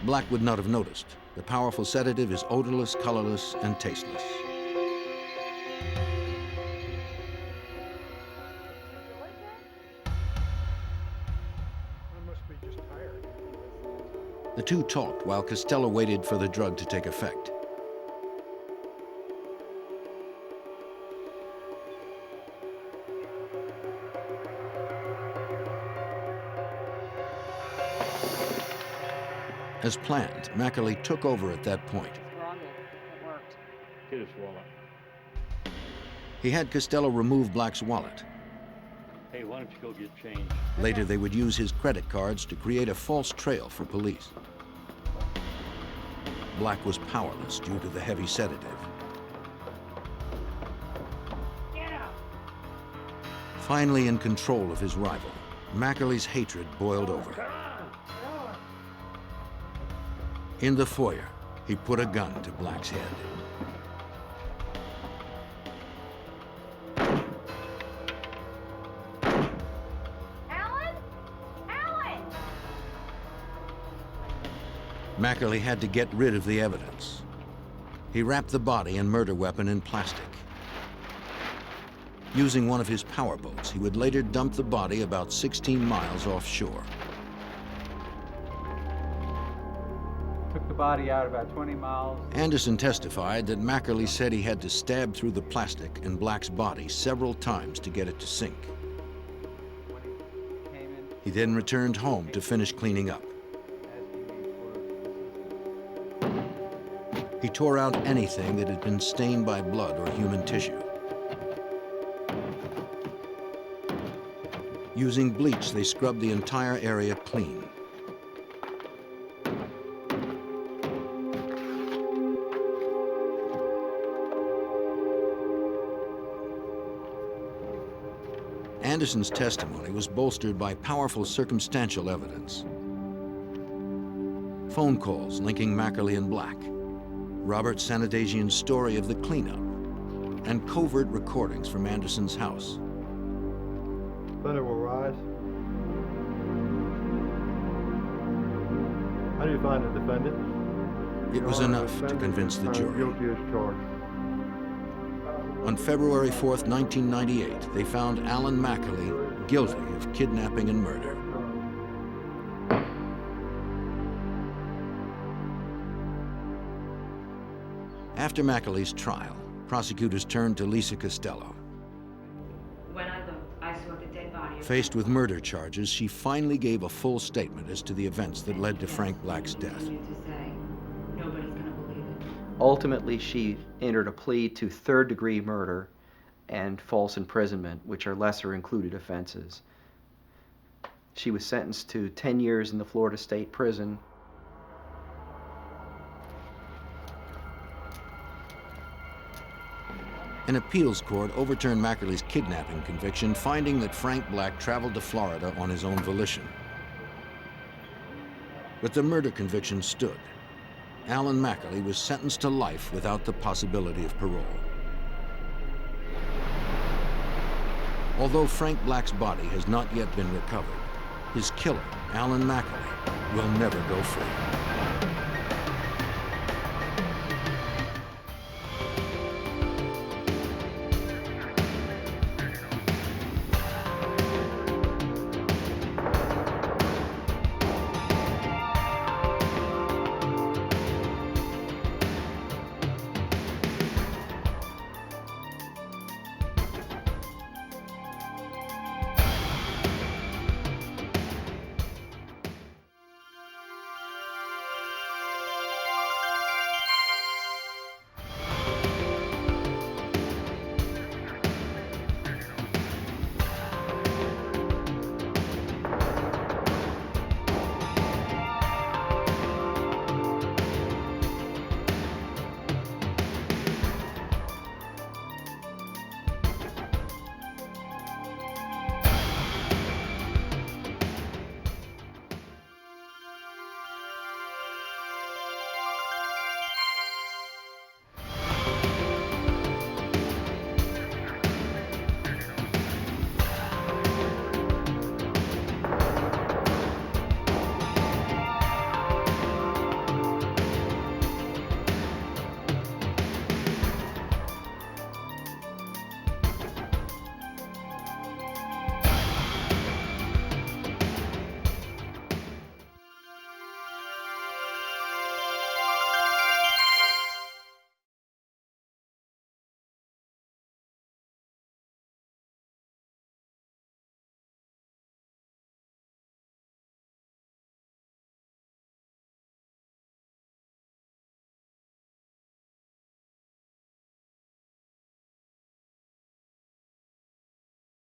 Black would not have noticed. The powerful sedative is odorless, colorless, and tasteless. The two talked while Costello waited for the drug to take effect. As planned, Mackerly took over at that point. It worked. Get his wallet. He had Costello remove Black's wallet. Hey, why don't you go get changed? Later, they would use his credit cards to create a false trail for police. Black was powerless due to the heavy sedative. Finally in control of his rival, Mackerly's hatred boiled over. In the foyer, he put a gun to Black's head. Mackerly had to get rid of the evidence. He wrapped the body and murder weapon in plastic. Using one of his power boats, he would later dump the body about 16 miles offshore. Took the body out about 20 miles. Anderson testified that Mackerly said he had to stab through the plastic in Black's body several times to get it to sink. He then returned home to finish cleaning up. He tore out anything that had been stained by blood or human tissue. Using bleach, they scrubbed the entire area clean. Anderson's testimony was bolstered by powerful circumstantial evidence. Phone calls linking Mackerly and Black, Robert Sanadagian's story of the cleanup, and covert recordings from Anderson's house. Thunder will rise. How do you find the defendant? It was enough to convince the jury. Guilty as charged. On February 4th, 1998, they found Alan Mackerly guilty of kidnapping and murder. After Mackerly's trial, prosecutors turned to Lisa Costello. When I looked, I saw the dead body. Faced with murder charges, she finally gave a full statement as to the events that led to Frank Black's death. Nobody's gonna believe it. Ultimately, she entered a plea to third-degree murder and false imprisonment, which are lesser-included offenses. She was sentenced to 10 years in the Florida State Prison. An appeals court overturned Mackerly's kidnapping conviction, finding that Frank Black traveled to Florida on his own volition. But the murder conviction stood. Alan Mackerly was sentenced to life without the possibility of parole. Although Frank Black's body has not yet been recovered, his killer, Alan Mackerly, will never go free.